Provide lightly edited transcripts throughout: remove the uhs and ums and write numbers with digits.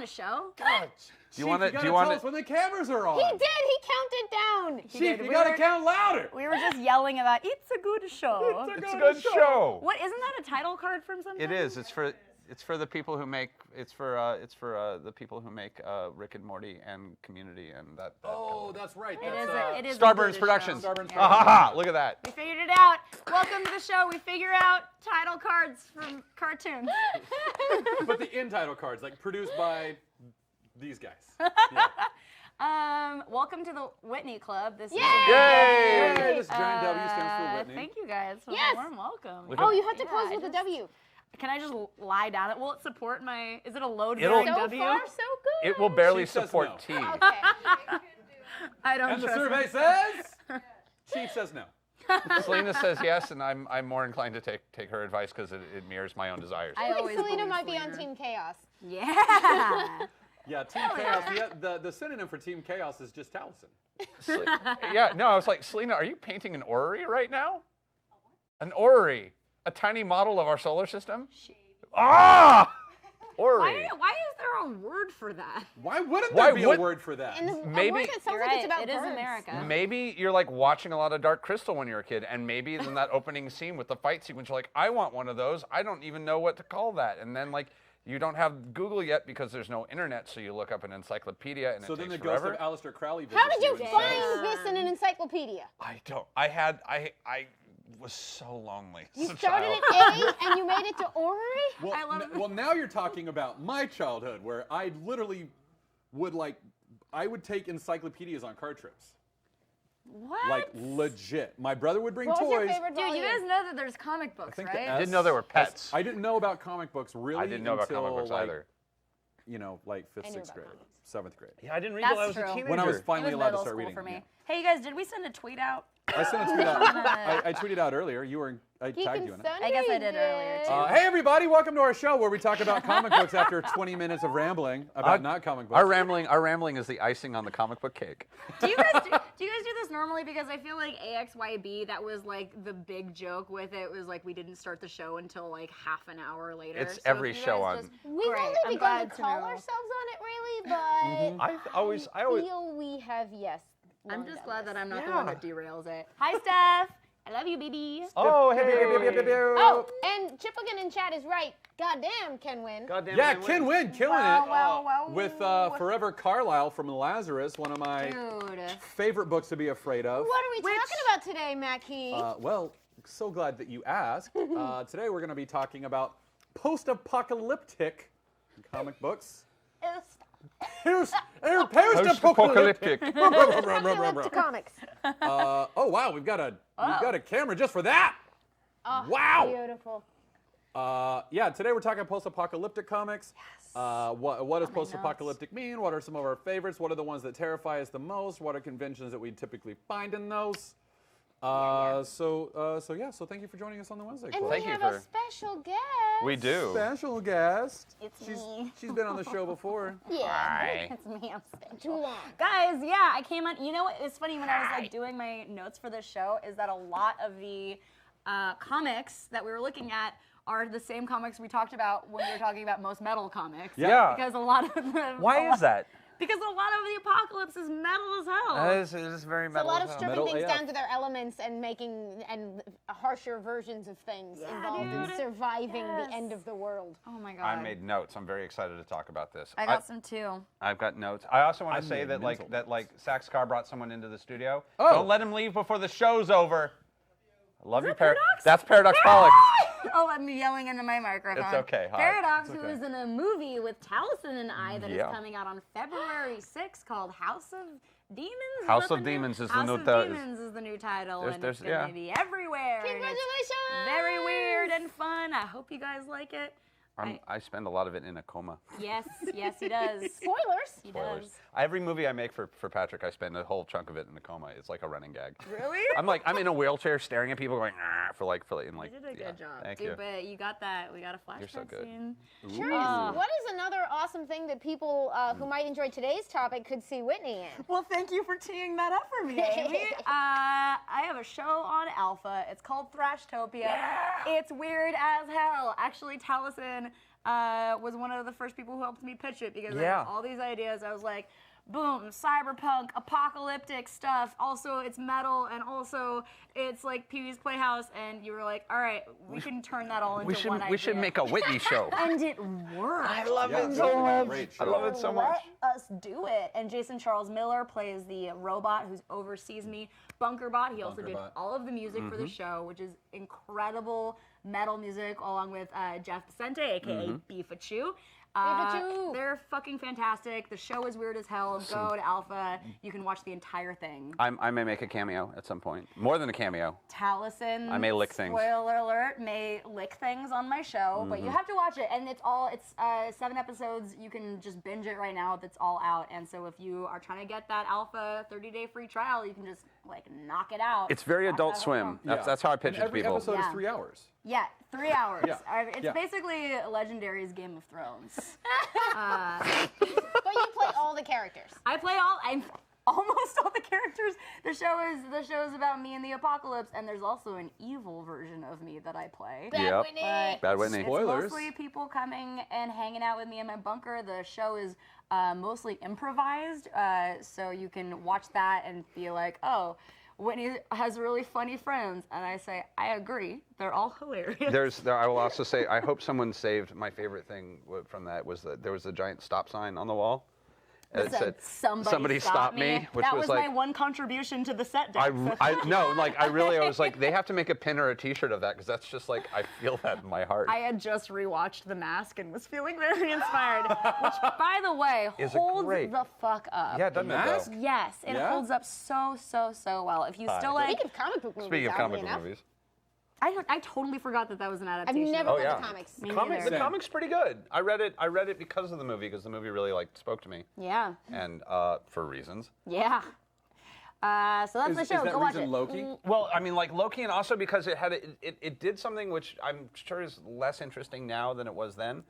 a show. God, Do you want to? Chief, tell us when the cameras are on? He did. He counted down. Chief, you gotta count louder. We were just yelling about it's a good show. It's a good show. What isn't that a title card from something? It is. It's for the people who make. It's for the people who make Rick and Morty and Community and that. Oh, that's right. It is. Starburns a Productions. show. Starburns Yeah. Ah, look at that. We figured it out. Welcome to the show. We figure out title cards from cartoons. But the in title cards, like produced by these guys. Welcome to the Whitney Club. This Yay! Yay! This giant W stands for Whitney. Thank you guys for Yes. the warm welcome. Look Oh, at- you have to Yeah, close I with a just- W. Can I just lie down? Will it support my? Is it a load It'll- bearing So W? far, so good. It will barely She says support no. T. Okay. I don't And the trust survey it. says, Chief says no. Selena says yes, and I'm more inclined to take her advice because it mirrors my own desires. I I think always Selena believe might be on Selena. Team Chaos. Yeah. Yeah, Team Chaos. The synonym for Team Chaos is just Taliesin. Yeah, no, I was like, Selena, are you painting an orrery right now? An orrery, a tiny model of our solar system. Ah, orrery. Why is there a word for that? Why wouldn't Why there be would- a word for that? And a Maybe- word that sounds You're like right. it's about It is birds. America. Maybe you're like watching a lot of Dark Crystal when you're a kid, and maybe in that opening scene with the fight sequence, you're like, I want one of those. I don't even know what to call that. And then like you don't have Google yet because there's no internet, so you look up an encyclopedia and So it then the takes ghost forever. of Aleister Crowley visits How did you and find says, this in an encyclopedia? I don't. I was so lonely. You as a started child. at A and you made it to orrery? Well, I love- well, now you're talking about my childhood, where I literally would I would take encyclopedias on car trips. What? Like legit. My brother would bring What was your toys. favorite Dude, you volume? guys know that there's comic books, think right? the I didn't know there were pets. I didn't know about comic books really. I didn't know about comic until, books like, either. You know, like fifth, I knew sixth about grade, comics. seventh grade. Yeah, I didn't read That's till I was true. a teenager. When I was It finally was allowed to middle start school reading. for me. Yeah. Hey, you guys, did we send a tweet out? I sent a tweet out. I tweeted out earlier. I Geek tagged and you in it. Sunday I guess I did earlier, too. Hey everybody, welcome to our show where we talk about comic books after 20 minutes of rambling about not comic books. Our rambling is the icing on the comic book cake. Do you guys do this normally? Because I feel like AXYB, that was like the big joke with it, was like we didn't start the show until like half an hour later. It's So if every you guys show on- just- We've Great, only I'm begun glad to to call know. ourselves on it, really, but I always feel we have, yes. I'm learned just our glad that lesson. I'm not the one that derails it. Hi, Steph. I love you, baby. Oh, hey. Oh, and Chipligan in chat is right. Goddamn, Ken Win. Goddamn. Yeah, Ken Win, killing Wow, it. wow, wow. With Forever Carlisle from Lazarus, one of my Dude. favorite books to be afraid of. What are we talking about today, Mackie? Well, so glad that you asked. Today we're going to be talking about post-apocalyptic comic books. Post-apocalyptic. Apocalyptic comics. Oh wow, we've got a camera just for that. Oh, Wow. Beautiful. Yeah, today we're talking post-apocalyptic comics. Yes. What does post-apocalyptic mean? What are some of our favorites? What are the ones that terrify us the most? What are conventions that we typically find in those? So thank you for joining us on the Wednesday And Club. we Thank you have for- a special guest. We do. Special guest. It's She's me. she's been on the show before. Yeah. Hi. It's me. I'm special. Too long. Guys, yeah, I came on. You know what? It's funny when I was like doing my notes for this show is that a lot of the comics that we were looking at are the same comics we talked about when we were talking about most metal comics. Yeah. Because a lot of them. Why is that? Because a lot of the apocalypse is metal as hell. It is very It's a metal. lot of as hell. stripping Metal things AF. down to their elements and making harsher versions of things involved in dude. surviving the Yes. end of the world. Oh my god. I made notes. I'm very excited to talk about this. I got some too. I've got notes. I also want I to say made that mental like Sax Car brought someone into the studio. Oh. Don't let him leave before the show's over. I love you, Paradox? That's Paradox Pollock. Oh, I'm yelling into my microphone. It's okay. Hi. Paradox, It's who okay. is in a movie with Taliesin and I that is Yeah. coming out on February 6th called House of Demons. Is House that of the new- Demons is the House new of title. Demons is the new title, There's- and it's there's- gonna yeah. be everywhere. and it's Congratulations! very weird and fun. I hope you guys like it. I spend a lot of it in a coma. Yes, yes, he does. Spoilers. He Spoilers. does. Every movie I make for Patrick, I spend a whole chunk of it in a coma. It's like a running gag. Really? I'm in a wheelchair staring at people going for in like. You did a yeah, good job, Thank dude. you. But you got that. We got a flashback You're so good. scene. Curious, what is another awesome thing that people who might enjoy today's topic could see Whitney in? Well, thank you for teeing that up for me, Amy. I have a show on Alpha. It's called Thrashtopia. It's weird as hell. Actually, Taliesin Taliesin was one of the first people who helped me pitch it because I had all these ideas. I was like, boom, cyberpunk, apocalyptic stuff. Also, it's metal, and also it's like Pee-wee's Playhouse. And you were like, all right, we can turn that all into one idea. We should make a Whitney show. And it worked. I love it it's so a much. great I show. love it so much. Let us do it. And Jason Charles Miller plays the robot who oversees me, Bunkerbot. He also did Bunkerbot. all of the music for the show, which is incredible metal music, along with Jeff Vicente, aka Beefachu. Beefachu. They're fucking fantastic. The show is weird as hell. Go to Alpha. You can watch the entire thing. I may make a cameo at some point. More than a cameo. Taliesin, I may lick things. Spoiler alert, may lick things on my show, but you have to watch it, and it's 7 episodes. You can just binge it right now. It's all out, and so if you are trying to get that Alpha 30-day free trial, you can just like knock it out. It's very Watch Adult that whole Swim. film. That's how I pitch And it to people. every episode is Yeah. 3 hours. Yeah, 3 hours. Yeah. It's Yeah. basically Legendary's Game of Thrones. But you play all the characters. I'm almost all the characters. The show is about me in the apocalypse, and there's also an evil version of me that I play. Bad Yep. Whitney. Bad Whitney. It's Spoilers. mostly people coming and hanging out with me in my bunker. The show is mostly improvised, so you can watch that and be like, oh, Whitney has really funny friends. And I say, I agree. They're all hilarious. I will also say, I hope someone saved my favorite thing from that was that there was a giant stop sign on the wall. And it said, Somebody stop me. which that was was like, my one contribution to the set deck. I was like, they have to make a pin or a T-shirt of that because that's just like, I feel that in my heart. I had just rewatched The Mask and was feeling very inspired, which, by the way, Is it holds great? the fuck up. Yeah, doesn't it Mask? though? Yes, it Yeah? holds up so well. If you still like, Speaking of comic book movies, Speaking of comic oddly book enough, movies. I totally forgot that was an I've adaptation. never Oh, read yeah. the comics. Me The neither. comic's pretty good. I read it because of the movie because the movie really like spoke to me Yeah, and for reasons. yeah. So that's the Is show. that Go watch reason it. Loki? Well, I mean, like Loki, and also because it did something which I'm sure is less interesting now than it was then.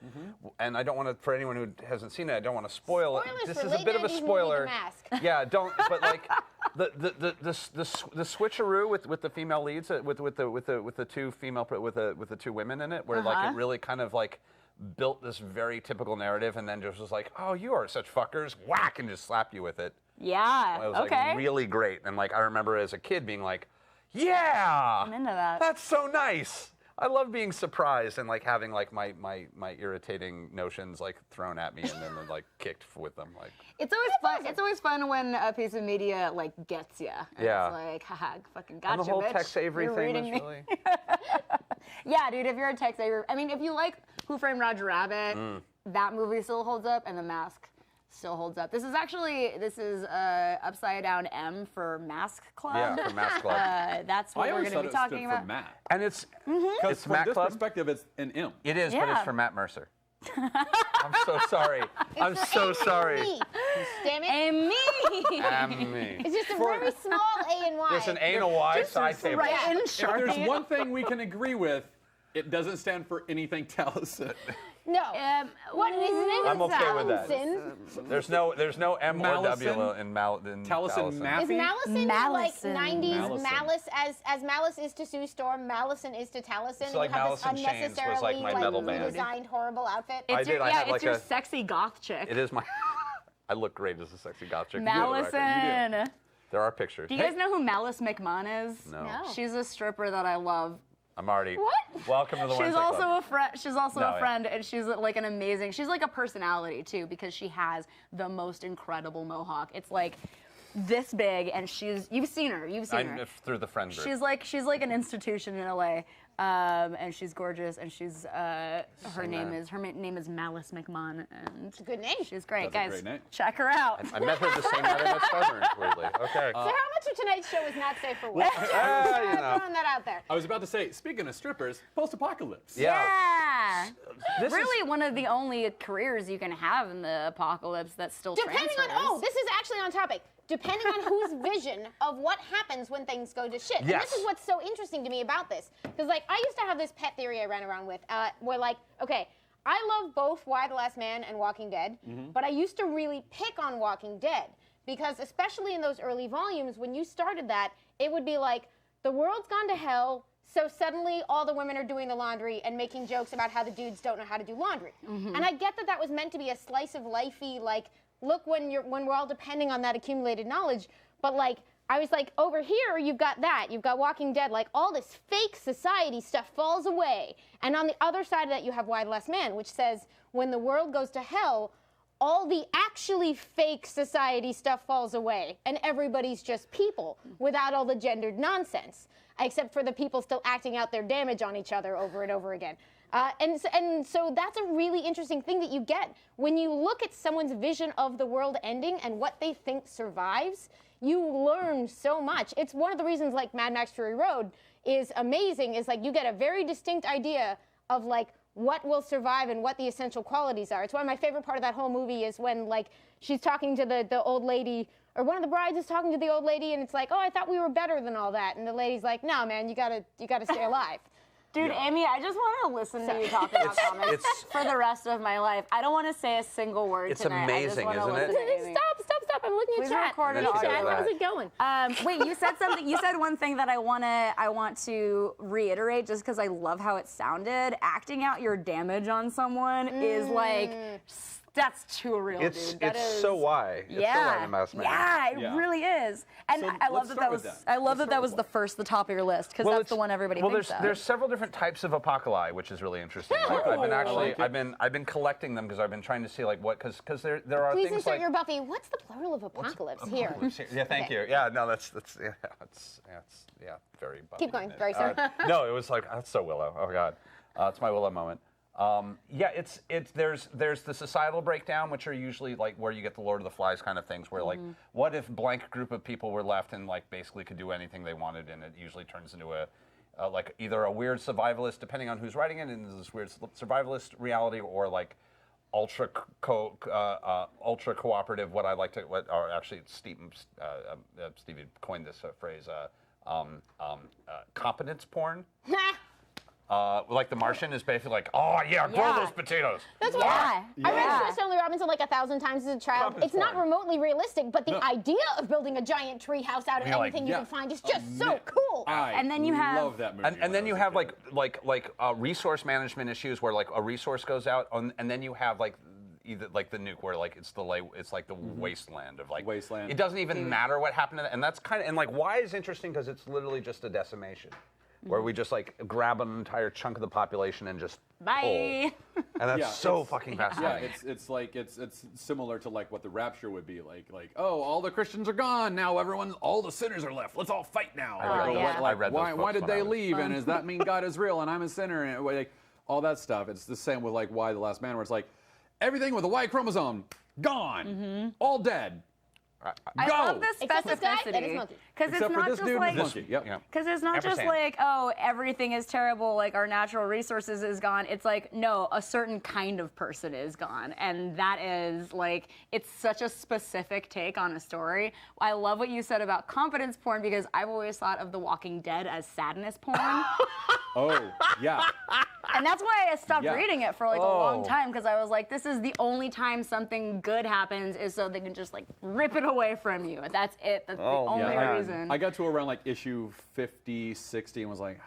And I don't want to, for anyone who hasn't seen it, I don't want to spoil it. Spoilers This for is a late bit of a 90s movie, spoiler. The Mask. Yeah, don't. But like the switcheroo with the female leads, with the two women in it, where like it really kind of like built this very typical narrative, and then just was like, oh, you are such fuckers, whack, and just slap you with it. Yeah. It was Okay. like really great, and like I remember as a kid being like, yeah, I'm into that. that's so nice. I love being surprised and like having like my irritating notions like thrown at me and then like kicked with them. Like It's always fun. It's always fun when a piece of media like gets you. Yeah. It's like, haha, fucking gotcha, and the whole bitch. Tex Avery You're thing reading was me. really. Yeah, dude. If you're a Tex Avery, I mean, if you like Who Framed Roger Rabbit, that movie still holds up, and The Mask still holds up. This is upside down M for Mask Club. Yeah, for Mask Club. That's what I we're always going to thought be it stood talking about. for Matt. And it's Because from Matt this Club. perspective, it's an M. It is, but Yeah. it's for Matt Mercer. I'm so sorry. I'm so sorry. Me. Damn it. And me. Me. It's just a very small A and Y. There's an A and a Y Just side table. write in If there's Sharpie. one thing we can agree with, it doesn't stand for anything Taliesin. No. What is his name? I'm is okay with that. Taliesin. There's no M or W Mallison? in Taliesin Taliesin. Math? Is Mallison like Mallison. 90s Mallison. Malice as Malice is to Sue Storm, Mallison is to Taliesin? So, like, you have this Malice in Chains was, unnecessarily like, my metal band. redesigned horrible outfit. It's I your, did, I yeah, had, it's like, your a- sexy goth chick. It is my. I look great as a sexy goth chick. You do, right? Mallison. There are pictures. Do you guys know who Malice McMahon is? No. No. She's a stripper that I love. I'm already. What? Welcome to the She's Wednesday also Club. a friend. She's also No, a yeah. friend, and she's like an amazing. She's like a personality too, because she has the most incredible mohawk. It's like this big, and you've seen her. You've seen her. Through the friend group. She's like an institution in LA, and she's gorgeous, and she's her name is Malice McMahon, and Good name. she's great, That's a guys. great name. Check her out. I met her the same night I met Starburns, weirdly. Okay. So how much of tonight's show is not safe for work? you know. Throwing that out there. I was about to say, speaking of strippers, post-apocalypse. Yeah. This Really, one of the only careers you can have in the apocalypse that still Depending transfers. on, this is actually on topic. Depending on whose vision of what happens when things go to shit. And Yes. this is what's so interesting to me about this. Because, like, I used to have this pet theory I ran around with where, like, okay, I love both Why the Last Man and Walking Dead, but I used to really pick on Walking Dead. Because, especially in those early volumes, when you started that, it would be like, the world's gone to hell, So suddenly all the women are doing the laundry and making jokes about how the dudes don't know how to do laundry. And I get that that was meant to be a slice of lifey, like, look, when we're all depending on that accumulated knowledge, but like, I was like, over here, you've got that. You've got Walking Dead. Like, all this fake society stuff falls away. And on the other side of that, you have Why the Last Man, which says, when the world goes to hell, all the actually fake society stuff falls away. And everybody's just people without all the gendered nonsense, except for the people still acting out their damage on each other over and over again. And so that's a really interesting thing that you get. When you look at someone's vision of the world ending and what they think survives, you learn so much. It's one of the reasons like Mad Max Fury Road is amazing, is like you get a very distinct idea of like what will survive and what the essential qualities are. It's one of my favorite part of that whole movie is when like she's talking to the old lady, or one of the brides is talking to the old lady, and it's like, oh, I thought we were better than all that. And the lady's like, no, man, you gotta stay alive. Dude, Amy, I just want to listen to you talk about comics for the rest of my life. I don't want to say a single word tonight. Amazing, I just isn't listen it? to Amy. Stop. I'm looking at Please chat. record it Chat, audio. how's it going? Wait, you said something. You said one thing that I want to reiterate, just because I love how it sounded. Acting out your damage on someone is like, that's too real, It's dude. That is so why. It's so why the Masked Man. Yeah, it Yeah. really is. And So I love let's that start was. with that. I love Let's that start was with the top of your list, because that's the one everybody thinks of. There's several different types of apocalypse, which is really interesting. Like, I've been collecting them because I've been trying to see like what because there are Please things insert like your Buffy. What's the plural of apocalypse here? Yeah, thank you. Yeah, no, that's very. Buffy, Keep going. isn't it? Very sorry. No, it was like that's so Willow. Oh God, it's my Willow moment. There's the societal breakdown, which are usually like where you get the Lord of the Flies kind of things, where like what if blank group of people were left and like basically could do anything they wanted, and it usually turns into a like either a weird survivalist, depending on who's writing it, and this weird survivalist reality, or like ultra cooperative. Stevie coined this phrase, competence porn. Like The Martian is basically like, oh yeah, grow those potatoes. That's what I read Stanley Robinson like 1,000 times as a child. It's not remotely realistic, but the idea of building a giant tree house out of anything you can find is just so cool. And then you have love that movie. And then you have like resource management issues where like a resource goes out, and then you have like either like the nuke where like it's like the wasteland of like Wasteland. It doesn't even matter what happened to that, and that's kind of and like why is interesting because it's literally just a decimation. Where we just like grab an entire chunk of the population and just bye. pull. And that's so fucking fascinating. Yeah, it's similar to like what the rapture would be like oh, all the Christians are gone now, all the sinners are left. Let's all fight now. I read those why books did when they I was leave? And does that mean God is real and I'm a sinner? And like all that stuff. It's the same with like Why the Last Man, where it's like everything with a Y chromosome gone, all dead. I love the Except this guy and his specificity, monkey. because it's Except for not this just dude and like his monkey. Yep. because it's not just Ampersand. like, oh, everything is terrible, like our natural resources is gone. It's like, no, a certain kind of person is gone. And that is like, it's such a specific take on a story. I love what you said about competence porn, because I've always thought of The Walking Dead as sadness porn. Oh, yeah. And that's why I stopped Yeah. reading it for like a long time, because I was like, this is the only time something good happens is so they can just like rip it away from you. That's it. That's the only reason. I got to around like issue 50, 60 and was like,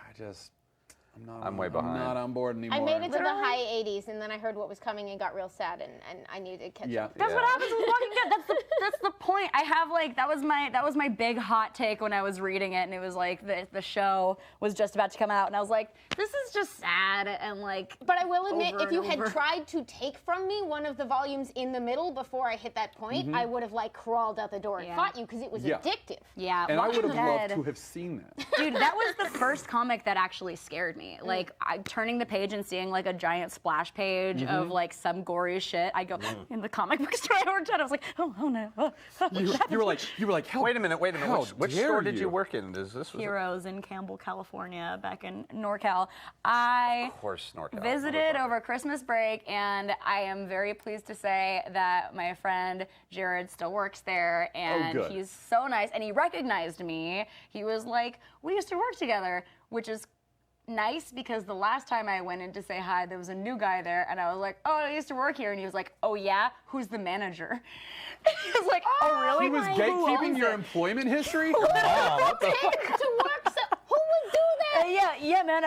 I'm way behind. I'm not on board anymore. I made it to the high 80s, and then I heard what was coming and got real sad, and I needed to catch up. That's what happens with Walking Dead. That's the point. I have like that was my big hot take when I was reading it, and it was like the show was just about to come out, and I was like, this is just sad and like. But I will admit, over if you and had over. tried to take from me one of the volumes in the middle before I hit that point, I would have like crawled out the door and fought you because it was addictive. Yeah, And I would Walking have loved Dead. to have seen that. Dude, that was the first comic that actually scared me. Like, turning the page and seeing like a giant splash page of like some gory shit. I go in the comic book store I worked at. I was like, oh no. You were like, how, Wait a minute. how Which dare store did you you work in? Was it- Heroes in Campbell, California, back in NorCal. I Of course, NorCal. visited over Christmas break, and I am very pleased to say that my friend Jared still works there, and good. he's so nice, and he recognized me. He was like, we used to work together, which is nice, because the last time I went in to say hi, there was a new guy there, and I was like, oh, I used to work here, and he was like, oh yeah, who's the manager? He was like, oh really? He was Who gatekeeping owns your it? employment history? To work, so who would do that? Yeah, yeah, man,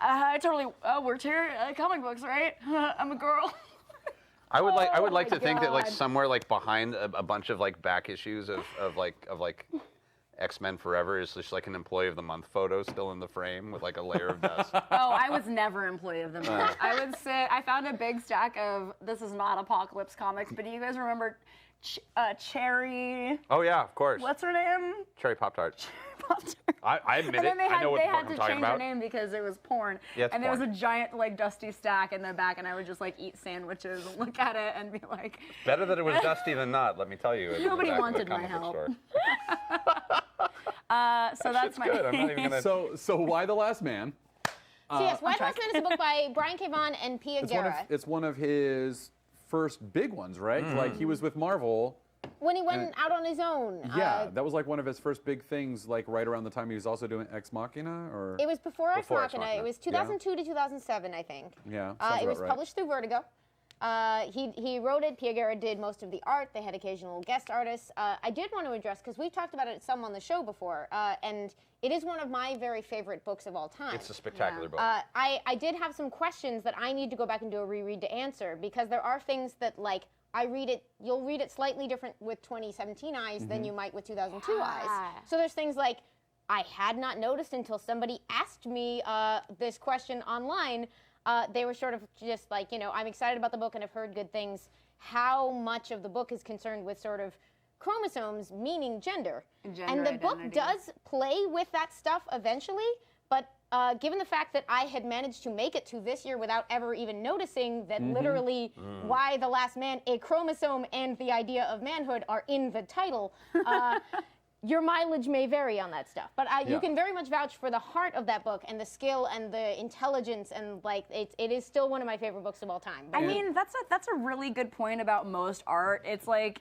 I totally worked here at comic books, right? I'm a girl. I would like my to think that like God. somewhere like behind a bunch of like back issues of X-Men Forever is just like an Employee of the Month photo still in the frame with like a layer of dust. Oh, I was never Employee of the Month. I found a big stack of, this is not Apocalypse comics, but do you guys remember Cherry? Oh yeah, of course. What's her name? Cherry Pop-Tart. Pop-Tart. I admit And it. then they I know what had I'm to talking change her about. name because it was porn. Yeah, it's and there was a porn. giant like dusty stack in the back, and I would just like eat sandwiches and look at it and be like, Better that it was dusty than not, let me tell you. Nobody Back at the wanted my comic book help. store. so that's Shit's my. good. I'm not even gonna. So why the Last Man? So yes, Why the Last Man is a book by Brian K. Vaughan and Pia Guerra. It's one of his first big ones, right? Like he was with Marvel. When he went out on his own. Yeah, that was like one of his first big things, like right around the time he was also doing Ex Machina, or It was before Ex Before Ex Machina. Machina. It was 2002 to 2007, I think. yeah, sounds It was about right. published through Vertigo. He wrote it. Pia Guerra did most of the art. They had occasional guest artists. I did want to address, because we've talked about it some on the show before, and it is one of my very favorite books of all time. It's a spectacular book. I did have some questions that I need to go back and do a reread to answer, because there are things that, like, you'll read it slightly different with 2017 eyes than you might with 2002 eyes. So there's things like I had not noticed until somebody asked me this question online. They were sort of just like, I'm excited about the book and I've heard good things. How much of the book is concerned with sort of chromosomes, meaning gender? And the book does play with that stuff eventually, but given the fact that I had managed to make it to this year without ever even noticing that literally Why the Last Man, a chromosome and the idea of manhood are in the title, your mileage may vary on that stuff. But you can very much vouch for the heart of that book and the skill and the intelligence, and like it is still one of my favorite books of all time. I mean, that's a really good point about most art. It's like,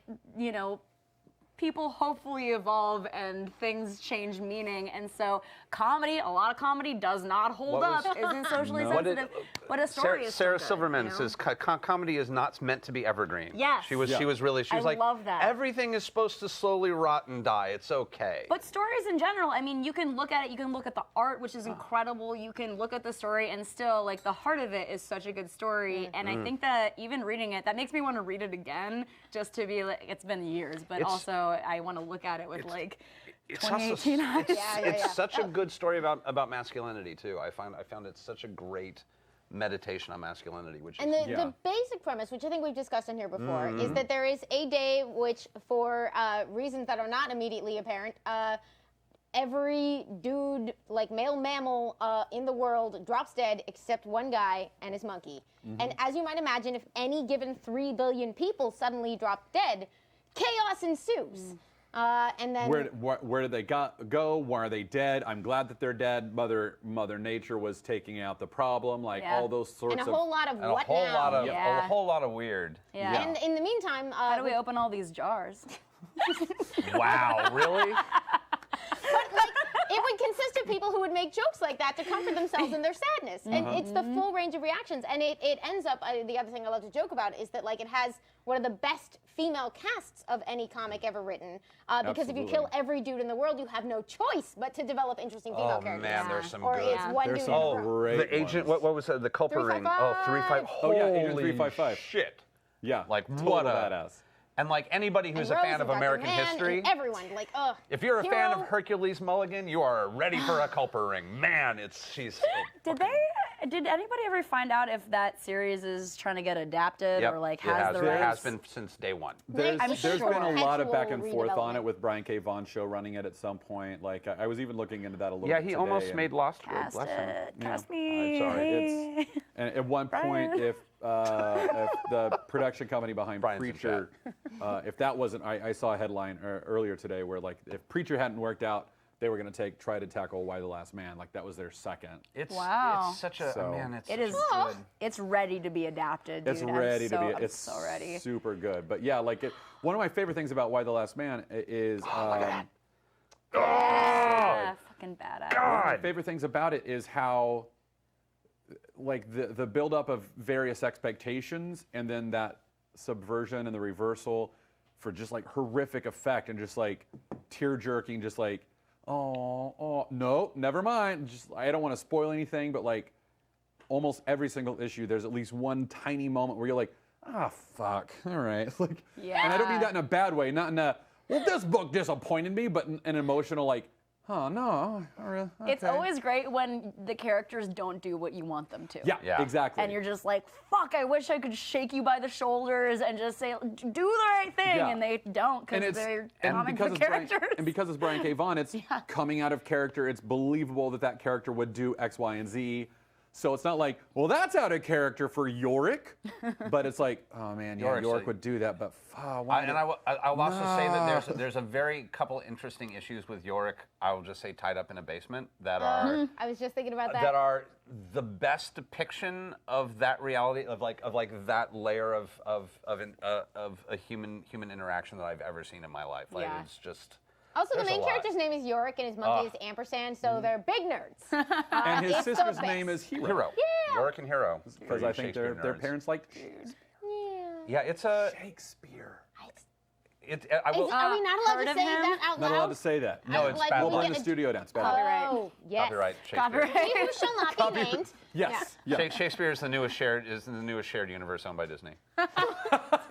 people hopefully evolve and things change meaning, and so a lot of comedy does not hold up, isn't socially sensitive, but a story is Sarah so good, Silverman says comedy is not meant to be evergreen. Yes. She was I like, love that. everything is supposed to slowly rot and die. It's okay. But stories in general, I mean, you can look at it, you can look at the art, which is incredible, you can look at the story, and still, like, the heart of it is such a good story, and I think that even reading it, that makes me want to read it again, just to be like, it's been years, but also I want to look at it with, like, 2018 eyes. It's such a good story about masculinity, too. I found it such a great meditation on masculinity, which And is the basic premise, which I think we've discussed in here before, is that there is a day which, for reasons that are not immediately apparent, every dude, like male mammal in the world, drops dead except one guy and his monkey. And as you might imagine, if any given 3 billion people suddenly drop dead, chaos ensues. And then Where did they go? Why are they dead? I'm glad that they're dead. Mother Nature was taking out the problem, like all those sorts and of. a whole lot of and what now? a whole lot of weird. Yeah. And in the meantime, How do we open all these jars? Wow, really? But like, it would consist of people who would make jokes like that to comfort themselves in their sadness. And it's the full range of reactions. And it ends up, the other thing I love to joke about is that like it has one of the best female casts of any comic ever written. Because if you kill every dude in the world, you have no choice but to develop interesting female characters. Man, there's some Or good. it's one There's dude some in a row. great The agent, ones. what was it? The culprit ring. 355. Oh, 355. Oh, yeah, Agent Holy 355. shit. Yeah, Like, total what a badass. And like anybody who's a Rose fan and of Dr. American Man history, and everyone, like, if you're a fan of hero. Hercules Mulligan, you are ready for a culprit ring. Man, she's. Did anybody ever find out if that series is trying to get adapted Yep, or like it has the It rights? has been since day one. There's I'm been sure. a lot of back and Perpetual forth on it redevelopment. with Brian K. Vaughan's show running it at some point. Like I was even looking into that a little Yeah, bit he today, almost and- made Lost Cast last time. it. Yeah. Cast me. I'm sorry, And at one point, Brian. if the production company behind Brian's in Preacher, if that wasn't, I saw a headline earlier today where like if Preacher hadn't worked out, they were going to try to tackle Why the Last Man. Like that was their second. Wow. It's such a So- man. It's It such is. a good. It's ready to be adapted. Dude. It's ready to be. I'm It's so ready. super good. But yeah, like one of my favorite things about Why the Last Man is. Yeah, fucking badass. One of my favorite things about it is how, like the buildup of various expectations, and then that subversion and the reversal for just like horrific effect and just like tear jerking, just like No, never mind. Just I don't want to spoil anything, but like almost every single issue, there's at least one tiny moment where you're like, fuck, all right. Like, and I don't mean that in a bad way, not in a, well, this book disappointed me, but in an emotional like, oh no, okay. It's always great when the characters don't do what you want them to. Yeah, exactly. And you're just like, fuck, I wish I could shake you by the shoulders and just say, do the right thing. Yeah. And they don't because they're comic book characters. And because it's Brian K. Vaughan, it's coming out of character. It's believable that character would do X, Y, and Z. So it's not like, well, that's out of character for Yorick. But it's like, oh man, yeah, Yorick would do that, but why? I'll also say that there's a very couple interesting issues with Yorick. I will just say tied up in a basement that are. I was just thinking about that. That are the best depiction of that reality of that layer of a human interaction that I've ever seen in my life. Like it's just. Also, the There's main a lot. character's name is Yorick, and his monkey is Ampersand, so they're big nerds. And his it's the sister's best. name is Hero. Hero. Yeah. Yorick and Hero. Because I think their parents liked Jews. Yeah, it's a. Shakespeare. I will. Are we not allowed heard to of say him? that out Not loud? allowed to say that. No, it's like, bad. We'll we burn get the a- studio down. It's bad. Oh, yes. Copyright Shakespeare. Copyright. He who shall not be named. Yes. Yeah. Shakespeare is the newest shared universe owned by Disney.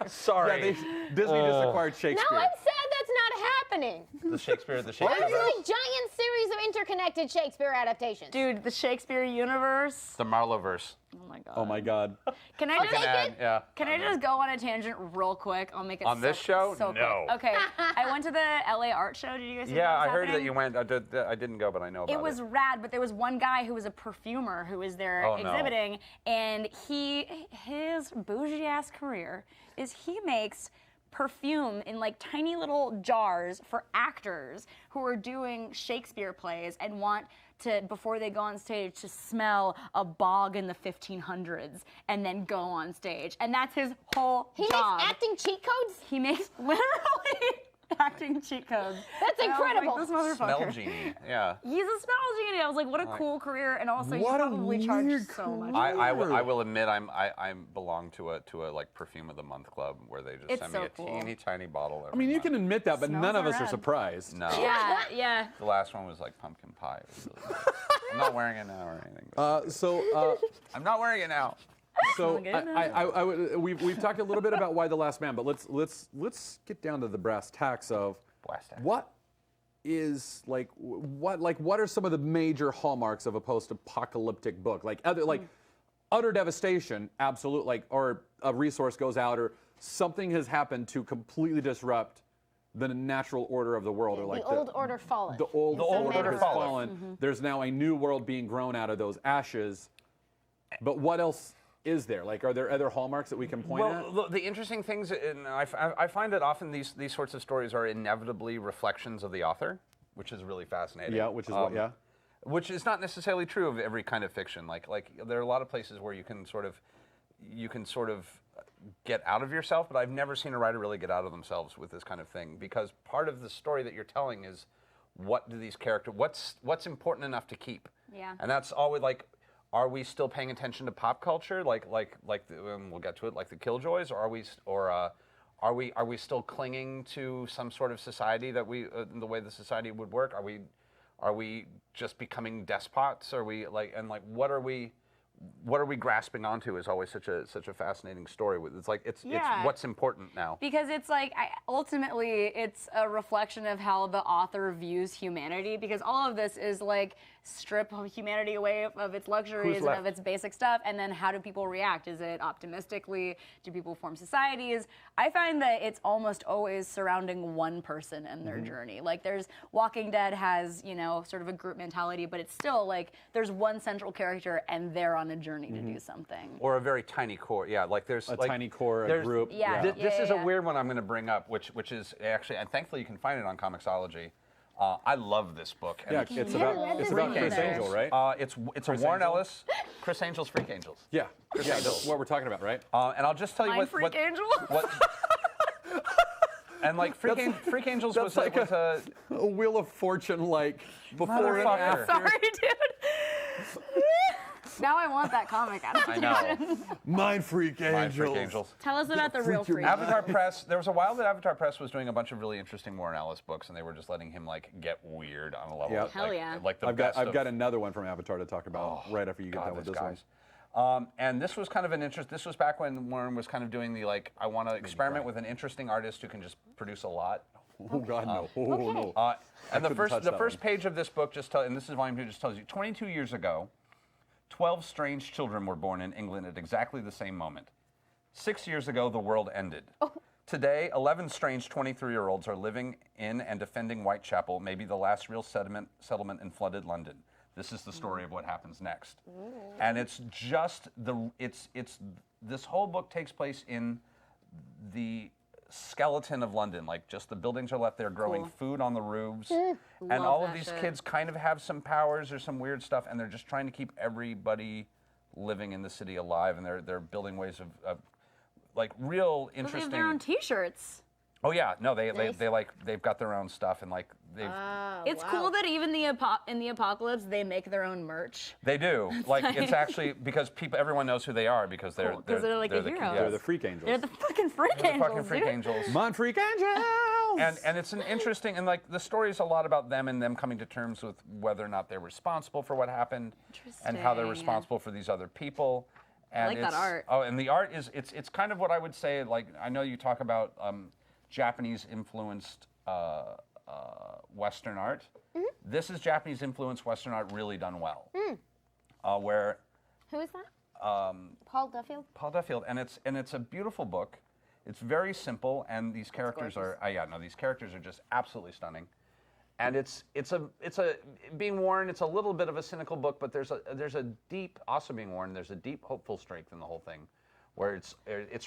Sorry. Yeah, Disney just acquired Now Shakespeare. I'm sad that's not happening. the Shakespeare. There's like giant series of interconnected Shakespeare adaptations. Dude, the Shakespeare universe. The Marloweverse. Oh my god. Oh my God. Can I just Yeah. Can I just go on a tangent real quick? I'll make it On this show? so No. quick. Okay. I went to the LA art show. Did you guys see Yeah, that was I heard that happening? you went. I didn't go, but I know about it. It was rad, but there was one guy who was a perfumer who was there Oh, no. exhibiting, and his bougie ass career is he makes perfume in like tiny little jars for actors who are doing Shakespeare plays and want to, before they go on stage, to smell a bog in the 1500s and then go on stage. And that's his whole He job. makes acting cheat codes? He makes literally acting cheat codes. That's And I was like, incredible. this motherfucker. Smell genie. Yeah. He's a smell genie. I was like, what a cool career, and also you What a probably charge weird so much. I will admit I belong to a like perfume of the month club where they just It's send so me a cool. teeny tiny bottle. I mean, you can admit that, but Smells none of so us are rad. surprised. No. Yeah. The last one was like pumpkin pie. It was really good. I'm not wearing it now or anything. But I'm not wearing it now. So Okay. we've talked a little bit about Why the Last Man, but let's get down to the brass tacks of Blast out. what is what are some of the major hallmarks of a post-apocalyptic book? Like utter devastation, absolute, like, or a resource goes out, or something has happened to completely disrupt the natural order of the world, or like the old order fallen. The old order has fallen. fallen. There's now a new world being grown out of those ashes. But what else is there? Like, are there other hallmarks that we can point at? Well, the interesting things, and I find that often these sorts of stories are inevitably reflections of the author, which is really fascinating. Yeah, which is which is not necessarily true of every kind of fiction. Like there are a lot of places where you can sort of get out of yourself, but I've never seen a writer really get out of themselves with this kind of thing, because part of the story that you're telling is what do these characters, what's important enough to keep. Yeah. And that's always like, are we still paying attention to pop culture, we'll get to it, like the Killjoys, or are we still clinging to some sort of society that the way the society would work? Are we just becoming despots? Are we what are we grasping onto is always such a fascinating story. It's what's important now. Because it's like, ultimately, it's a reflection of how the author views humanity, because all of this is like, strip humanity away of its luxuries and of its basic stuff, and then how do people react? Is it optimistically? Do people form societies? I find that it's almost always surrounding one person and their journey. Like, there's Walking Dead has, sort of a group mentality, but it's still like there's one central character and they're on a journey to do something. Or a very tiny core. Yeah, like there's A tiny core, a group. Yeah. This is a weird one I'm going to bring up, which is actually, and thankfully you can find it on Comixology. I love this book. And Yeah, it's about Chris Angel, right? It's a Warren Angel? Ellis, Chris Angel's Freak Angels. Yeah, that's what we're talking about, right? And I'll just tell you Mind Freak Angel? what and like Freak Angels was like was a a Wheel of Fortune, like before and Motherfucker. after. Sorry, dude. Now I want that comic I adaptation. know. Mind Freak Angels. Mind Freak Angels. Tell us about the real freak. Avatar Press. There was a while that Avatar Press was doing a bunch of really interesting Warren Ellis books, and they were just letting him like get weird on a level. Yep. That, Hell like, yeah. Like the I've best got of- another one from Avatar to talk about right after you get God, done with those this guys. one. And this was kind of an interest. This was back when Warren was kind of doing the like, I want to experiment with an interesting artist who can just produce a lot. Oh God, no! Oh Okay. no! And the couldn't touch the that first one. page of this book just and this is volume 2, just tells you 22 years ago, 12 strange children were born in England at exactly the same moment. 6 years ago, the world ended. Today, 11 strange 23-year-olds are living in and defending Whitechapel, maybe the last real settlement in flooded London. This is the story of what happens next. And it's just this whole book takes place in the skeleton of London, like just the buildings are left there growing Cool. food on the roofs, Love and all of that these shit. kids kind of have some powers or some weird stuff, and they're just trying to keep everybody living in the city alive, and they're building ways of like real They interesting. have their own T-shirts. Oh yeah, no, Nice. they've got their own stuff, and like they've It's cool that even in the apocalypse they make their own merch. they do like it's actually because everyone knows who they are because they're Cool, 'cause they're like a the, hero. They're the Freak Angels. They're the fucking freak they're the angels, fucking freak dude. angels. Mind Freak Angels. And it's an interesting, and like the story's a lot about them and them coming to terms with whether or not they're responsible for what happened, and how they're Interesting. responsible for these other people. And like that it's- art. Oh, and the art is it's kind of what I would say. Like I know you talk about Japanese influenced Western art. This is Japanese influenced Western art really done well. Where Who is that? Paul Duffield? Paul Duffield, and it's a beautiful book. It's very simple, and these characters are these characters are just absolutely stunning. And it's a being Warren. It's a little bit of a cynical book, but there's a deep, also being Warren. There's a deep hopeful strength in the whole thing, where it's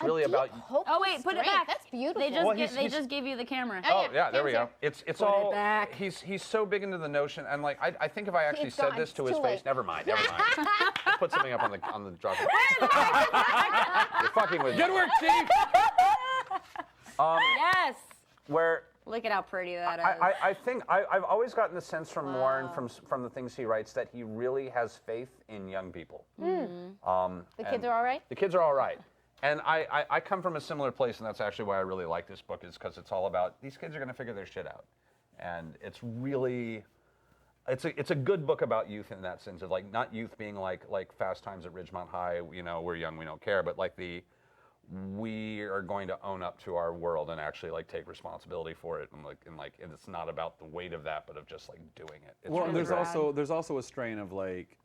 really about. Oh wait, put it back. That's beautiful. They just Well, they he's- just gave you the camera. Oh yeah, there we go. Camera's It's Put it all back. he's so big into the notion, and like I think if I actually It's said gone. this to It's his too face, late. never mind. Put something up on the drive. You're fucking with me. Good work, Chief. Yes. Where Look at how pretty that is. I think I've always gotten the sense from Warren from the things he writes that he really has faith in young people. The kids are all right? The kids are all right. And I come from a similar place, and that's actually why I really like this book, is because it's all about these kids are going to figure their shit out. And it's really, it's a good book about youth in that sense of like not youth being like Fast Times at Ridgemont High, you know, we're young, we don't care, but like we are going to own up to our world and actually like take responsibility for it, and it's not about the weight of that, but of just like doing it. It's Well, really there's great. there's also a strain of like,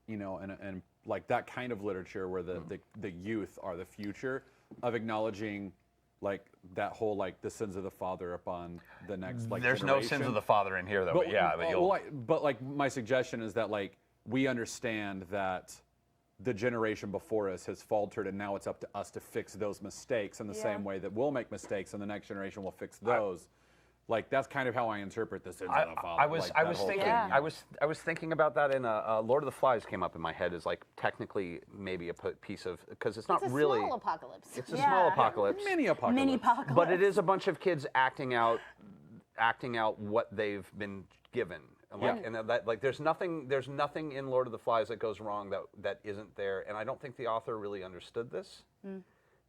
you know, and like that kind of literature where the youth are the future of acknowledging like that whole like the sins of the father upon the next like There's no sins generation. of the father in here though, but yeah, but you'll. But like my suggestion is that like we understand that the generation before us has faltered, and now it's up to us to fix those mistakes in the same way that we'll make mistakes, and the next generation will fix those. Like that's kind of how I interpret the sins of the father. I was like, that was whole thinking thing. I was thinking about that in Lord of the Flies came up in my head as like technically maybe a piece of because it's not It's a really small apocalypse. it's a small apocalypse, Mini apocalypse. Mini apocalypse. but it is a bunch of kids acting out what they've been given. And like, and that like there's nothing in Lord of the Flies that goes wrong that isn't there, and I don't think the author really understood this.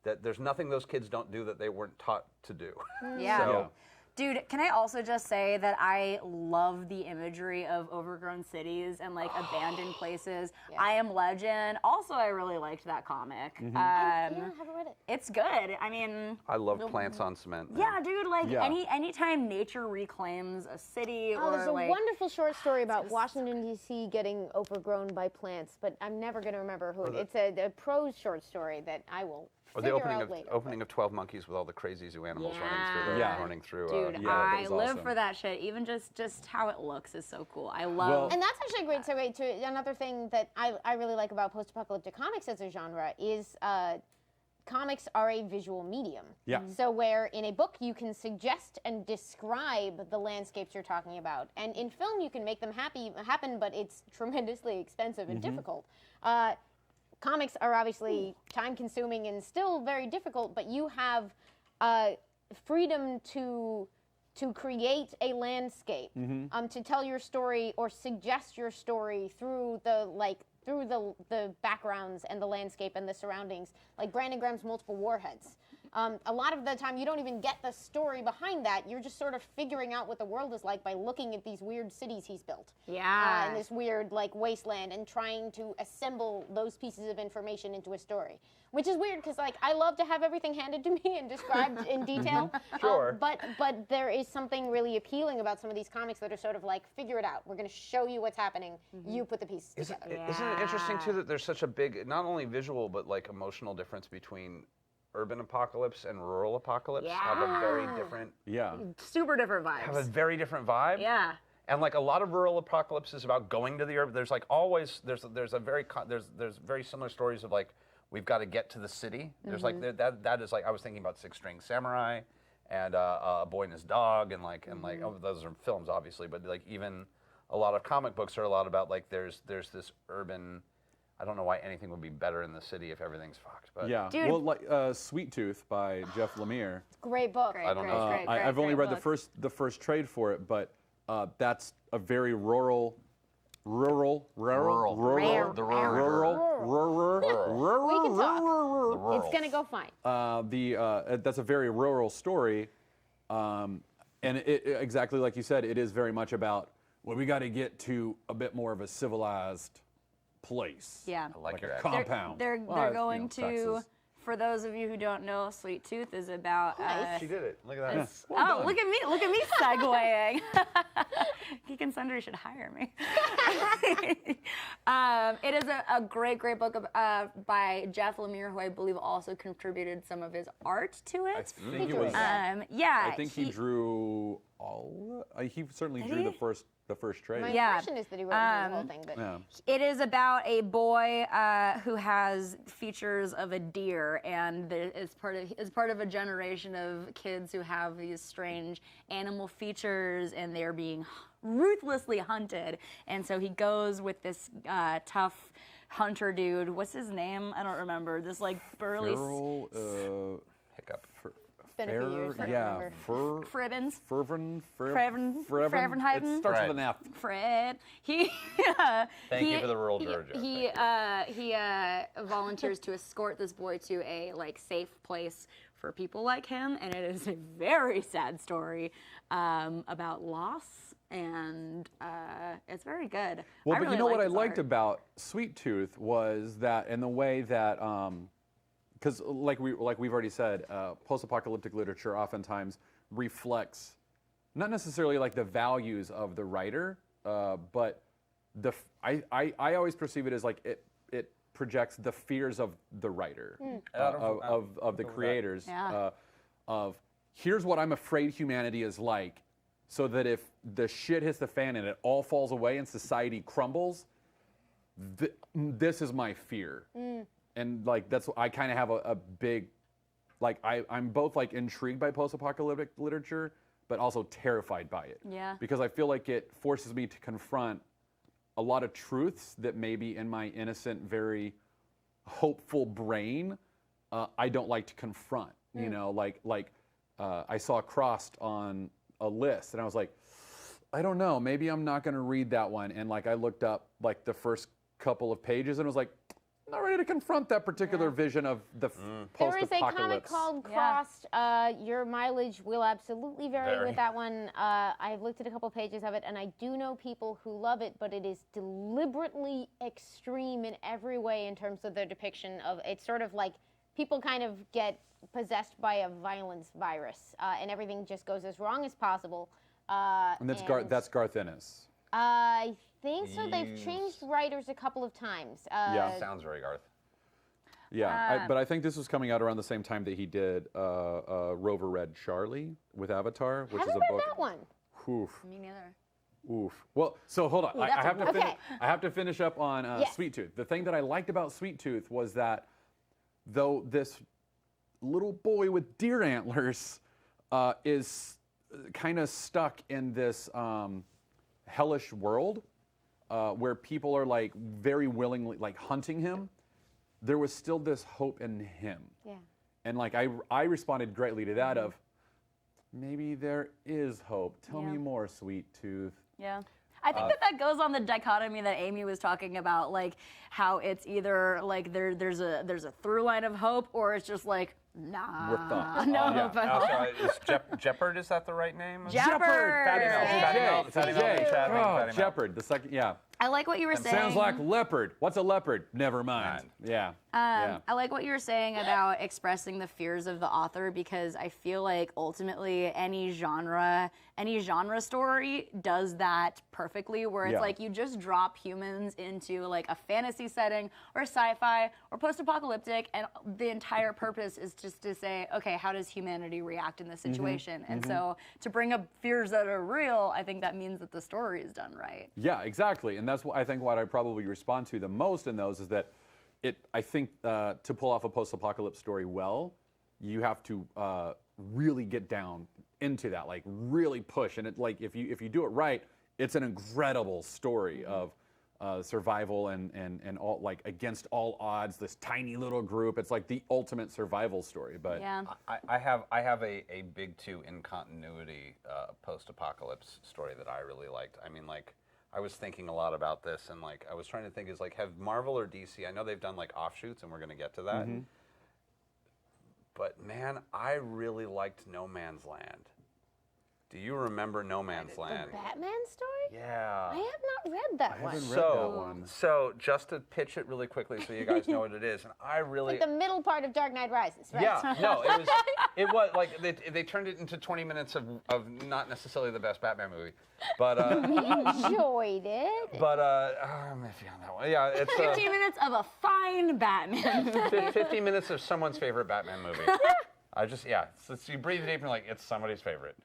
That there's nothing those kids don't do that they weren't taught to do. Yeah. So, Dude, can I also just say that I love the imagery of overgrown cities and like abandoned places. I Am Legend. Also, I really liked that comic. Yeah, I haven't read it. It's good. I mean, I love Plants on Cement. man. yeah, dude. Like Yeah. anytime nature reclaims a city Oh, or there's a like wonderful short story about Washington, D.C. getting overgrown by plants, but I'm never going to remember who. It's a prose short story that I will Or the figure out later. opening of 12 Monkeys with all the crazy zoo animals Yeah. running through. Dude, Yeah, that I was live awesome. for that shit. Even just how it looks is so cool. I love. Well- And that's actually a great segue to another thing that I really like about post-apocalyptic comics as a genre is comics are a visual medium. Yeah. So where in a book you can suggest and describe the landscapes you're talking about, and in film you can make them happen, but it's tremendously expensive and difficult. Comics are obviously time-consuming and still very difficult, but you have freedom to to create a landscape, to tell your story or suggest your story through the backgrounds and the landscape and the surroundings, like Brandon Graham's multiple warheads. A lot of the time, you don't even get the story behind that. You're just sort of figuring out what the world is like by looking at these weird cities he's built. Yeah. And this weird, like, wasteland, and trying to assemble those pieces of information into a story. Which is weird, because, like, I love to have everything handed to me and described in detail. Sure. But there is something really appealing about some of these comics that are sort of like, figure it out. We're going to show you what's happening. You put the pieces together. Isn't it interesting, too, that there's such a big, not only visual, but, like, emotional difference between urban apocalypse and rural apocalypse have a very different Super different have a vibes. very different vibe. Yeah. And like a lot of rural apocalypse is about going to the urban. There's like always there's very similar stories of like we've got to get to the city. There's like that is like I was thinking about Six String Samurai and A Boy and His Dog and like those are films obviously, but like even a lot of comic books are a lot about like there's this urban. I don't know why anything would be better in the city if everything's fucked. But Yeah. Dude. Well, like Sweet Tooth by Jeff Lemire. Great book. I don't know. I've only read the first trade for it, but that's a very rural. The rural. We can talk. It's going to go fine. That's a very rural story, and it exactly like you said, it is very much about well, we got to get to a bit more of a civilized place. Yeah. I like your a accent. compound. They're Well, going to. Texas. For those of you who don't know, Sweet Tooth is about. She did it. Look at that. Oh, look at me! Look at me segueing. Geek and Sundry should hire me. It is a great book by Jeff Lemire, who I believe also contributed some of his art to it. I think it was. Yeah. I think he drew all. He certainly Did drew he? the first trade. My Yeah. impression is that he wrote the whole thing, but Yeah. It is about a boy who has features of a deer, and is part of a generation of kids who have these strange animal features, and they're being ruthlessly hunted. And so he goes with this tough hunter dude. What's his name? I don't remember. This like burly Feral, Hiccup. it's been a few years. I don't yeah, remember. Fribbins. It starts Right. with an F. Fred. He. Thank you for the rural Georgia. He volunteers to escort this boy to a like safe place for people like him, and it is a very sad story about loss, and it's very good. Well, I but really you know what I his liked art. about Sweet Tooth was that, in the way that, because like we've already said, post-apocalyptic literature oftentimes reflects not necessarily like the values of the writer, but I always perceive it as like it projects the fears of the writer, of the creators, Yeah. of here's what I'm afraid humanity is like, so that if the shit hits the fan and it all falls away and society crumbles, this is my fear. And like that's I kind of have a big, like I'm both like intrigued by post-apocalyptic literature, but also terrified by it. Yeah. Because I feel like it forces me to confront a lot of truths that maybe in my innocent, very hopeful brain, I don't like to confront. You know, like I saw Crossed on a list, and I was like, I don't know, maybe I'm not going to read that one. And like I looked up like the first couple of pages, and was like, I'm not ready to confront that particular vision of the There is post-apocalypse. a comic called Crossed. Your mileage will absolutely vary with that one. I've looked at a couple pages of it, and I do know people who love it, but it is deliberately extreme in every way in terms of their depiction of it's sort of like people kind of get possessed by a violence virus, and everything just goes as wrong as possible. And that's Garth Ennis. I think so. They've changed writers a couple of times. Yeah. Sounds very Garth. Yeah, but I think this was coming out around the same time that he did Rover Red Charlie with Avatar, which Haven't is a read book. that one. Oof, Me neither. oof. Well, so hold on. I that's have a- to okay. I have to finish up on Yes. Sweet Tooth. The thing that I liked about Sweet Tooth was that though this little boy with deer antlers is kind of stuck in this hellish world where people are like very willingly like hunting him, there was still this hope in him. Yeah. And like I responded greatly to that of maybe there is hope. Tell me more, sweet tooth. Yeah. I think that goes on the dichotomy that Amy was talking about, like how it's either like there's a through line of hope, or it's just like nah, We're fucked. no Yeah. hope at all. Also, is Jeopard, is that the right name? Jeopard. Fatty Mel, Fatty Mel, Fatty Mel, Jay. Fatty Mel, Oh, Fatty Mel. Jeopard. The second, yeah. I like what you were saying. Sounds like leopard. What's a leopard? Never mind. Yeah. Yeah. I like what you were saying about expressing the fears of the author, because I feel like ultimately any genre story does that perfectly, where it's Yeah. like you just drop humans into like a fantasy setting or sci-fi or post-apocalyptic, and the entire purpose is just to say, okay, how does humanity react in this situation? And so to bring up fears that are real, I think that means that the story is done right. Yeah, exactly. And that's what I think what I probably respond to the most in those is that I think to pull off a post-apocalypse story well, you have to really get down into that, like really push. And it, like if you do it right, it's an incredible story of survival and all, like against all odds, this tiny little group. It's like the ultimate survival story. But Yeah. I have a big two in continuity post-apocalypse story that I really liked. I mean, like, I was thinking a lot about this, and like I was trying to think, is like, have Marvel or DC? I know they've done like offshoots, and we're going to get to that. But man, I really liked No Man's Land. Do you remember No Man's Land? The Batman story? Yeah. I have not read that one. haven't read that one. So just to pitch it really quickly, so you guys know what it is, and I really. Like the middle part of Dark Knight Rises, right? Yeah, no, it was like they turned it into 20 minutes of not necessarily the best Batman movie, but Enjoyed it. I'm iffy on that one. Yeah, it's 15 minutes of a fine Batman. 50 minutes of someone's favorite Batman movie. I just so you breathe deep and you're like, it's somebody's favorite,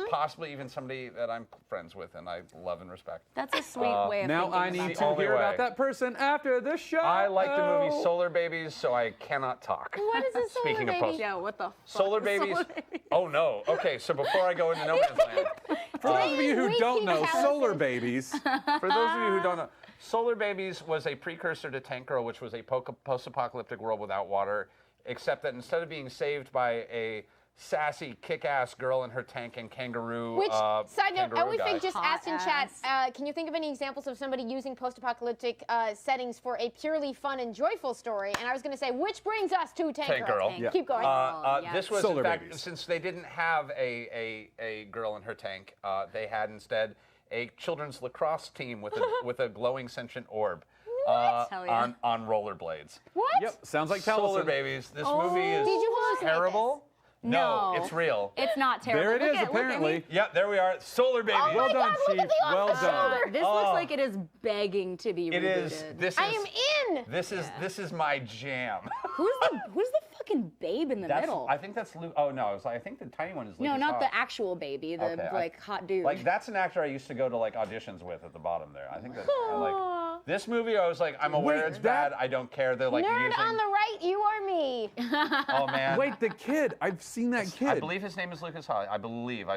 possibly even somebody that I'm friends with and I love and respect. That's a sweet way of now thinking I about need it. to only hear way. about that person after the show. I like the movie Solar Babies, so I cannot talk. What is a Solar Speaking of Baby? post, Yeah, what the fuck? Solar is Babies. Solar Babies? Oh no. Okay, so before I go into No Man's Land, For those of you who We don't keep know, Taliesin. Solar Babies. for those of you who don't know, Solar Babies was a precursor to Tank Girl, which was a post-apocalyptic world without water, except that instead of being saved by a sassy, kick-ass girl in her tank and kangaroo. Which, side note, kangaroo guy. Ellie just Hot asked in chat, ass. can you think of any examples of somebody using post-apocalyptic settings for a purely fun and joyful story? And I was going to say, which brings us to Tank Girl. Girl. Yeah. Keep going. Yeah. This was, Solar in fact, Babies. since they didn't have a girl in her tank, they had instead a children's lacrosse team with a glowing sentient orb Hell yeah. on rollerblades. What? Yep, sounds like Solar Taliesin. Babies. This movie is Did you hallucinate terrible. No. It's real. It's not terrible. There it Look is, at- look at me. apparently. Yeah, there we are. Solar Babies. Oh Well my done, God, look Chief. at the Well awesome done. shoulder. This looks like it is begging to be It rebooted. is. This is. I am in. This is my jam. Who's the fucking babe in the middle? I think that's Luke. Oh no, I think the tiny one is Lucas no, not Haas. the actual baby, the Okay, like hot dude. Like that's an actor I used to go to like auditions with at the bottom there. I think that's like this movie. I was like, I'm aware Wait, it's bad. I don't care. They're like Nerd using. on the right, you are me. Oh man. Wait, the kid. I've seen that kid. I believe his name is Lucas Haas. I believe.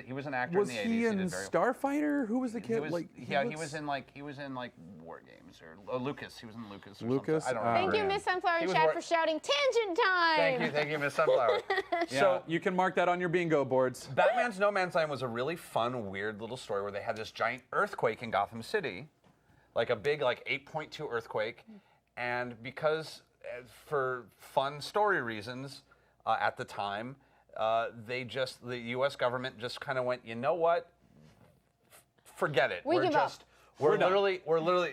He was an actor Was in the 80s. he in did very Starfighter? Who was the kid? He was, like, he looks- was in like War Games or Lucas. He was in Lucas. Or Lucas? Something. I don't Ah. remember. Thank you, man. Miss Sunflower He in was chat wor- for shouting tangent time. Thank you, Miss Sunflower. Yeah, So you can mark that on your bingo boards. Batman's No Man's Land was a really fun, weird little story where they had this giant earthquake in Gotham City, like a big, like 8.2 earthquake, and because for fun story reasons at the time, the U.S. government just kind of went, you know what? Forget it. We give up. We're literally,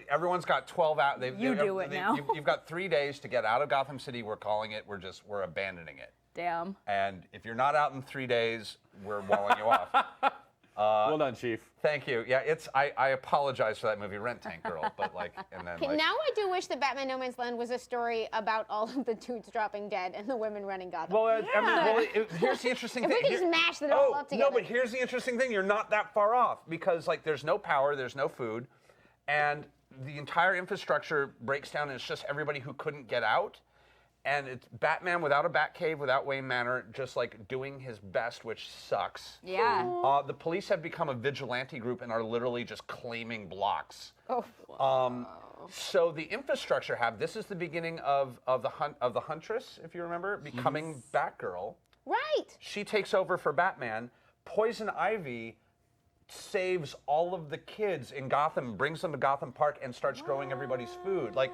everyone's got 12 out. You do it now. You've got 3 days to get out of Gotham City. We're calling it. We're abandoning it. Damn. And if you're not out in 3 days, we're walling you off. Well done, Chief. Thank you. Yeah, I apologize for that movie, Rent Tank Girl, but like, and then Okay, like, now I do wish that Batman No Man's Land was a story about all of the dudes dropping dead and the women running Gotham. well, I mean, here's the interesting if thing. we could just mash it all up together. No, but here's the interesting thing. You're not that far off because like there's no power, there's no food, and the entire infrastructure breaks down and it's just everybody who couldn't get out. And it's Batman without a Batcave, without Wayne Manor, just like doing his best, which sucks. Yeah. The police have become a vigilante group and are literally just claiming blocks. Oh. So the infrastructure this is the beginning of the Huntress, if you remember, becoming Batgirl. Right. She takes over for Batman. Poison Ivy saves all of the kids in Gotham, brings them to Gotham Park, and starts growing everybody's food. Like,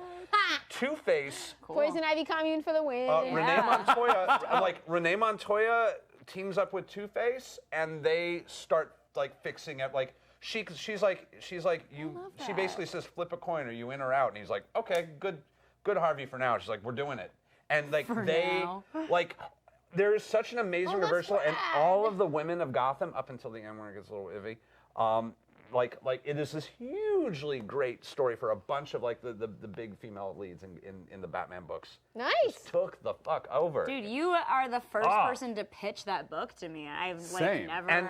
Two-Face, Poison Ivy commune for the win. Renee Montoya teams up with Two-Face, and they start like fixing it. Like she's like she basically says, flip a coin, are you in or out? And he's like, okay, good Harvey for now. She's like, we're doing it, and like there is such an amazing reversal, and all of the women of Gotham up until the end where it gets a little iffy. It is this hugely great story for a bunch of like the big female leads in the Batman books. Nice. Just took the fuck over. Dude, you are the first person to pitch that book to me. I've like never. I'm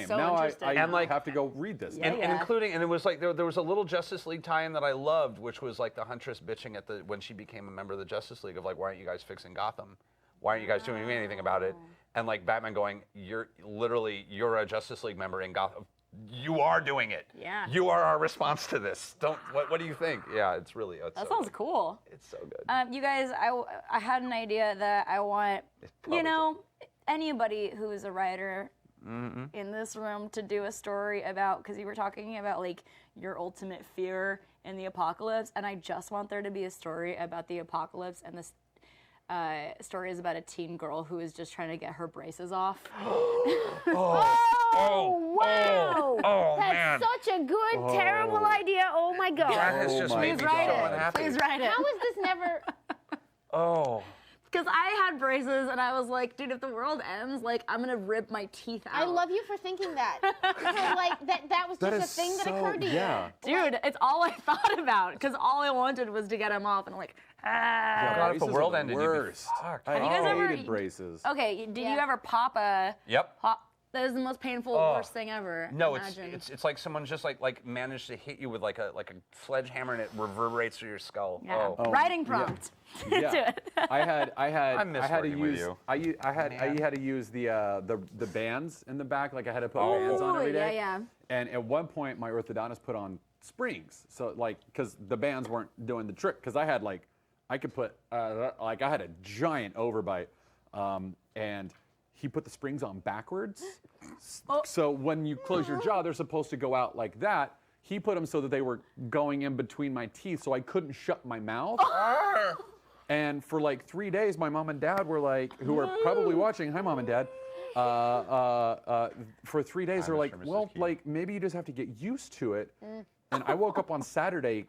so now interested. I have to go read this. Yeah. And including, and it was like there was a little Justice League tie-in that I loved, which was like the Huntress bitching at when she became a member of the Justice League of like, why aren't you guys fixing Gotham? Why aren't you guys doing anything about it? And like Batman going, you're a Justice League member in Gotham. You are doing it. Yeah. You are our response to this. What do you think? Yeah, it's really. That sounds cool. It's so good. You guys, I had an idea that I want, anybody who is a writer in this room to do a story about, because you were talking about like your ultimate fear in the apocalypse, and I just want there to be a story about the apocalypse, and this story is about a teen girl who is just trying to get her braces off. Oh, wow! Man. That's such a good, terrible idea. Oh my God. That has just made me so unhappy. Please write it. How is this never? Because I had braces and I was like, dude, if the world ends, like I'm gonna rip my teeth out. I love you for thinking that. So, like that was just a thing that occurred to you. Dude, it's all I thought about. Because all I wanted was to get him off, and I'm like, God, if the world ended, you'd be fucked. Have you guys ever hated braces. Okay, did you ever pop a? Yep. That is the most painful, worst thing ever. No, imagine. it's like someone just like managed to hit you with like a sledgehammer and it reverberates through your skull. Yeah. Writing prompt. Do it. I had to use the bands in the back. Like I had to put bands on every day. Yeah. And at one point, my orthodontist put on springs. So like, because the bands weren't doing the trick. Because I had I could put I had a giant overbite, and he put the springs on backwards. So when you close your jaw, they're supposed to go out like that. He put them so that they were going in between my teeth, so I couldn't shut my mouth. And for like 3 days, my mom and dad were like, who are probably watching, hi mom and dad, for 3 days they're like, well, like maybe you just have to get used to it. And I woke up on Saturday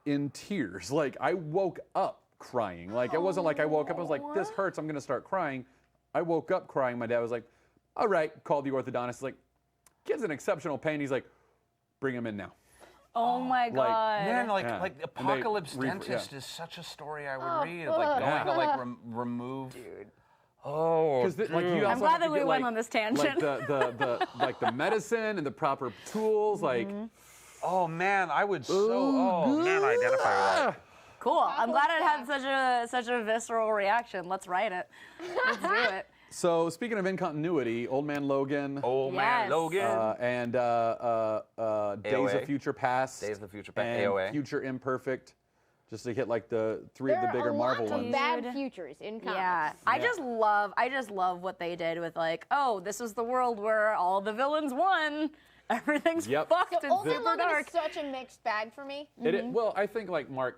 in tears. Like I woke up crying. Like it wasn't like I woke up, I was like, this hurts, I'm gonna start crying. I woke up crying. My dad was like, all right, called the orthodontist. Like, kid's in exceptional pain. He's like, bring him in now. Oh my God. Man, like Apocalypse Dentist is such a story I would read. Like going to like remove. Dude. Oh, because you also I'm glad have to that we get, went on this tangent. Like the medicine and the proper tools. Like, oh man, I would man, I identify with that. Cool. I'm glad it had such a visceral reaction. Let's write it. Let's do it. So speaking of incontinuity, Old Man Logan. And Days of Future Past. Days of Future Past. And AOA. Future Imperfect. Just to hit like the three of the bigger Marvel ones. There are a lot of bad futures in comics. Yeah. I just love what they did with like, oh, this is the world where all the villains won. Everything's fucked and Old Man super Logan dark. is such a mixed bag for me. Well, I think like Miller,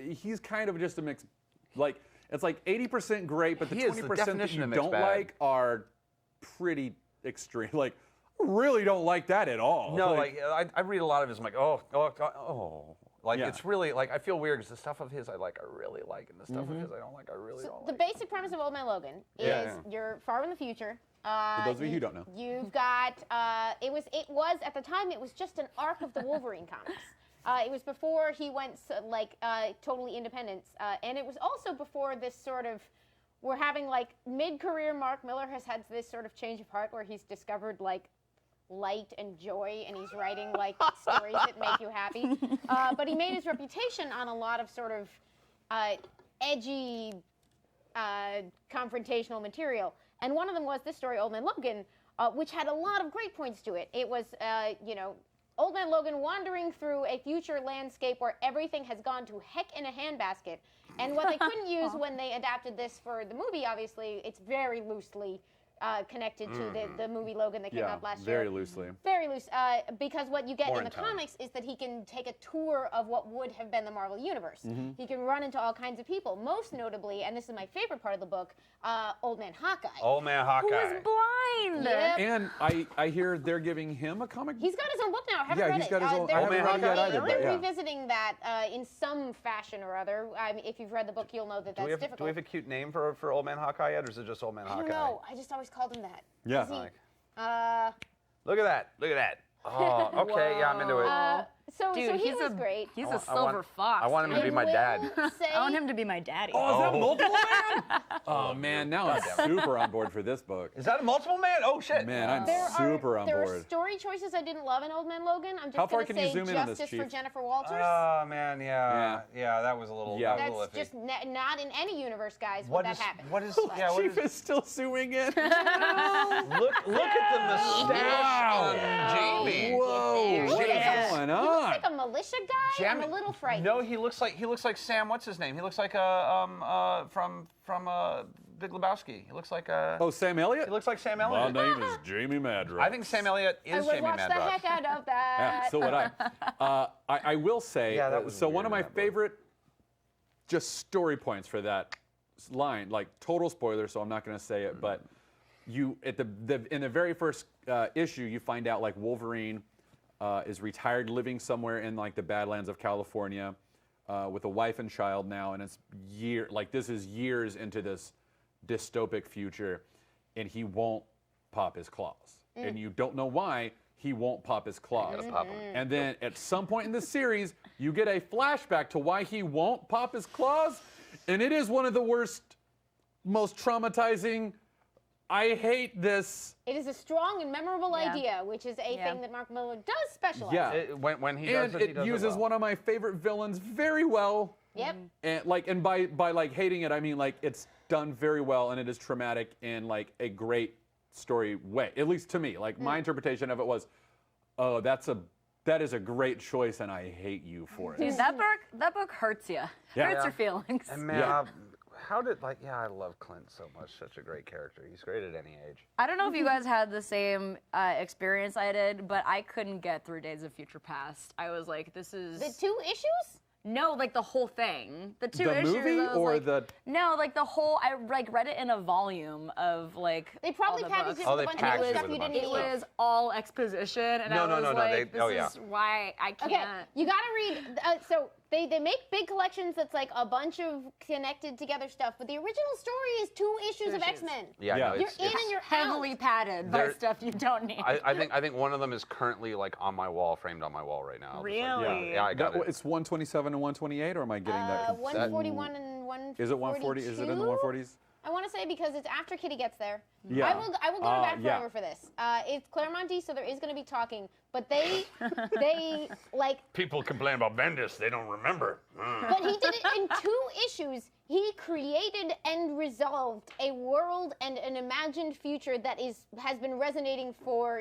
he's kind of just a mix. Like it's like 80% great, but the 20% that you don't like are pretty extreme. Like, I really don't like that at all. No, like I read a lot of his. I'm like, like it's really like I feel weird because the stuff of his I really like, and the stuff of his I don't like, I really don't like. The basic premise of Old Man Logan is you're far in the future. For those of you who don't know, you've got it was at the time it was just an arc of the Wolverine comics. It was before he went totally independent, and it was also before this sort of we're having like mid-career Mark Miller has had this sort of change of heart where he's discovered like light and joy, and he's writing like stories that make you happy. But he made his reputation on a lot of sort of edgy, confrontational material. And one of them was this story, Old Man Logan, which had a lot of great points to it. It was, Old Man Logan wandering through a future landscape where everything has gone to heck in a handbasket. And what they couldn't use when they adapted this for the movie, obviously, it's very loosely connected to the movie Logan that came out last year. Very loosely. Very loose, because what you get More in the in tone. comics is that he can take a tour of what would have been the Marvel Universe. He can run into all kinds of people, most notably, and this is my favorite part of the book, Old Man Hawkeye. Old Man Hawkeye. Who is blind? Yep. And I hear they're giving him a comic. He's got his own book now. I haven't Yeah, read he's it. got his own- They're- I haven't read it yet either, but They're yeah. revisiting that in some fashion or other. I mean, if you've read the book, you'll know that Do that's we have difficult. do we have a cute name for Old Man Hawkeye yet, or is it just Old Man I Hawkeye? don't know. I just always called him that. Yeah. Is he- Like- Uh, Look at that. Look at that. Oh, okay. Yeah, I'm into it. so Dude, he he's was a great. He's I a want- silver fox. I want him to be my dad. I want him to be my daddy. Oh, is that Oh. multiple man? Oh man, now I'm super on board for this book. Is that a multiple man? Oh shit. Man, I'm There super are, on there are board. story choices I didn't love in Old Man Logan. I'm just How far gonna can you say zoom in on this, justice for Chief? Jennifer Walters. Oh man, yeah, that was a little. Yeah. That was a That's little iffy. just not in any universe, guys. What would is that happen? what is yeah? What Chief is, is still suing in. look at the mustache on Jamie. Whoa, what is Yeah. going He looks on? like a militia guy. I'm a little frightened. No, he looks like Sam. What's his name? He looks like from Big Lebowski. He looks like Oh, Sam Elliott? He looks like Sam My Elliott. name is Jamie Madrox. I think Sam Elliott I is would Jamie watch the Madrox. heck out of that. Yeah, so would I. I will say, Yeah, that was so weird one of my in that book. favorite just story points for that line, like total spoiler, so I'm not going to say it, but you at in the very first issue, you find out like Wolverine is retired, living somewhere in like the Badlands of California with a wife and child now, and it's this is years into this dystopic future, and he won't pop his claws, and you don't know why he won't pop his claws. Gotta pop 'em. And then at some point in the series, you get a flashback to why he won't pop his claws, and it is one of the worst, most traumatizing. I hate this. It is a strong and memorable Yeah. idea, which is a Yeah. thing that Mark Miller does specialize Yeah. in. When he does And it, he does it uses well. one of my favorite villains very well. Yep. And by like hating it, I mean like it's done very well, and it is traumatic in like a great story way. At least to me, like my interpretation of it was, oh, that is a great choice, and I hate you for it. Dude, that book hurts you. Yeah. Hurts your feelings. And man, Yeah. how did I love Clint so much. Such a great character. He's great at any age. I don't know if you guys had the same experience I did, but I couldn't get through Days of Future Past. I was like, this is The 2 issues? no, like the whole thing. The 2 The issues. movie I was or like, the? No, like the whole. I like read it in a volume of like. They probably all the packaged books. it Oh, with they a bunch of packaged other it stuff with a you bunch didn't of need. It was all exposition, and No, I no, was no, no, like, they- oh, this yeah. is why I can't. Okay, you gotta read. So they make big collections that's like a bunch of connected together stuff, but the original story is 2 issues of issues. X-Men. Yeah, Yeah. no, You're it's, in it's- and you're Heavily out. padded by There- stuff you don't need. I think one of them is currently like on my wall, framed on my wall right now. I'll just, like, Really? yeah, I got it. It's 127 and 128, or am I getting that? 141 and 142. Is it 140? Is it in the 140s? I want to say because it's after Kitty gets there. Yeah. I will go to bat yeah. forever for this. It's Claremonty, so there is going to be talking, but they like. People complain about Bendis. They don't remember. But he did it in 2 issues. He created and resolved a world and an imagined future that has been resonating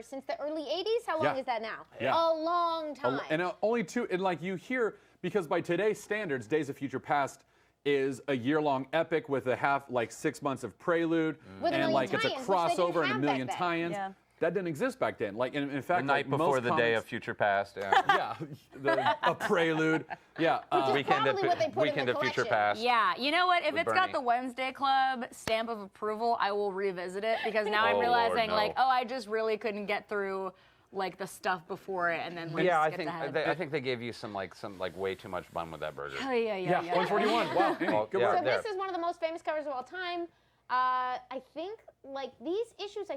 since the early 80s. How long Yeah. is that now? Yeah. A long time. And only 2, and like you hear, because by today's standards, Days of Future Past is a year-long epic with like 6 months of prelude, With a and million like it's a tie-ins, which they didn't crossover and a have million back then. tie-ins. Yeah. That didn't exist back then. Like in fact, The night like, before most the day comics- of Future Past. Yeah. yeah, a prelude. Yeah, Weekend probably what they put in Weekend the of Future collection. Past. Yeah, you know what? If With it's got Bernie. the Wednesday Club stamp of approval, I will revisit it because now Oh, I'm Lord, realizing no. like, oh, I just really couldn't get through like the stuff before it, and then like Yeah, I skipped think ahead. I think they gave you some way too much bun with that burger. Oh yeah, yeah, yeah. 141. Wow, hey, Well, good yeah. work. So there. this is one of the most famous covers of all time. I think like these issues,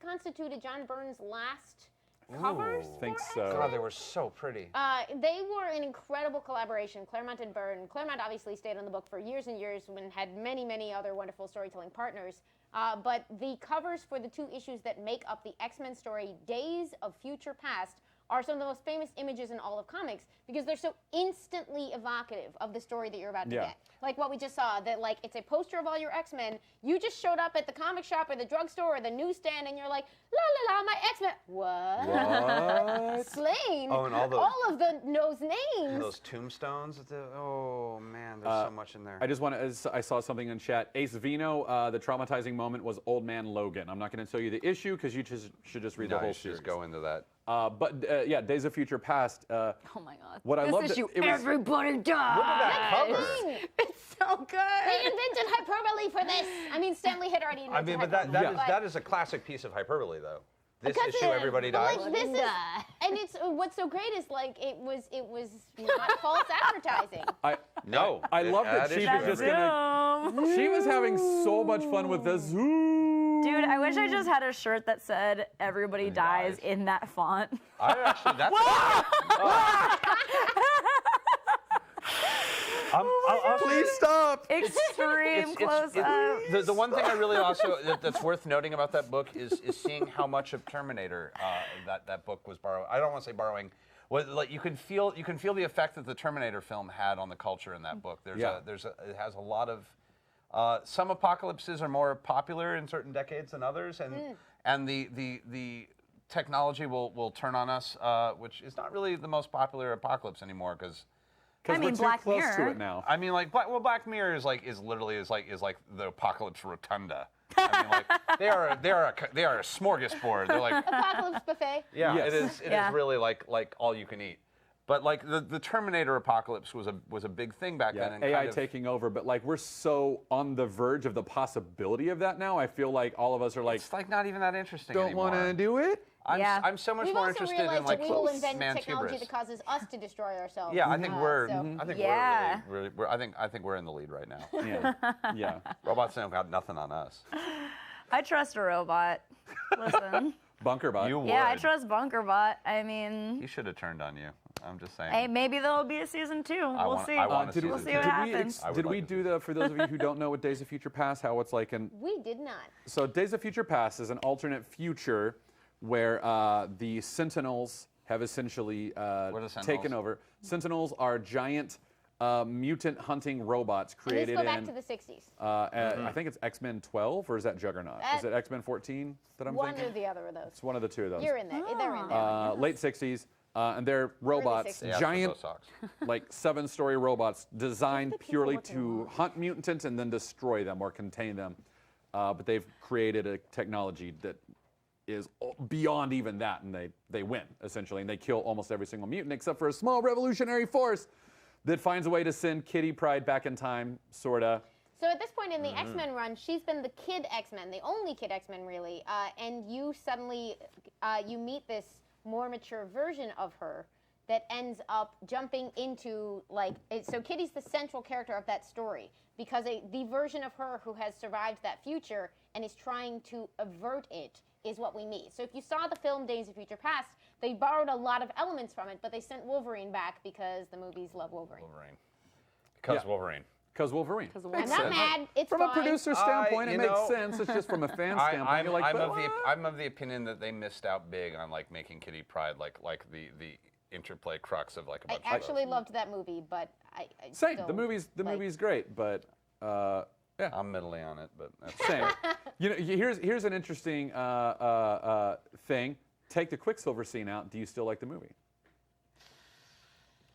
constituted John Byrne's last covers. think for so. X-Men. God, they were so pretty. They were an incredible collaboration, Claremont and Byrne. Claremont obviously stayed on the book for years and years and had many, many other wonderful storytelling partners. But the covers for the 2 issues that make up the X-Men story, Days of Future Past, are some of the most famous images in all of comics because they're so instantly evocative of the story that you're about to get. Like what we just saw, that like it's a poster of all your X-Men. You just showed up at the comic shop or the drugstore or the newsstand and you're like, la la la, my X-Men. What? Slain. Oh, and all of those names. Those tombstones. Oh man, there's so much in there. I just want to. I saw something in chat. Ace Vino. The traumatizing moment was Old Man Logan. I'm not going to tell you the issue because you should just read the whole series. Just go into that. But yeah, Days of Future Past. Oh my God. What I loved issue, it was everybody dies. Look at that cover. It's so good. They invented hyperbole for this. I mean, Stanley had already invented hyperbole. That is a classic piece of hyperbole, though. This Because issue, everybody dies. Like, this is, and it's what's so great is like it was not false advertising. I love that she was just gonna. She was having so much fun with the Zoom. Dude, I wish I just had a shirt that said "Everybody dies" in that font. I actually, that's. Please stop. Extreme close up. The one thing I really also that's worth noting about that book is seeing how much of Terminator that book was borrowing. I don't want to say borrowing. Like you can feel the effect that the Terminator film had on the culture in that book. It has a lot of some apocalypses are more popular in certain decades than others, and the technology will turn on us, which is not really the most popular apocalypse anymore because. Because we're too Black close Mirror. to it now. I mean, like, Black Mirror is literally like the apocalypse rotunda. I mean, like, they are a smorgasbord. They're like Apocalypse buffet. yeah, Yes. it is really like all you can eat. But like the Terminator apocalypse was a big thing back then. And AI taking over, but like we're so on the verge of the possibility of that now. I feel like all of us are like, it's like not even that interesting don't anymore. want to do it. I'm so much We've more also interested in realized like that we will invent man's technology hubris. that causes us to destroy ourselves. Yeah, I think we're Yeah. really I think we're in the lead right now. Yeah, yeah. Robots don't got nothing on us. I trust a robot. Listen. Bunkerbot. You would. Yeah, I trust Bunkerbot. I mean, He should have turned on you. I'm just saying. hey, maybe there'll be a season 2. We'll see. I want to We'll see what happens. I would Did like we to do see the, for those of you who don't know what Days of Future Past, how it's like We did not. so Days of Future Past is an alternate future where the Sentinels have essentially taken over. Sentinels are giant mutant hunting robots And created let's go back in, to the 60s. I think it's X-Men 12, or is that Juggernaut? Is it X-Men 14 that I'm One thinking? or the other of those. It's one of the two of those. You're in there. They're in there. Late 60s, and they're robots, 60s. Yeah, giant, those socks. like 7-story robots designed purely to hunt mutants and then destroy them or contain them. But they've created a technology that is beyond even that, and they win, essentially, and they kill almost every single mutant except for a small revolutionary force that finds a way to send Kitty Pryde back in time, sorta. So at this point in the X-Men run, she's been the kid X-Men, the only kid X-Men really, and you suddenly, you meet this more mature version of her that ends up jumping into, like, so Kitty's the central character of that story because the version of her who has survived that future and is trying to avert it is what we meet. So if you saw the film Days of Future Past, they borrowed a lot of elements from it, but they sent Wolverine back because the movies love Wolverine. Because Wolverine. Because Wolverine. I'm not mad. It's From fine. a producer standpoint, it you makes know, sense. It's just from a fan standpoint. You're like, I'm of the opinion that they missed out big on like making Kitty Pryde like the interplay crux of like a bunch I actually loved that movie, but I same. still, The movie's great, but yeah. I'm middly on it, but that's Same. You know, here's an interesting thing. Take the Quicksilver scene out. Do you still like the movie?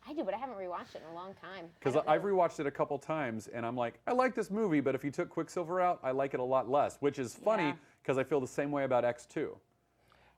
I do, but I haven't rewatched it in a long time. Because I've rewatched it a couple times, and I'm like, I like this movie, but if you took Quicksilver out, I like it a lot less. Which is funny because I feel the same way about X2.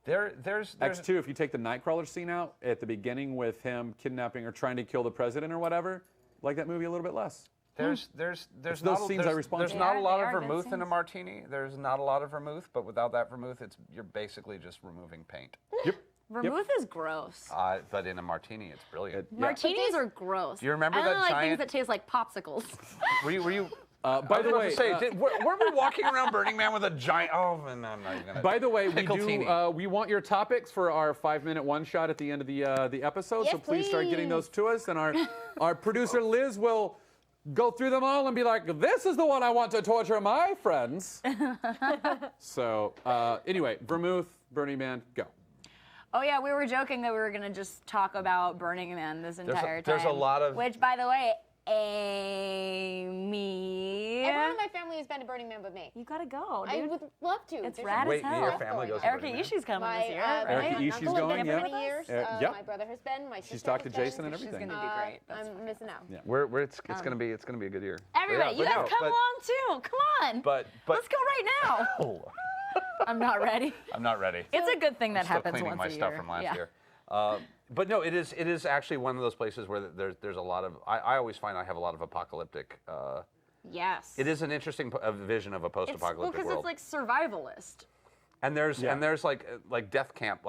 there's X2, if you take the Nightcrawler scene out at the beginning with him kidnapping or trying to kill the president or whatever, like that movie a little bit less. There's those not scenes I respond there's to. not a lot They of are good vermouth in a scenes. martini. There's not a lot of vermouth, but without that vermouth, you're basically just removing paint. Yep. Vermouth is gross. But in a martini, it's brilliant. Martinis are gross. Do you remember I don't that like giant- things that taste like popsicles. Were you? By the way, were we walking around Burning Man with a giant? Oh, no, I'm not even gonna. by the way, Pickle-tini. we want your topics for our 5-minute one-shot at the end of the episode. Yes, so please start getting please. those to us, and our producer Liz will go through them all and be like, "This is the one I want to torture my friends." So anyway, Vermouth, Burning Man, go. Oh yeah, we were joking that we were gonna just talk about Burning Man this entire time. There's a lot of. Which, by the way, Amy. Everyone in my family has been to Burning Man but me. You gotta go, I dude. would love to. It's There's rad some as hell. Your family goes to Erica Burning Man? Ishii's coming My, this year. my Erica aunt and Ishii's uncle have going, been yeah. for many years. Yep. My brother has been. My sister She's talked to has been. Jason and She's everything. gonna be great. That's I'm missing out. Yeah. It's gonna be a good year. Everybody, But you yeah, guys but come no, along too. Come on. But Let's go right now. Oh, I'm not ready. I'm not ready. It's a good thing that Still happens cleaning once my a stuff year. from last Yeah. year. But no, it is actually one of those places where there's a lot of. I always find I have a lot of apocalyptic. Yes. It is an interesting vision of a post-apocalyptic because world. it's like survivalist. And there's like death camp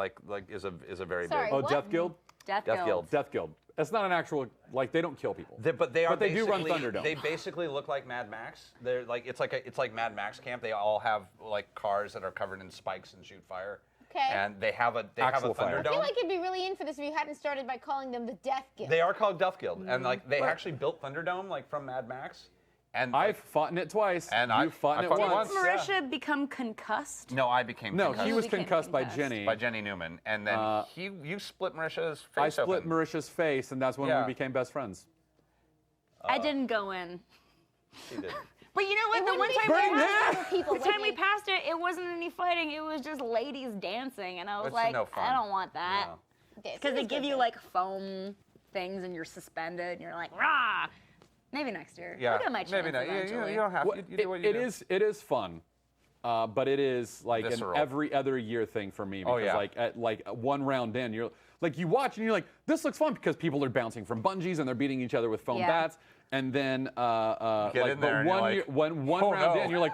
is a very Sorry, big. Oh, what? Death Guild? Death Death Guild. Death Guild. It's not an actual, like, they don't kill people. But they do run basically- Thunderdome. They basically look like Mad Max. They're like it's like Mad Max camp. They all have like cars that are covered in spikes and shoot fire. Okay. And they have a Actual fire. I feel Thunderdome. like you'd be really in for this if you hadn't started by calling them the Death Guild. They are called Death Guild, and like they actually built Thunderdome like from Mad Max. And I've fought in it twice. And You've fought in it fought once. once. Marisha become concussed? no, I became No, concussed he was became concussed by concussed. Jenny. by Jenny Newman, and then you split Marisha's face I split open. Marisha's face, and that's when Yeah. we became best friends. I didn't go in. She did. But you know what? It The one wouldn't be time fair we to passed, other people, the time we Whitney. passed it, it wasn't any fighting. It was just ladies dancing, and I was It's like, no fun. I don't want that. No. Because they give you like foam things, and you're suspended, and you're like, rah. Maybe next year. Yeah, Look at my chance maybe not. eventually. You don't have. Well, You do what you do. it is fun, but it is like an Visceral. every other year thing for me because yeah. like at one round in, you're like you watch and you're like, this looks fun because people are bouncing from bungees and they're beating each other with foam Yeah. bats, and then Get like in there but and you're like, one "Oh, round no." in, you're like,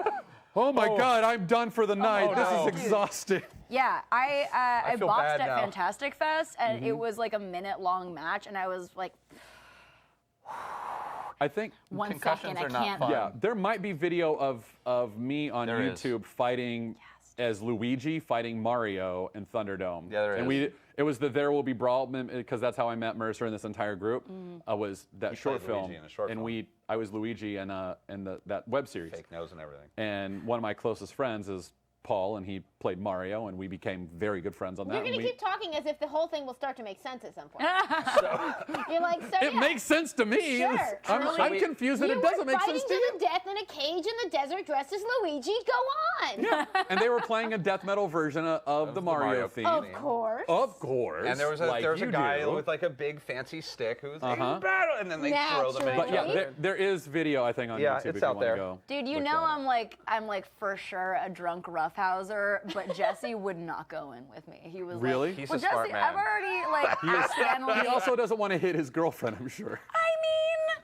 oh my god, I'm done for the night. This no. is exhausting. Yeah, I feel boxed bad at now. Fantastic Fest, and it was like a minute-long match, and I was like, I think. one Concussions second, I are not can't. fun. Yeah, there might be video of me on There is. YouTube fighting as Luigi fighting Mario in Thunderdome. Yeah, there and is. it was the There Will Be Brawl because that's how I met Mercer and this entire group. Was that He short played film? Luigi in a short and film. I was Luigi in that web series. Fake nose and everything. And one of my closest friends is Paul, and he played Mario, and we became very good friends on that. You're and going to keep talking as if the whole thing will start to make sense at some point. You're like, so It yeah. makes sense to me. Sure. I'm confused that You it doesn't were make fighting sense to to you. the death in a cage in the desert dressed as Luigi. Go on. Yeah. And they were playing a death metal version of the Mario Mario theme. Of course. Of course. And there was a like you guy do. with like a big fancy stick who's like, Uh-huh. in battle, and then they throw them in. But each yeah, other. there is video I think on Yeah, YouTube it's if you out want there. to go. Dude, you look know that up. I'm like for sure a drunk roughhouser, but Jesse would not go in with me. He was Really? like, He's well, a smart Jesse, man. I've already like accidentally. He also doesn't want to hit his girlfriend, I'm sure. I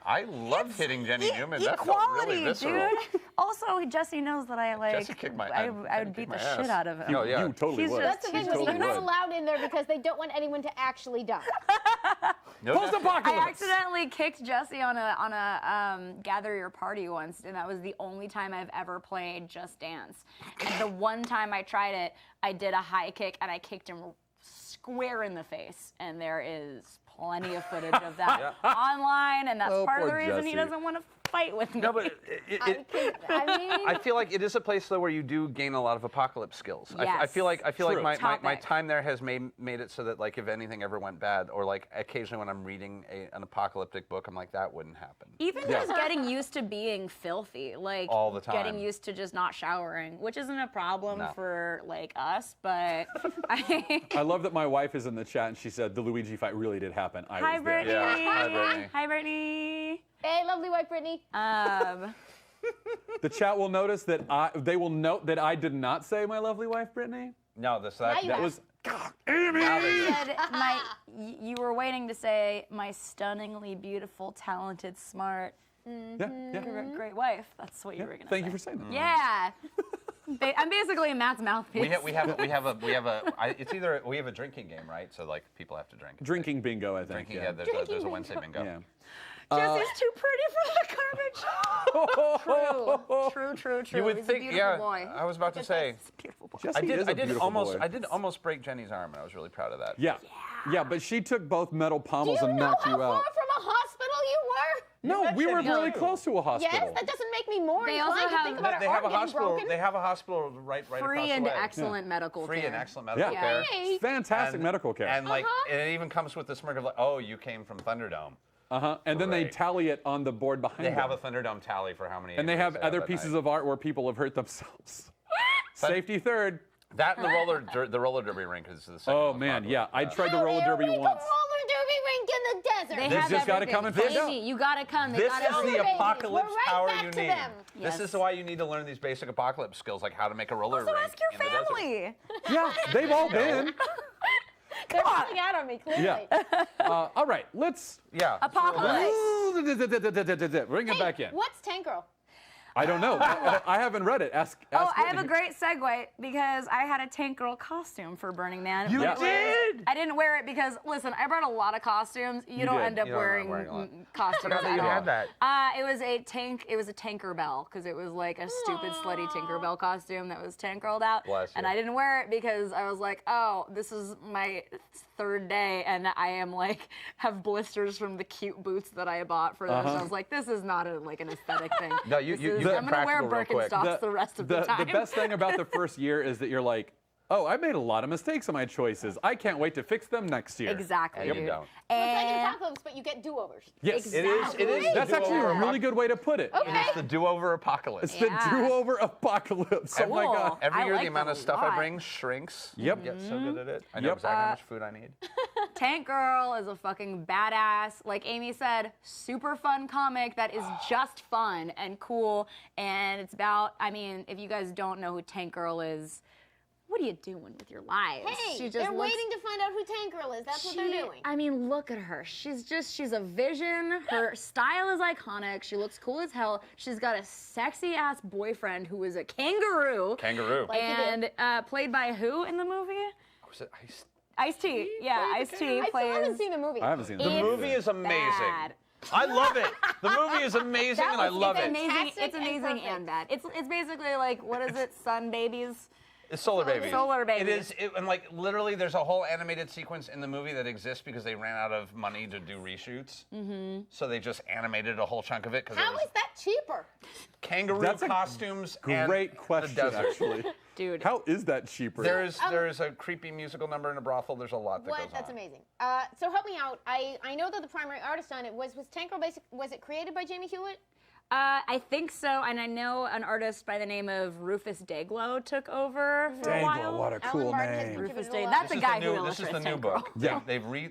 I loved hitting Jenny mean, Newman. That felt equality, really visceral. dude. Also, Jesse knows that I like. Jesse kicked my- I I'd would kick beat my the ass. shit out of him. Oh, yeah. You totally He's would. just- That's the thing. You totally You're not would. allowed in there because they don't want anyone to actually die. No, Post-apocalypse. I accidentally kicked Jesse on a gather your party once, and that was the only time I've ever played Just Dance. And the one time I tried it, I did a high kick and I kicked him square in the face. And there is plenty of footage of that online, and that's Oh, part of the poor reason he Jesse. doesn't want to fight with me. No, but I mean, I feel like it is a place though where you do gain a lot of apocalypse skills. I Yes. feel like True. my Topic. time there has made it so that like if anything ever went bad, or like occasionally when I'm reading an apocalyptic book, I'm like that wouldn't happen. Even just getting used to being filthy, like All the getting time. used to just not showering, which isn't a problem No. for like us, but I love that my wife is in the chat and she said the Luigi fight really did happen. I Hi, was there. Brittany. Yeah. Hi, Brittany. Hi, Brittany. hey, lovely white Brittany. The chat will notice that they will note that I did not say my lovely wife, Brittany. No, Now you That have. was Amy. Said you were waiting to say my stunningly beautiful, talented, smart, Yeah, yeah. great wife. That's what you were gonna Thank say. you for saying that. Yeah. I'm basically Matt's mouthpiece. we have a drinking game, right? So like people have to drink. Drinking bingo, I think. Drinking, yeah. yeah. There's a Drinking Wednesday bingo. Yeah. Jesse's too pretty for the garbage. True. You would He's think, a beautiful yeah. boy. I was about to say. He's a beautiful boy. Jesse I is a did beautiful almost boy. I did almost break Jenny's arm, and I was really proud of that. Yeah. Yeah, but she took both metal Do pommels you and know knocked how you far out. from a hospital you were? No, we were mentioned really two. close to a hospital. Yes, that doesn't make me more They inclined also to have- think about They our have a art getting hospital. broken. They have a hospital right across Free and the way. excellent medical Free care. and excellent medical Yeah. care. Yay. Fantastic And- medical care. And like, and it even comes with the smirk of like, oh, you came from Thunderdome. And then they Great. tally it on the board behind They them. have a Thunderdome tally for how many. And they have injuries other that pieces night. of art where people have hurt themselves. Safety third. That and the roller derby rink is the second. Oh most man, popular. yeah. I tried the Oh, roller here derby we go, once. roller derby rink in the desert. They This have just gotta everything. come and find out. Amy, you gotta come. They This gotta is have the babies. apocalypse We're right power back you to need. them. Yes. This is why you need to learn these basic apocalypse skills, like how to make a roller So rink ask your in the desert. family. Yeah, they've all been. They're coming out on me, clearly. Yeah. All right, let's Yeah. Apocalypse. bring it back in. What's Tank Girl? I don't know. I haven't read it. Ask Oh, I have Whitney. a great segue because I had a Tank Girl costume for Burning Man. You but it was- did? I didn't wear it because, listen, I brought a lot of costumes. You don't did. end up You don't end up wearing wearing a lot. costumes Forgot that at you all. had that. It was a tank. It was a Tinkerbell because it was like a stupid slutty Tinkerbell costume that was tank girled out. Bless and you. I didn't wear it because I was like, oh, this is my third day, and I am like have blisters from the cute boots that I bought for this. I was like, this is not an aesthetic thing. No, you This is- get I'm gonna wear practical real quick. Birkenstocks the rest of the time. The best thing about the first year is that you're like, oh, I made a lot of mistakes in my choices. I can't wait to fix them next year. Exactly. And you dude. don't. So it's like an And apocalypse, but you get do-overs. Yes. It is. It is. That's the actually a do-over really good way to put it. Okay. It's the do-over apocalypse. It's the Yeah. do-over apocalypse. Oh my Cool. god. Every I year, like the amount that of a stuff I lot. bring shrinks. Yep. I get so good at it. I know Yep. exactly how much food I need. Tank Girl is a fucking badass. Like Amy said, super fun comic that is just fun and cool. And it's about, I mean, if you guys don't know who Tank Girl is, what are you doing with your lives? Hey, She just they're looks- waiting to find out who Tank Girl is. That's what they're doing. I mean, look at her. She's a vision. Her style is iconic. She looks cool as hell. She's got a sexy ass boyfriend who is a kangaroo. Kangaroo. Like you do. And played by who in the movie? Was it Ice? Ice-T. Yeah, plays the Ice-T I still plays. haven't seen the movie. I haven't seen The that. movie is amazing. bad. I love it. The movie is amazing, and I love it's it. amazing. Fantastic It's and amazing perfect. and bad. It's basically like, what is it? Sun babies. It's Solar Baby. Solar Baby. It is, and like literally, there's a whole animated sequence in the movie that exists because they ran out of money to do reshoots. Mm-hmm. So they just animated a whole chunk of it because it How was is that cheaper? kangaroo That's a costumes and Great the question, desert. actually. Dude. How is that cheaper? There is a creepy musical number in a brothel. There's a lot that What? goes That's on. amazing. So help me out. I know that the primary artist on it was Tank Girl. Was it created by Jamie Hewitt? I think so, and I know an artist by the name of Rufus Dayglow took over for a while. Dayglow, what a Alan cool Martin has name. contributed Rufus a Day. lot. That's This a is guy the who new, illustrates This is the new Tank Girl. book.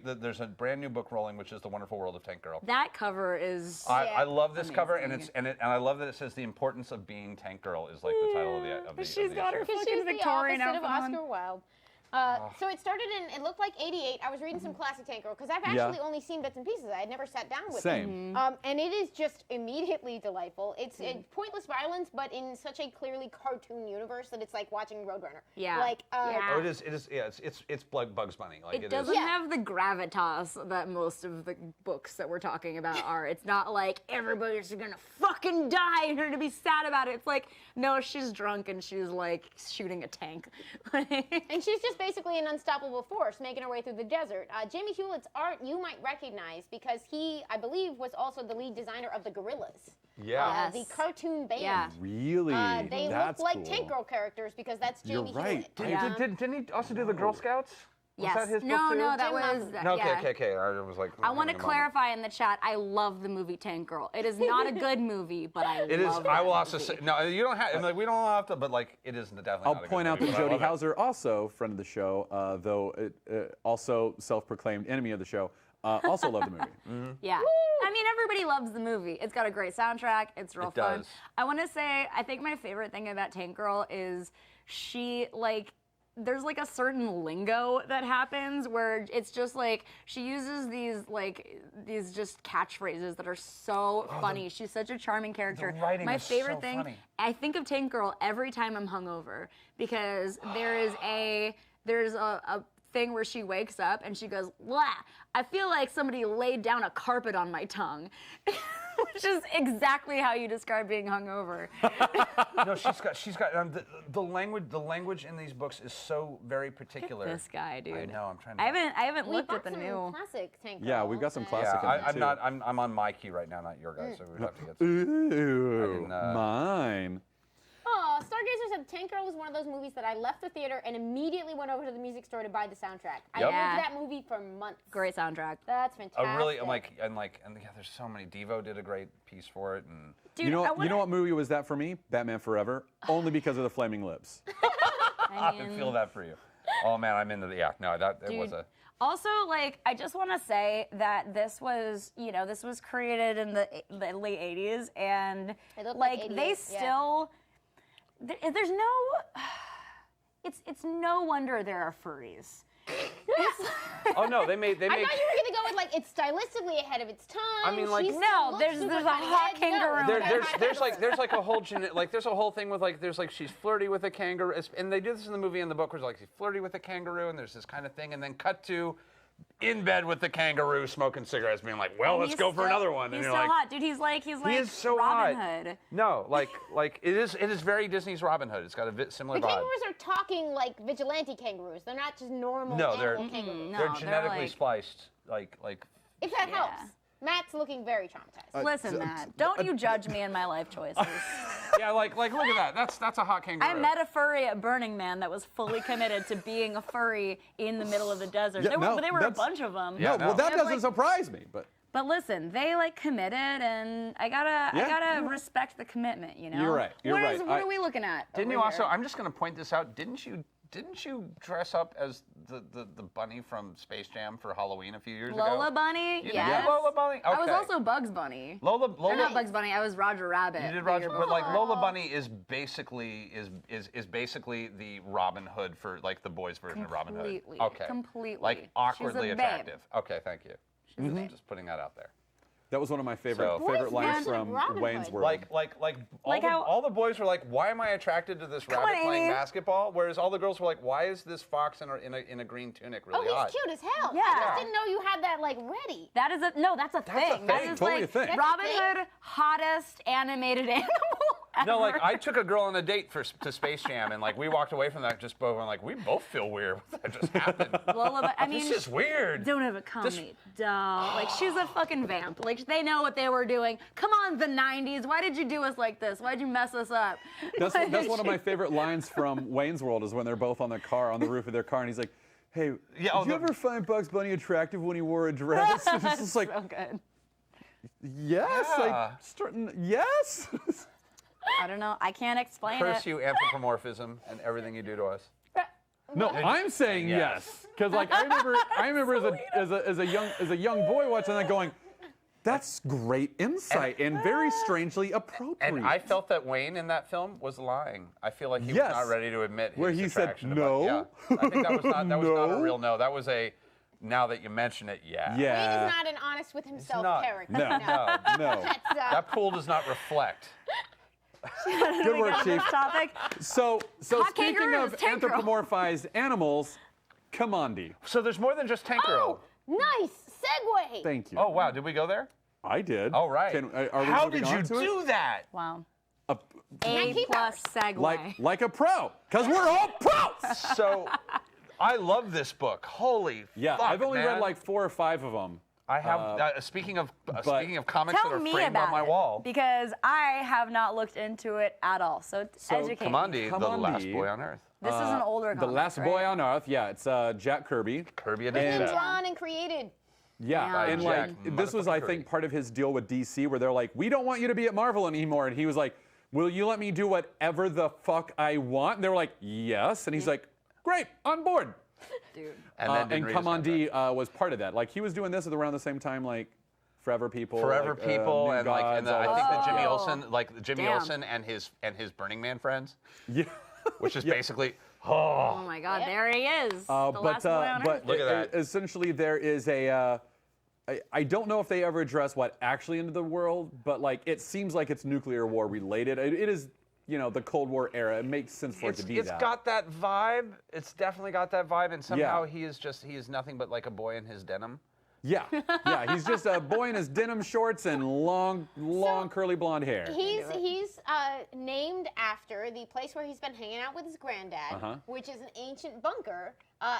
Yeah. There's a brand new book rolling, which is The Wonderful World of Tank Girl. That cover is. I love this cover, and Amazing. and I love that it says the importance of being Tank Girl is like the title of the She's got her issue. Because fucking she's the Victorian opposite of outfit on. Oscar Wilde. So it started in, it looked like 88. I was reading some classic Tank Girl because I've Yeah. actually only seen bits and pieces. I had never sat down with Same. it. And it is just immediately delightful. It's pointless violence, but in such a clearly cartoon universe that it's like watching Roadrunner. Yeah. Like, Yeah. Oh, it is. Yeah, it's like Bugs Bunny. Like It doesn't Yeah. have the gravitas that most of the books that we're talking about are. It's not like everybody's gonna fucking die and you're gonna be sad about it. It's like, no, she's drunk and she's like shooting a tank. And she's just basically an unstoppable force making her way through the desert. Jamie Hewlett's art you might recognize because he, I believe, was also the lead designer of the Gorillas. Yeah. Yes. The cartoon band. Yeah. Really? They That's look like cool. Tank Girl characters because that's You're Jamie right. Hewlett. Yeah. Didn't he also do the Girl Scouts? Yes. Was that his no, book too? no, that Jim was. Malcolm. No, yeah. okay. I was like. I want to having a moment. clarify in the chat. I love the movie Tank Girl. It is not a good movie, but I It is. love I will that also movie. say no. You don't have. Like, we don't have to. But like, it is definitely. I'll not a good point out movie, that but I Jodie love it. Hauser, also friend of the show, though also self-proclaimed enemy of the show, also loved the movie. Yeah. I mean, everybody loves the movie. It's got a great soundtrack. It's real It fun. does. I want to say, I think my favorite thing about Tank Girl is she, like, there's like a certain lingo that happens where it's just like she uses these just catchphrases that are so funny. She's such a charming character. writing My is favorite so thing, funny. I think of Tank Girl every time I'm hungover because there's a thing where she wakes up and she goes, "Blah, I feel like somebody laid down a carpet on my tongue." Which is exactly how you describe being hungover. No, she's got the language in these books is so very particular. This guy, dude. I know. I'm trying to. I haven't We looked bought at the some new. classic Tank Yeah, Girls we've got some and- classic. Yeah, in there, I'm too. not. I'm on my key right now, not your guys. So we'd have to get. Ooh, didn't, mine. Oh, Stargazer said Tank Girl was one of those movies that I left the theater and immediately went over to the music store to buy the soundtrack. I Yep. lived Yeah. that movie for months. Great soundtrack. That's fantastic. Oh, really? And yeah, there's so many. Devo did a great piece for it, and Dude, You know, I you know what movie was that for me? Batman Forever, only because of the flaming lips. I can feel that for you. Oh man, I'm into the No, that it was Dude. a. Also, like, I just want to say that this was, this was created in the late 80s, and It looked like like they 88, yeah. still, there's no, it's no wonder there are furries. Oh no, they made. I thought you were gonna go with like it's stylistically ahead of its time. I mean, like- She still No, looks there's super a cutting hot edge. kangaroo. No, there's like a whole there's a whole thing with like there's like she's flirty with a kangaroo, and they do this in the movie and the book where like she's flirty with a kangaroo, and there's this kind of thing, and then cut to in bed with the kangaroo smoking cigarettes, being like, well, And let's he's go for still- another one, He's and so you're like, hot, dude. He's like he is so Robin hot. Hood. No, like it is very Disney's Robin Hood. It's got a similar The vibe. kangaroos are talking like vigilante kangaroos. They're not just normal No, they're- animal kangaroos. No, They're they're genetically like- spliced, like. If that Yeah. helps. Matt's looking very traumatized. Listen, Matt, don't you judge me and my life choices. Yeah, like look at that. That's a hot kangaroo. I met a furry at Burning Man that was fully committed to being a furry in the middle of the desert. Yeah, there no, were a that's- bunch of them. Yeah, No, well, no. that They're doesn't like- surprise me, but But listen, they like committed, and I gotta respect the commitment. You're right, you're What right. What are we looking at? Didn't over you also? here? I'm just going to point this out. Didn't you dress up as the bunny from Space Jam for Halloween a few years ago? Lola Bunny? You did Yes. Lola Bunny? I was Okay. also Bugs Bunny. Lola. Or not Bugs Bunny. I was Roger Rabbit. You did the Roger, year but like before. Lola Bunny is basically the Robin Hood for like the boys' version of Robin Hood. Completely. Okay. Completely. Like She's awkwardly a babe. attractive. Okay, thank you. She's a babe. Just putting that out there. that was one of my favorite So- favorite Boys lines version of from Robin Wayne's Hood. World. Like Like how- all the boys were like, why am I attracted to this Come rabbit on, playing Amy. basketball? Whereas all the girls were like, why is this fox in a green tunic Oh, really he's hot? cute as hell. Yeah. I just didn't know you had that like ready. That is that's a thing. That thing. is Totally like a thing. That's a Robin thing? Hood hottest animated animal. No, like ever. I took a girl on a date to Space Jam, and like we walked away from that just both and like we both feel weird. What just happened? Lola, I mean, This is weird. don't ever call me doll. Like, she's a fucking vamp. Like, they know what they were doing. Come on, the 90s. Why did you do us like this? Why'd you mess us up? That's one of my favorite lines from Wayne's World is when they're both on the roof of their car, and he's like, "Hey, Yeah, oh, did you the- ever find Bugs Bunny attractive when he wore a dress?" And it's just like, So good. yes, Yeah. yes. I don't know. I can't explain Curse it. you, anthropomorphism, and everything you do to us. No, I'm saying Yes. yes, because like I remember as a young boy watching that, going, "That's great insight and very strangely appropriate." And I felt that Wayne in that film was lying. I feel like he Yes. was not ready to admit Where his he said attraction no? Yeah. I think that was not a No? real no. That was a. Now that you mention it, yeah. Wayne yeah. is not an honest with himself not. character. No. No. No. That's, That pool does not reflect. Good work, Chief. Topic. So Hot speaking kangaroos, of Tank Girl. anthropomorphized animals, Commandi. So there's more than just Tank Girl. oh, nice segue. Thank you. Oh wow, did we go there? I did. Oh right. Are we How moving did you on to it? do that? Wow. A- A keep plus segue. like a pro, because we're all pros. So, I love this book. Holy Yeah, fuck, I've only read man. like 4 or 5 of them. I have. Speaking of comics Tell that are me framed about on my it, wall. because I have be looked into it at all. So, educate me. Commandi, the Commandi. last boy on earth. This is an older The comic, Last right? Boy on Earth. Yeah, it's Jack Kirby. Kirby and And Jack. drawn and created. Yeah, By and Jack like this was, I motherfucking think, Kirby. part of his deal with DC, where they're like, "We don't want you to be at Marvel anymore," and he was like, "Will you let me do whatever the fuck I want?" And they were like, "Yes," and he's like, "Great, on board." Dude. And then And didn't read his contract. Commandi was part of that. Like he was doing this at around the same time, like Forever People. Forever like, People, New and like, and Gods, all I think that that stuff. Jimmy Oh. Olsen, like Jimmy Damn. Olsen and his Burning Man friends, Yeah. which is basically. Oh my God, Yeah. there he is. the But last boy on Earth. Look at that. Essentially, there is a. I don't know if they ever address what actually ended the world, but like it seems like it's nuclear war related. It is, the Cold War era. It makes sense for it to be It's that. got that vibe. It's definitely got that vibe, and somehow Yeah. he is nothing but like a boy in his denim. Yeah, yeah. He's just a boy in his denim shorts and long curly blonde hair. He's named after the place where he's been hanging out with his granddad, which is an ancient bunker,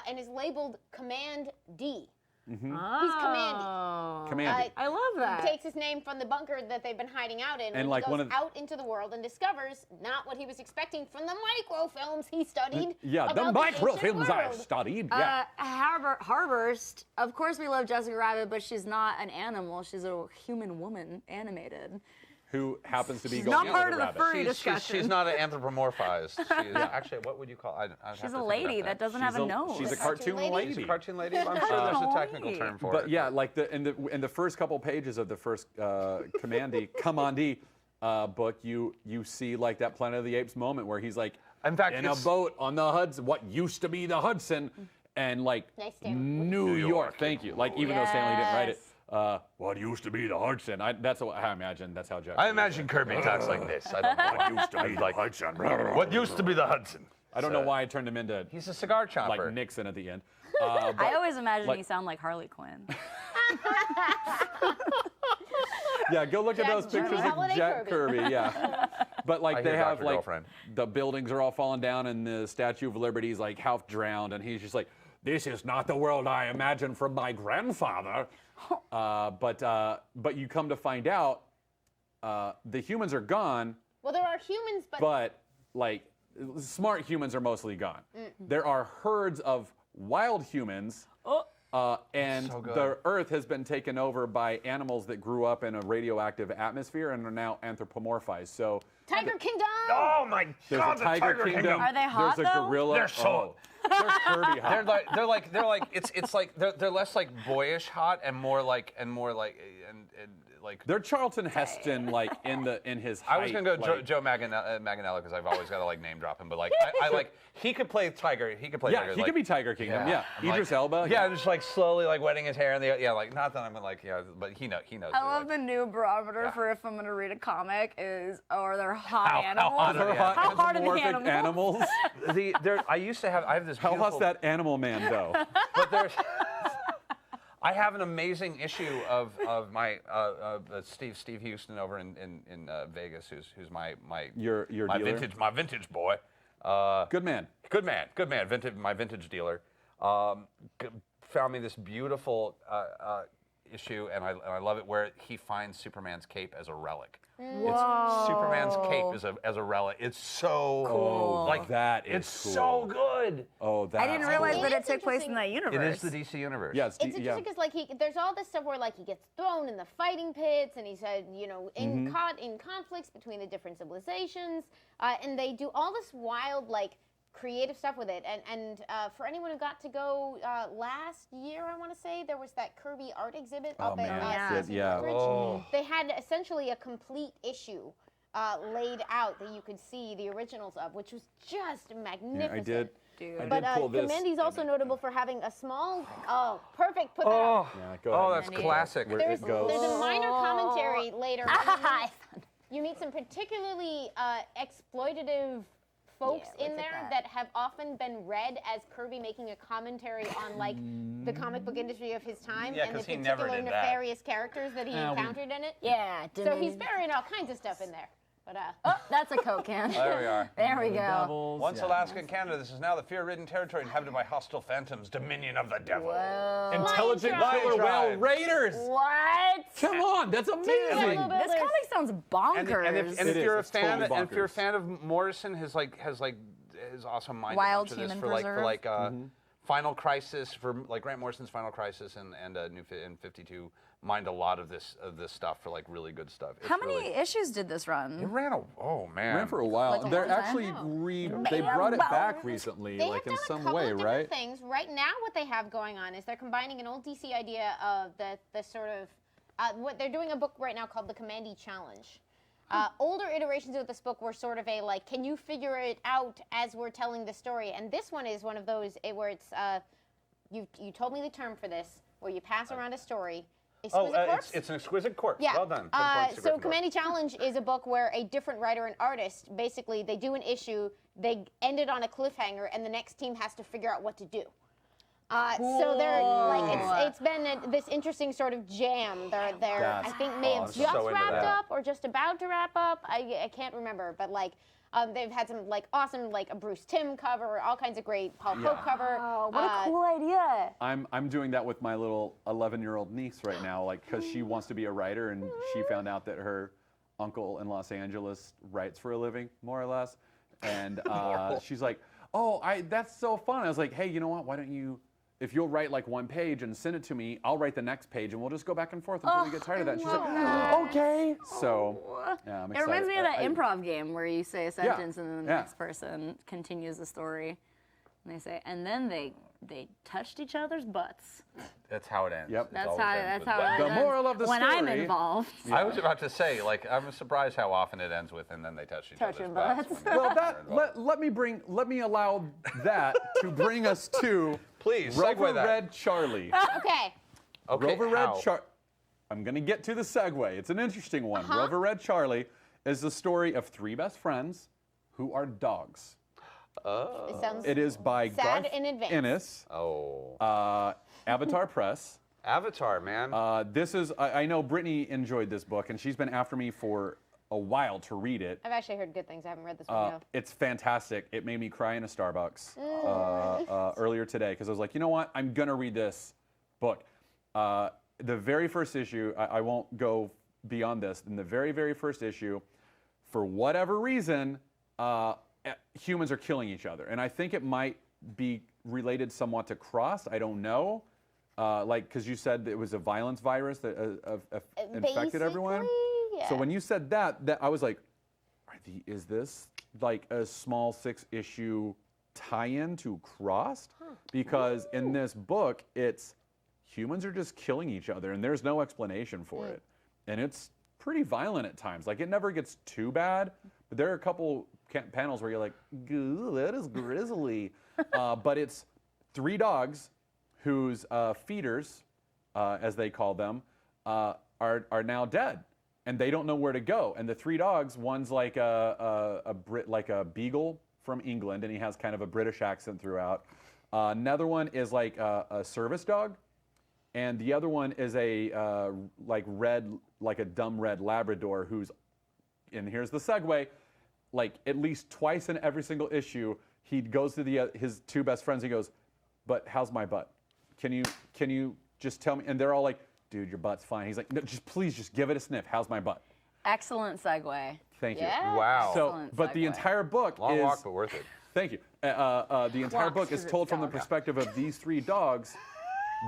and is labeled Command D. Mm-hmm. He's Commandy. Commandy. I love that. He takes his name from the bunker that they've been hiding out in, And he like goes out into the world and discovers not what he was expecting from the microfilms he studied. Yeah, the about microfilms ancient I world. studied. Yeah. Harburst, of course we love Jessica Rabbit, but she's not an animal. She's a human woman animated. Who happens to be She's going not out part with of a the rabbit. furry discussion. She's not anthropomorphized. She's actually, what would you call? I'd have She's to a think lady about that doesn't have a nose. She's a Cartoon cartoon lady? lady. She's a cartoon lady. I'm sure there's a technical term for But it. yeah, like in the first couple pages of the first Commandi book, you see like that Planet of the Apes moment where he's like In fact, in a it's- boat on the Hudson, what used to be the Hudson, and like Nice, Stanley. New York. Thank you. Like even though Stanley didn't write it, Yes. what used to be the Hudson. That's what I imagine. That's how Jack. I imagine Kirby talks like this. I don't know. What used to be the Hudson. What used to be the Hudson? I don't know why I turned him into He's a cigar chomper. like Nixon at the end. I always imagine like- you sound like Harley Quinn. Yeah, go look at Jack those pictures Kirby. of Holiday Jack Kirby. Kirby. Yeah, but like I they hear have Dr. like Girlfriend. the buildings are all falling down, and the Statue of Liberty's like half drowned, and he's just like, "This is not the world I imagined from my grandfather." But you come to find out, the humans are gone, Well, there are humans, but like smart humans are mostly gone. There are herds of wild humans. And So good. the Earth has been taken over by animals that grew up in a radioactive atmosphere and are now anthropomorphized. So Tiger Kingdom. Oh my there's God, a the tiger kingdom. Are they hot, There's a though? gorilla. They're so- They're Kirby hot. They're like it's like they're less like boyish hot and more like and like. They're Charlton Heston, like in his height. I was gonna go like, Joe Manganiello because I've always got to like name drop him, but like I like he could play Tiger. He could play. Yeah, Tiger, he like, could be Tiger Kingdom. Yeah, I'm like- Idris Elba. Yeah, just like slowly like wetting his hair and like not that I'm like but he knows. I love like, the new barometer for if I'm going to read a comic is, are there hot How animals? hot are They're they? hot How hard are the anthropomorphic animals. I have this. How hot's beautiful- that animal man though? But there's. I have an amazing issue of my Steve Houston over in Vegas, who's my Your my dealer? vintage boy. Good man. Good man. My vintage dealer found me this beautiful issue, and I love it where he finds Superman's cape as a relic. It's Superman's cape as a relic. It's so Cool. like That is It's cool. so good. Oh, that's I didn't realize cool. that it It's took place in interesting. that universe. It is the DC universe. Yeah, It's interesting because like there's all this stuff where like he gets thrown in the fighting pits, and he said caught in conflicts between the different civilizations, and they do all this wild like creative stuff with it. And for anyone who got to go last year, I want to say there was that Kirby art exhibit up man, at yeah. Citizen Yeah. Bridge. Oh. They had essentially a complete issue laid out that you could see the originals of, which was just magnificent. I did. Dude. I But did pull this. Commandy's also notable for having a small. Oh, perfect. Put that Oh, up. Yeah, go oh, ahead. that's classic. Where There's it goes. a minor commentary later. Ah, You meet some particularly exploitative folks Yeah, in look at there that. that have often been read as Kirby making a commentary on like the comic book industry of his time Yeah, and the 'cause he never particular did that. nefarious characters that he encountered in it. yeah. So he's burying all kinds of stuff in there. But Oh, that's a Coke can. There we are. There we go. Devils, Once yeah. Alaska and Canada, this is now the fear-ridden territory inhabited by hostile phantoms, dominion of the devil. Whoa. Intelligent Lion killer tribe. whale raiders. What? Come on, that's amazing. Hello, This Builders. comic sounds bonkers. And if It is, you're a it's fan, totally and if you're a bonkers. fan of Morrison, his awesome mind Wild to this Human for Preserve. Final Crisis, for like Grant Morrison's Final Crisis and New 52 mined a lot of this stuff for like really good stuff. It's How many really- issues did this run? It ran oh man. Ran for a while. Like a They're long time? actually they brought it back recently, They like have in done a some couple way, of different right? things. Right now, what they have going on is they're combining an old DC idea of the sort of what they're doing a book right now called the Commandy Challenge. Older iterations of this book were sort of a like, can you figure it out as we're telling the story? And this one is one of those where it's you told me the term for this, where you pass around a story. Exquisite Corpse? It's an exquisite corpse. Yeah. Well done. 10 points to So Gryffindor. Commandy Challenge is a book where a different writer and artist, basically, they do an issue, they end it on a cliffhanger, and the next team has to figure out what to do. So they're like it's been this interesting sort of jam. They're I think may have just so into wrapped that. up or just about to wrap up. I can't remember, but like they've had some like awesome like a Bruce Timm cover, all kinds of great Paul Pope cover. Oh, what a cool idea. I'm doing that with my little 11-year-old niece right now, like because she wants to be a writer and she found out that her uncle in Los Angeles writes for a living, more or less, and she's like, "Oh, that's so fun." I was like, "Hey, you know what? Why don't you?" If you'll write like one page and send it to me, I'll write the next page and we'll just go back and forth until we get tired of that. And she's like, okay. So, yeah, I'm It excited. reminds me of that improv game where you say a sentence and then the Yeah. next person continues the story. And they say, and then they touched each other's butts. That's how it ends. Yep. It That's always how ends that's with how butt. it The ends moral of the when I'm story- involved. I was about to say, like, I'm surprised how often it ends with, and then they touch each Touching other's butts. butts. when Well, they're involved. let me allow that to bring us to Please, Rover segue that. Red Charlie. Okay. Okay, Rover how? Red Charlie. I'm going to get to the segue. It's an interesting one. Rover Red Charlie is the story of three best friends who are dogs. It sounds It is by sad Garth in advance. Ennis, Oh. Avatar Press. Avatar, man. This is, I know Brittany enjoyed this book, and she's been after me for a while to read it. I've actually heard good things. I haven't read this one yet. It's fantastic. It made me cry in a Starbucks earlier today because I was like, you know what? I'm going to read this book. The very first issue, I won't go beyond this. In the very, very first issue, for whatever reason, humans are killing each other. And I think it might be related somewhat to Cross. I don't know. Like, because you said it was a violence virus that infected everyone. Basically, So yeah. when you said that I was like, is this like a small 6-issue tie-in to Crossed? Because in this book, it's humans are just killing each other, and there's no explanation for it. And it's pretty violent at times. Like, it never gets too bad, but there are a couple panels where you're like, "Ooh, that is grisly." But it's three dogs whose feeders, as they call them, are now dead, and they don't know where to go. And the three dogs, one's like a beagle from England, and he has kind of a British accent throughout. Another one is like a service dog, and the other one is a a dumb red Labrador who's, and here's the segue, like at least twice in every single issue, he goes to his two best friends. He goes, "But how's my butt? Can you just tell me?" And they're all like, "Dude, your butt's fine." He's like, "No, please just give it a sniff. How's my butt?" Excellent segue. Thank Yeah. you. Wow. So, Excellent but the segue. entire book Long is walk, but worth it. Thank you. The entire Walks book is 'cause told it's from the dog. perspective of these three dogs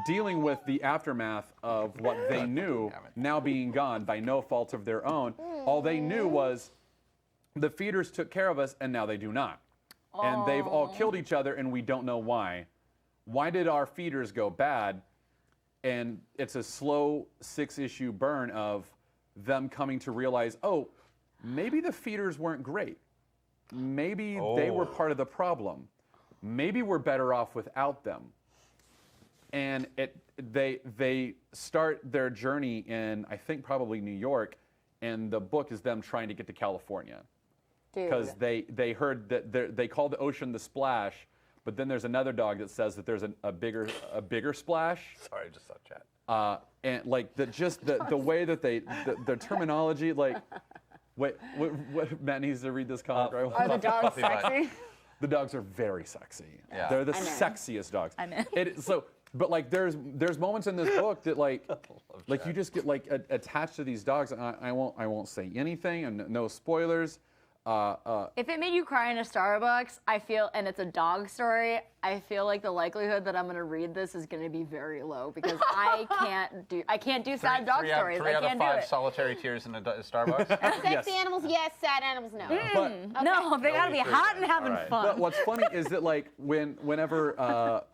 dealing with the aftermath of what they knew now being gone by no fault of their own. All they knew was the feeders took care of us, and now they do not. And they've all killed each other, and we don't know why. Why did our feeders go bad? And it's a slow 6-issue burn of them coming to realize, oh, maybe the feeders weren't great. Maybe they were part of the problem. Maybe we're better off without them. And they start their journey in, I think, probably New York, and the book is them trying to get to California. Because they heard that they call the ocean the Splash, but then there's another dog that says that there's a bigger splash. Sorry, I just saw chat. And like the way that the terminology, like, wait, what Matt needs to read this comic, right? Are the dogs Puppy butt. sexy? The dogs are very sexy. Yeah. They're the I know. sexiest dogs. I know. But like there's moments in this book that like you just get like attached to these dogs. And I won't say anything, and no spoilers. If it made you cry in a Starbucks, I feel, and it's a dog story, I feel like the likelihood that I'm going to read this is going to be very low because I can't do sad dog stories. Three I out of can't do 5 it. solitary tears in a Starbucks. Sexy animals, yes. Sad animals, no. But No, they got to be free hot then. and having All right. fun. But what's funny is that like whenever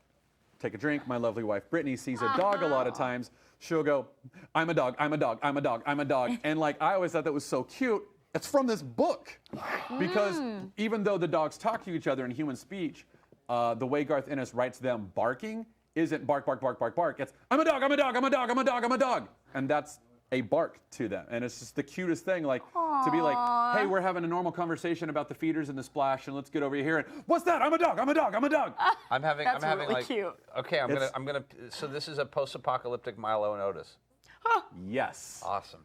take a drink, my lovely wife Brittany sees a dog a lot of times, she'll go, "I'm a dog, I'm a dog, I'm a dog, I'm a dog," and like I always thought that was so cute. It's from this book, because even though the dogs talk to each other in human speech, the way Garth Ennis writes them barking isn't bark, bark, bark, bark, bark. It's I'm a dog, I'm a dog, I'm a dog, I'm a dog, I'm a dog, and that's a bark to them, and it's just the cutest thing. Like to be like, hey, we're having a normal conversation about the feeders and the splash, and let's get over here. And what's that? I'm a dog. I'm a dog. I'm a dog. I'm having That's I'm having really like cute. okay, I'm gonna so this is a post-apocalyptic Milo and Otis. Yes. Awesome.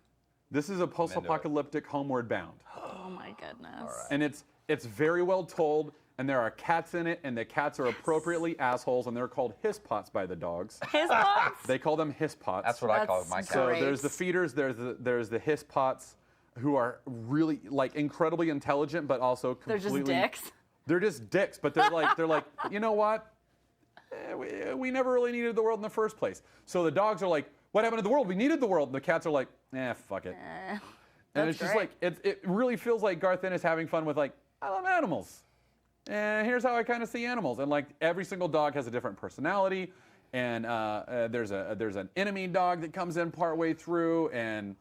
This is a post-apocalyptic Homeward Bound, Oh my goodness. and it's very well told. And there are cats in it, and the cats are appropriately assholes, and they're called hiss-pots by the dogs. His box? They call them hiss-pots. That's what I call That's my cat. So great. there's the feeders, there's the hiss-pots, who are really like incredibly intelligent, but also They're completely. just dicks. They're just dicks, but they're like, you know what? We never really needed the world in the first place. So the dogs are like, what happened to the world? We needed the world. And the cats are like, fuck it. And That's it's just great. like, it really feels like Garth Ennis having fun with like, I love animals. And here's how I kind of see animals. And like every single dog has a different personality. And there's an enemy dog that comes in partway through, and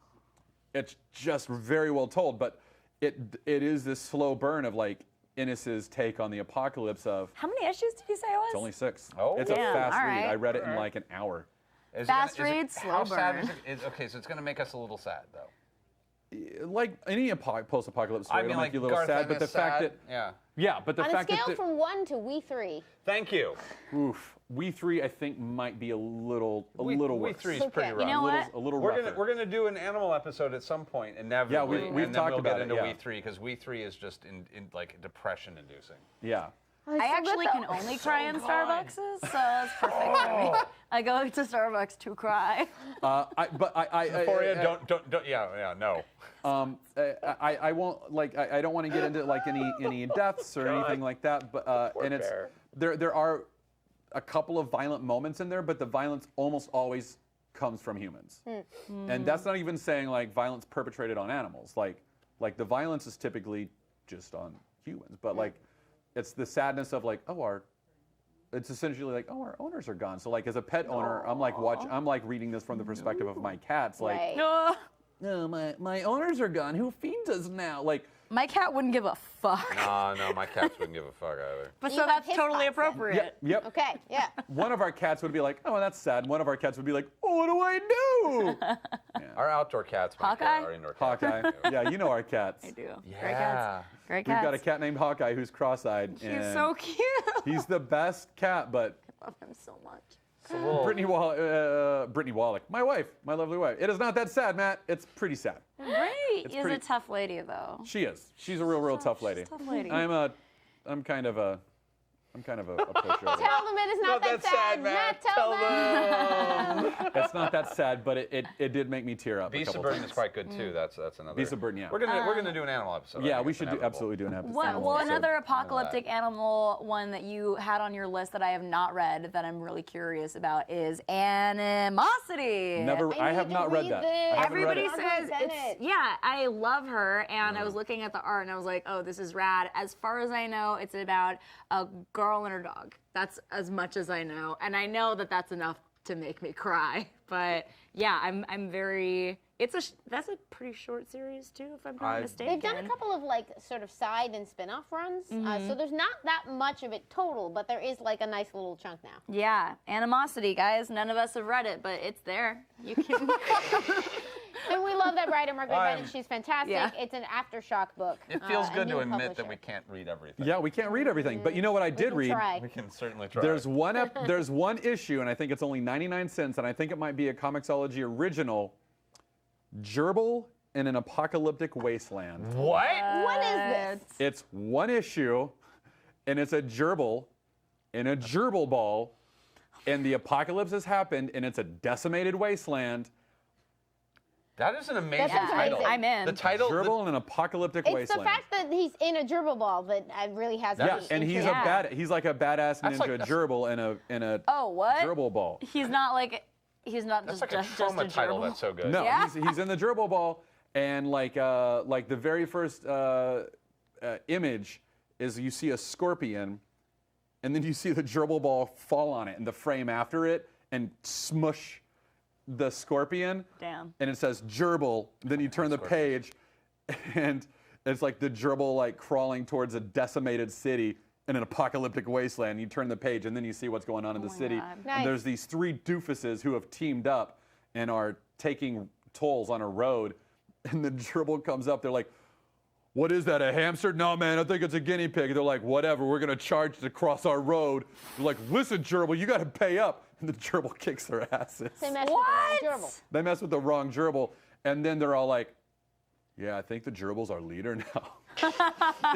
it's just very well told. But it is this slow burn of like Ennis's take on the apocalypse of. How many issues did you say it was? It's only 6. Oh. It's Damn, a fast all read. right. I read it in like an hour. Fast read, how slow sad burn. is it? Okay, so it's gonna make us a little sad though. Like any post-apocalypse story, I mean, it'll like make you a little Garth sad. But the Ennis fact sad? that yeah. but the On a fact scale that from 1 to we 3. Thank you. oof, we 3 I think might be a little We worse. 3 is Okay. pretty You rough. know what? A little We're rougher. gonna do an animal episode at some point, inevitably. Yeah, we've and talked then we'll about get it, into yeah. we 3 because we 3 is just in like depression inducing. Yeah. I actually can only cry in Starbucks, so that's perfect for me. I go to Starbucks to cry. Euphoria, don't. Yeah, no. I won't like. I don't want to get into like any deaths or anything like that. But and it's bear. there are a couple of violent moments in there, but the violence almost always comes from humans. And that's not even saying like violence perpetrated on animals. Like the violence is typically just on humans. But like it's the sadness of like it's essentially like our owners are gone. So like as a pet owner, I'm like reading this from the perspective of my cats. Like Right. No. no, my owners are gone. Who feeds us now? Like, My cat wouldn't give a fuck. No, my cats wouldn't give a fuck either. But You so have that's his totally spots then. appropriate. yep. Okay, yeah. One of our cats would be like, oh, that's sad. And one of our cats would be like, oh, what do I do? Our outdoor cats might Hawkeye? care, our indoor cats. Hawkeye. Yeah, you know our cats. I do. Yeah. Great cats. Great We've cats. got a cat named Hawkeye who's cross-eyed. He's and so cute. he's the best cat, but I love him so much. It's a little- Brittany Wallach, my wife, my lovely wife. It is not that sad, Matt. It's pretty sad. Great. He's pretty- a tough lady, though. She is. She's a real tough lady. She's a tough lady. I'm kind of a pushover. Tell them it is not that sad, Matt. Tell them. It's not that sad, but it did make me tear up. Beast a of couple Burden times. is quite good too. That's another. Beast of Burden, yeah. We're gonna do an animal episode. I Yeah, think we it's should inevitable. absolutely do an episode. Well, episode. another apocalyptic animal one that you had on your list that I have not read that I'm really curious about is Animosity. Never. I have need not to read read that. this. I haven't read Everybody it. says Bennett. it's, yeah, I love her, and I was looking at the art and I was like, oh, this is rad. As far as I know, it's about a girl and her dog. That's as much as I know, and I know that that's enough to make me cry. But yeah, I'm very. That's a pretty short series too, if I'm not mistaken. They've done a couple of like sort of side and spin-off runs, so there's not that much of it total, but there is like a nice little chunk now. Yeah, Animosity, guys. None of us have read it, but it's there. You can. And we love that writer, Margaret I'm- Bennett. She's fantastic. Yeah. It's an aftershock book. It feels a good to new admit that publisher. we can't read everything. Yeah, we can't read everything. But you know what I did can read? try. We can certainly try. There's one issue, and I think it's only 99 cents, and I think it might be a Comixology original. Gerbil in an Apocalyptic Wasteland. what? What is this? It's one issue, and it's a gerbil in a gerbil ball, and the apocalypse has happened, and it's a decimated wasteland. That is an amazing sounds title. amazing. I'm in. The title. Gerbil in an apocalyptic It's wasteland. the fact that he's in a gerbil ball that really has me yeah, and he's intrigued. he's like a badass That's ninja like- that's- gerbil in a Oh, what? gerbil ball. He's not That's like a just trauma a title. gerbil. That's so good. No, Yeah? he's in the gerbil ball, and like the very first image is you see a scorpion, and then you see the gerbil ball fall on it, and the frame after it, and smush the scorpion. Damn. And it says gerbil. Then you turn the page, and it's like the gerbil like crawling towards a decimated city in an apocalyptic wasteland. You turn the page, and then you see what's going on in the my city. God. Nice. And there's these 3 doofuses who have teamed up and are taking tolls on a road, and the gerbil comes up. They're like, "What is that, a hamster?" "No, man, I think it's a guinea pig." They're like, "Whatever, we're gonna charge to cross our road." They're like, "Listen, gerbil, you gotta pay up." And the gerbil kicks their asses. They mess with the wrong gerbil. They mess with the wrong gerbil, and then they're all like, "Yeah, I think the gerbil's our leader now."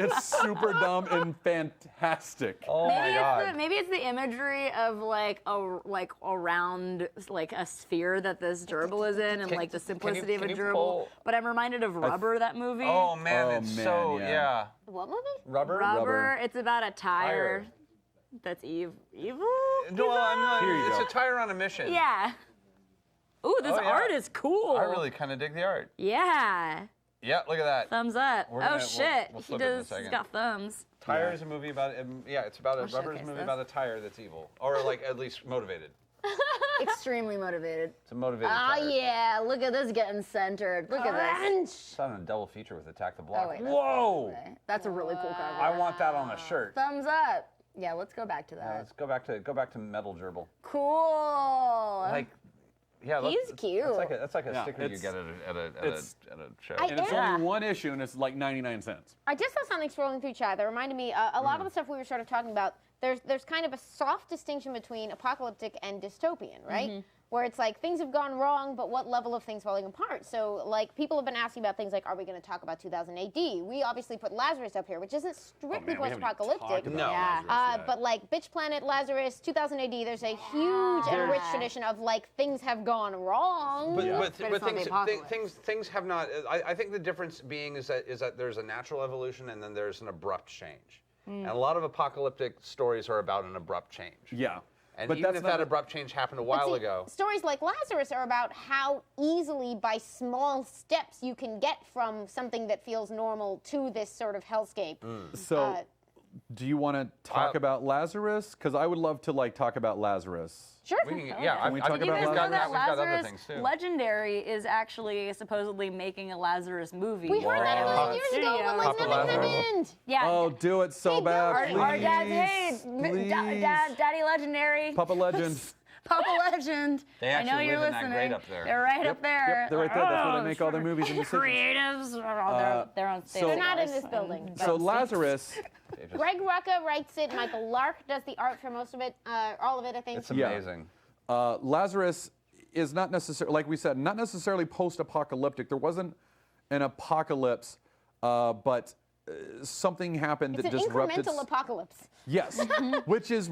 It's super dumb and fantastic. Oh my God. Maybe it's the imagery of like around like a sphere that this gerbil is in, and like the simplicity of a gerbil. pull- But I'm reminded of Rubber, that movie. Oh man, Oh, it's man, so yeah. What movie? Rubber. Rubber. It's about a Tire. tire that's evil. No, I'm Here you it's go. a tire on a mission. Yeah. Ooh, this Oh, yeah. art is cool. I really kind of dig the art. Yeah. Yeah, look at that. Thumbs up. We're Oh gonna- shit. we'll He flip it in a does. He's second. got thumbs. Tire is a movie about it's about a I'll Rubber is a showcase movie this. about a tire that's evil, or like at least motivated. Extremely motivated. It's a motivated Oh tire. yeah, look at this getting centered. Look at this. It's on a double feature with Attack the Block. Oh, wait, that's Whoa! That's a really cool cover. I want that on a shirt. Thumbs up. Yeah, let's go back to that. Let's go back to Metal Gerbil. Cool. Like, yeah, He's cute. That's like a Yeah, sticker you it's- get at a show. And it's Yeah. only one issue, and it's like 99 cents. I just saw something scrolling through chat that reminded me a lot of the stuff we were sort of talking about. There's kind of a soft distinction between apocalyptic and dystopian, right? Where it's like things have gone wrong, but what level of things falling apart? So like people have been asking about things like, are we going to talk about 2000 AD? We obviously put Lazarus up here, which isn't strictly we haven't even post-apocalyptic. talked about No. Yeah. Lazarus yet. But like Bitch Planet, Lazarus, 2000 AD, there's a huge and rich tradition of like things have gone wrong. But, Yeah. but, But but it's not the apocalypse. things have not. I think the difference being is that there's a natural evolution and then there's an abrupt change. And a lot of apocalyptic stories are about an abrupt change. Yeah. And but even that's if not that abrupt change happened a But while see, ago. stories like Lazarus are about how easily, by small steps, you can get from something that feels normal to this sort of hellscape. So, do you want to talk about Lazarus? Because I would love to like talk about Lazarus. Sure. We can, yeah, Can we talk Did you about guys we've know got that that. We've got other Lazarus things too. Legendary is actually supposedly making a Lazarus movie? We heard that a Wow. million years ago, but like Papa nothing Lazarus. happened. Yeah. Oh, do it so Hey, bad, our- please. Our dad's, hey, please. Daddy Legendary. Papa Legend. Papa Legend. They I know actually you're live in that listening. grade up there. They're right up there. Yep, they're right there. That's where they make all their movies and decisions. Creatives. They're on stage. so- They're not in this building. So Lazarus, Greg Rucka writes it. Michael Lark does the art for most of it, all of it, I think. It's Yeah. amazing. Lazarus is not necessarily, like we said, not necessarily post-apocalyptic. There wasn't an apocalypse, but something happened It's that an disrupted. incremental apocalypse. Yes, which is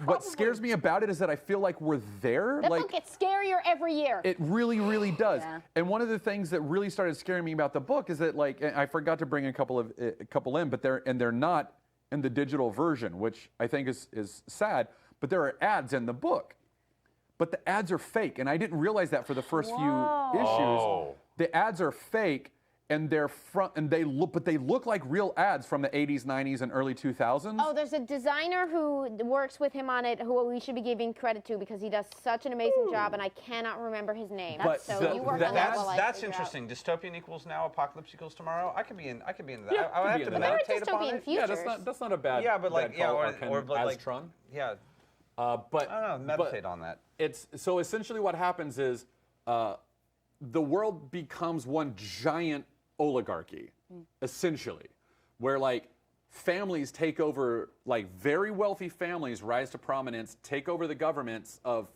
What scares me about it is that I feel like we're there. That like book gets scarier every year. it really, really does. Yeah. And one of the things that really started scaring me about the book is that, like, and I forgot to bring a couple in, but they're not in the digital version, which I think is sad. But there are ads in the book, but the ads are fake, and I didn't realize that for the first few issues. Oh. The ads are fake, and they look like real ads from the 80s, 90s, and early 2000s. Oh, there's a designer who works with him on it who we should be giving credit to because he does such an amazing job, and I cannot remember his name. But so the- you work the- on that while I That's figure out. interesting. Dystopian equals now, apocalypse equals tomorrow. I could be into that. Yeah, I would could have be to into that. meditate upon Dystopian it. future. Yeah, that's not a bad. Yeah, but like, bad yeah, call, or Arkan like, Astron. yeah. But I don't know. Meditate on that. It's so essentially what happens is the world becomes one giant oligarchy, essentially, where like families take over, like very wealthy families rise to prominence, take over the governments of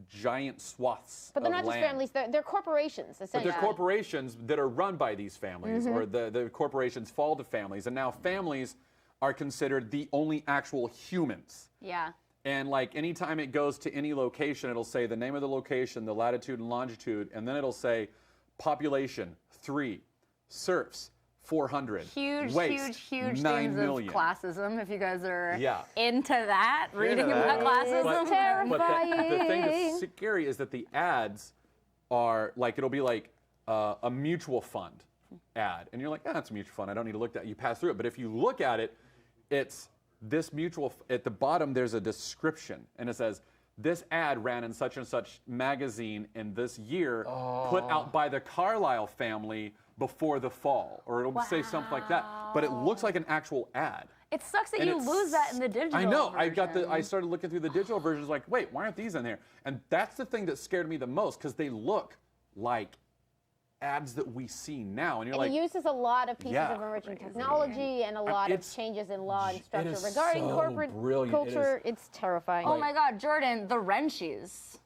giant swaths But they're of not just land. families, they're corporations, But essentially. they're corporations that are run by these families, or the corporations fall to families, and now families are considered the only actual humans. Yeah. And like anytime it goes to any location, it'll say the name of the location, the latitude and longitude, and then it'll say population 3, serfs 400, Huge, waste huge 9 themes million. of classism. If you guys are Yeah. into that, reading that. about classism. But the thing that's scary is that the ads are like, it'll be like a mutual fund ad. And you're like, that's a mutual fund. I don't need to look at it. You pass through it. But if you look at it, it's this at the bottom, there's a description. And it says, this ad ran in such and such magazine in this year, put out by the Carlisle family before the fall. Or it'll say something like that. But it looks like an actual ad. It sucks that And you lose that in the digital I know. version. I started looking through the digital versions, like, wait, why aren't these in there? And that's the thing that scared me the most, because they look like ads that we see now, and you're And like, it uses a lot of pieces yeah. of emerging technology and a lot of It's- changes in law and it structure is regarding so corporate brilliant. It culture. is- It's terrifying. Oh my God, Jordan, the wrenchies.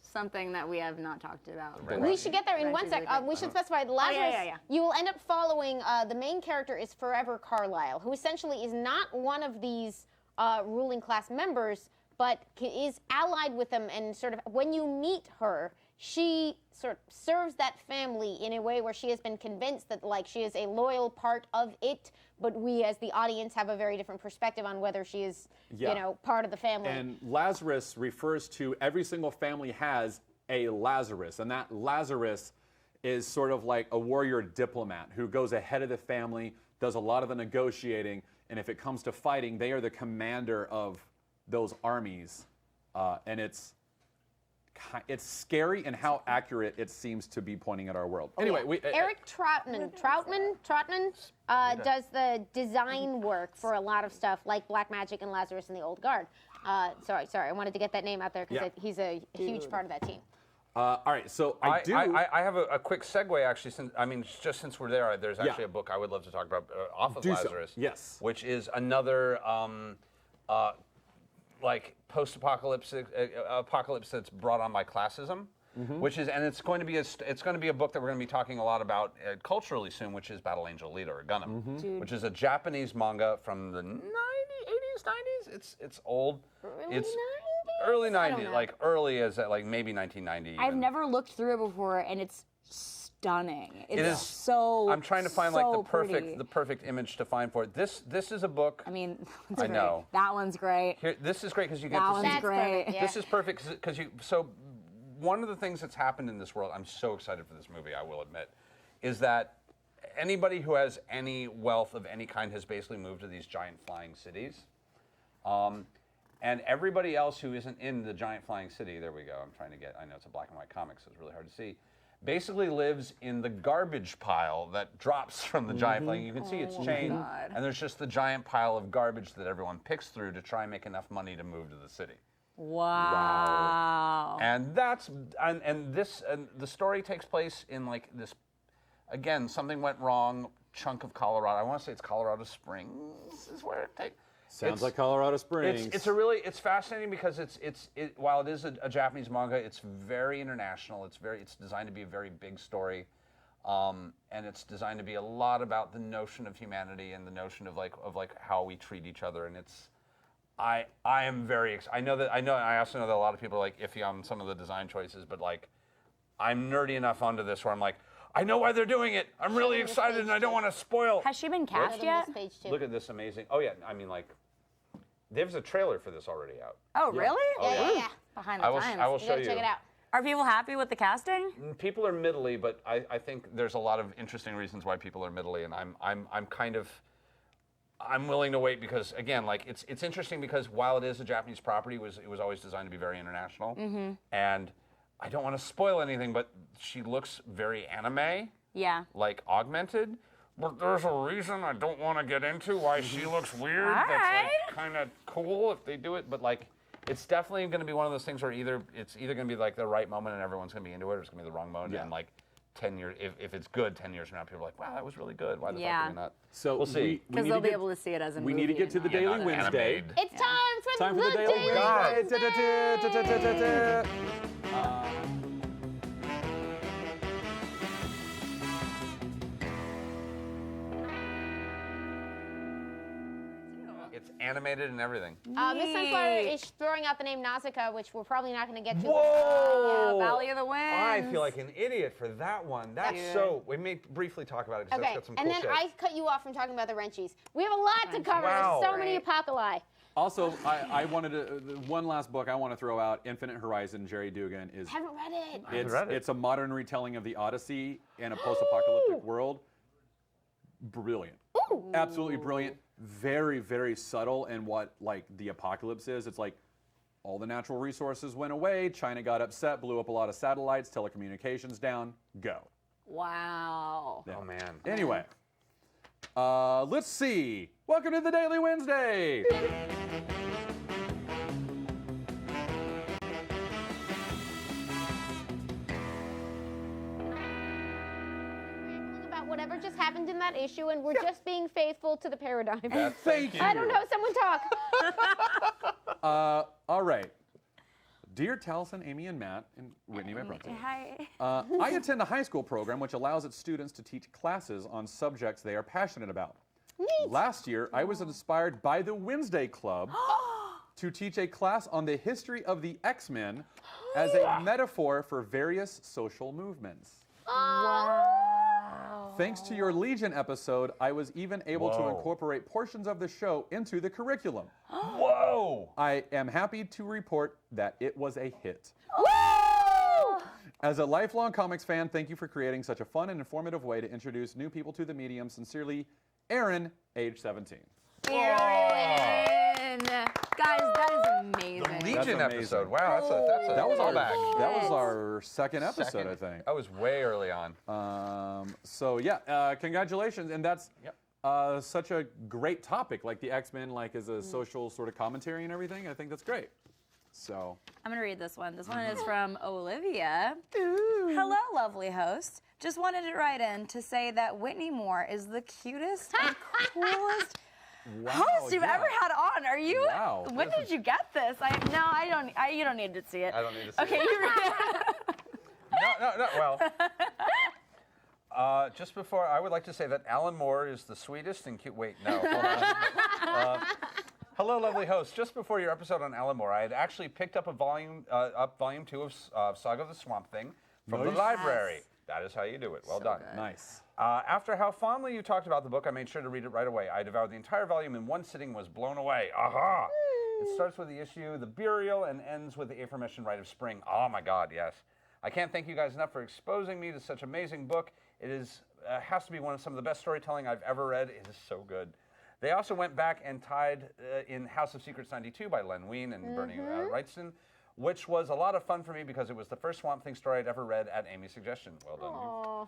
Something that we have not talked about. We should get there in one Wrenchies sec. are great. We should specify Lazarus. yeah. You will end up following the main character is Forever Carlyle, who essentially is not one of these ruling class members, but is allied with them. And sort of when you meet her, she sort of serves that family in a way where she has been convinced that like she is a loyal part of it. But we, as the audience, have a very different perspective on whether she is, Yeah. you know, part of the family. And Lazarus refers to every single family has a Lazarus, and that Lazarus is sort of like a warrior diplomat who goes ahead of the family, does a lot of the negotiating, and if it comes to fighting, they are the commander of those armies, and it's scary in how accurate it seems to be pointing at our world. Anyway, Eric Troutman does the design work for a lot of stuff like Black Magic and Lazarus and the Old Guard. Sorry, I wanted to get that name out there because Yeah. he's a huge part of that team. all right, so I have a quick segue actually. Just since we're there, there's actually a book I would love to talk about off of Do so. Lazarus. Yes. Which is another like post-apocalyptic apocalypse that's brought on by classism. Which is, and it's going to be a book that we're going to be talking a lot about culturally soon, which is Battle Angel Leader or Gundam, which is a Japanese manga from the 80s, 90s. It's old. It's early 90s, like early as like maybe 1990. I've even. never looked through it before, and it's stunning. It's It is so. I'm trying to find like so the perfect image to find for it. This is a book. I mean, I know. That one's great. Here, this is great because you get That to one's see. That's great. perfect, yeah. This is perfect because you. So, one of the things that's happened in this world, I'm so excited for this movie, I will admit, is that anybody who has any wealth of any kind has basically moved to these giant flying cities. And everybody else who isn't in the giant flying city, there we go, I know it's a black and white comic, so it's really hard to see, basically lives in the garbage pile that drops from the giant flying. You can see it's chained, God. and there's just the giant pile of garbage that everyone picks through to try and make enough money to move to the city. Wow. And the story takes place in like this, again, something went wrong, chunk of Colorado. I want to say it's Colorado Springs is where it takes. sounds like Colorado Springs. It's fascinating because while it is a Japanese manga, it's very international. It's designed to be a very big story, and it's designed to be a lot about the notion of humanity and the notion of like how we treat each other. And I am very excited. I also know that a lot of people are like iffy on some of the design choices, but like I'm nerdy enough onto this where I'm like, I know why they're doing it. I'm really excited and I don't want to spoil. Has she been cast Look yet? at this page too. Look at this amazing. Oh yeah, I mean like there's a trailer for this already out. Oh, really? Yeah. Behind the I will times. show You gotta check it out. Are people happy with the casting? People are middly, but I think there's a lot of interesting reasons why people are middly, and I'm willing to wait because again, like it's interesting because while it is a Japanese property, it was always designed to be very international, and I don't want to spoil anything, but she looks very anime, Yeah. like augmented. But there's a reason I don't want to get into why she looks weird. All That's right. like kind of cool if they do it, but like it's definitely going to be one of those things where it's either going to be like the right moment and everyone's going to be into it, or it's going to be the wrong moment and like 10 years, if it's good 10 years from now, people are like, wow, that was really good. Why the fuck are we not? So we'll see. Because they'll be able to see it as a movie. We need to get to the and not- Daily Wednesday. Animated. It's time for Time for the Daily Wednesday. Wednesday. It's animated and everything. Miss Sunflower is throwing out the name Nausicaa, which we're probably not going to get to. Whoa! Valley of the Winds. I feel like an idiot for that one. That's so. We may briefly talk about it because Okay, that's got some and cool then shit. I cut you off from talking about the wrenchies. We have a lot to cover. Wow. There's so many Right. apocalypse. Also, I wanted to, one last book I want to throw out, Infinite Horizon, Jerry Dugan, is Haven't read it. haven't read it. it's a modern retelling of the Odyssey in a post-apocalyptic world. Brilliant. Absolutely brilliant. Very, very subtle in what like the apocalypse is. It's like all the natural resources went away, China got upset, blew up a lot of satellites, telecommunications down, go. Wow. Oh man. Anyway, Let's see. Welcome to the Daily Wednesday. About whatever just happened in that issue, and we're just being faithful to the paradigm. Thank you. I don't know. Someone talk. All right. Dear Taliesin, Amy, and Matt, and Whitney, my brother. Hi. I attend a high school program which allows its students to teach classes on subjects they are passionate about. Neat. Last year, I was inspired by the Wednesday Club to teach a class on the history of the X-Men as a metaphor for various social movements. Wow. Thanks to your Legion episode, I was even able to Whoa. incorporate portions of the show into the curriculum. Whoa! I am happy to report that it was a hit. Woo! As a lifelong comics fan, thank you for creating such a fun and informative way to introduce new people to the medium. Sincerely, Aaron, age 17. Aaron! Guys, that is amazing. The Legion amazing. episode. Wow, that's a That was callback. that was our second episode, Second. I think. That was way early on. So yeah, congratulations, and that's Yep. such a great topic, like the X-Men, like as a social sort of commentary and everything. I think that's great. So I'm gonna read this one. This one is from Olivia. Hello, lovely host. Just wanted to write in to say that Whitney Moore is the cutest and coolest host you've yeah. ever had on. Are you? Wow. When did you get this? I don't. You don't need to see it. I don't need to see Okay, it. you read it. No, well. Just before, I would like to say that Alan Moore is the sweetest and cute. Wait, no, hold on. Hello, lovely host. Just before your episode on Alan Moore, I had actually picked up volume 2 of Saga of the Swamp Thing from the Nice. library. Yes. That is how you do it. Well done. nice. After how fondly you talked about the book, I made sure to read it right away. I devoured the entire volume in one sitting, was blown away. Aha! It starts with the issue, The Burial, and ends with the aforementioned Rite of Spring. Oh my God, yes. I can't thank you guys enough for exposing me to such an amazing book. It is has to be some of the best storytelling I've ever read. It is so good. They also went back and tied in House of Secrets 92 by Len Wein and Bernie Wrightson, which was a lot of fun for me because it was the first Swamp Thing story I'd ever read at Amy's suggestion. Well done, you. Aw.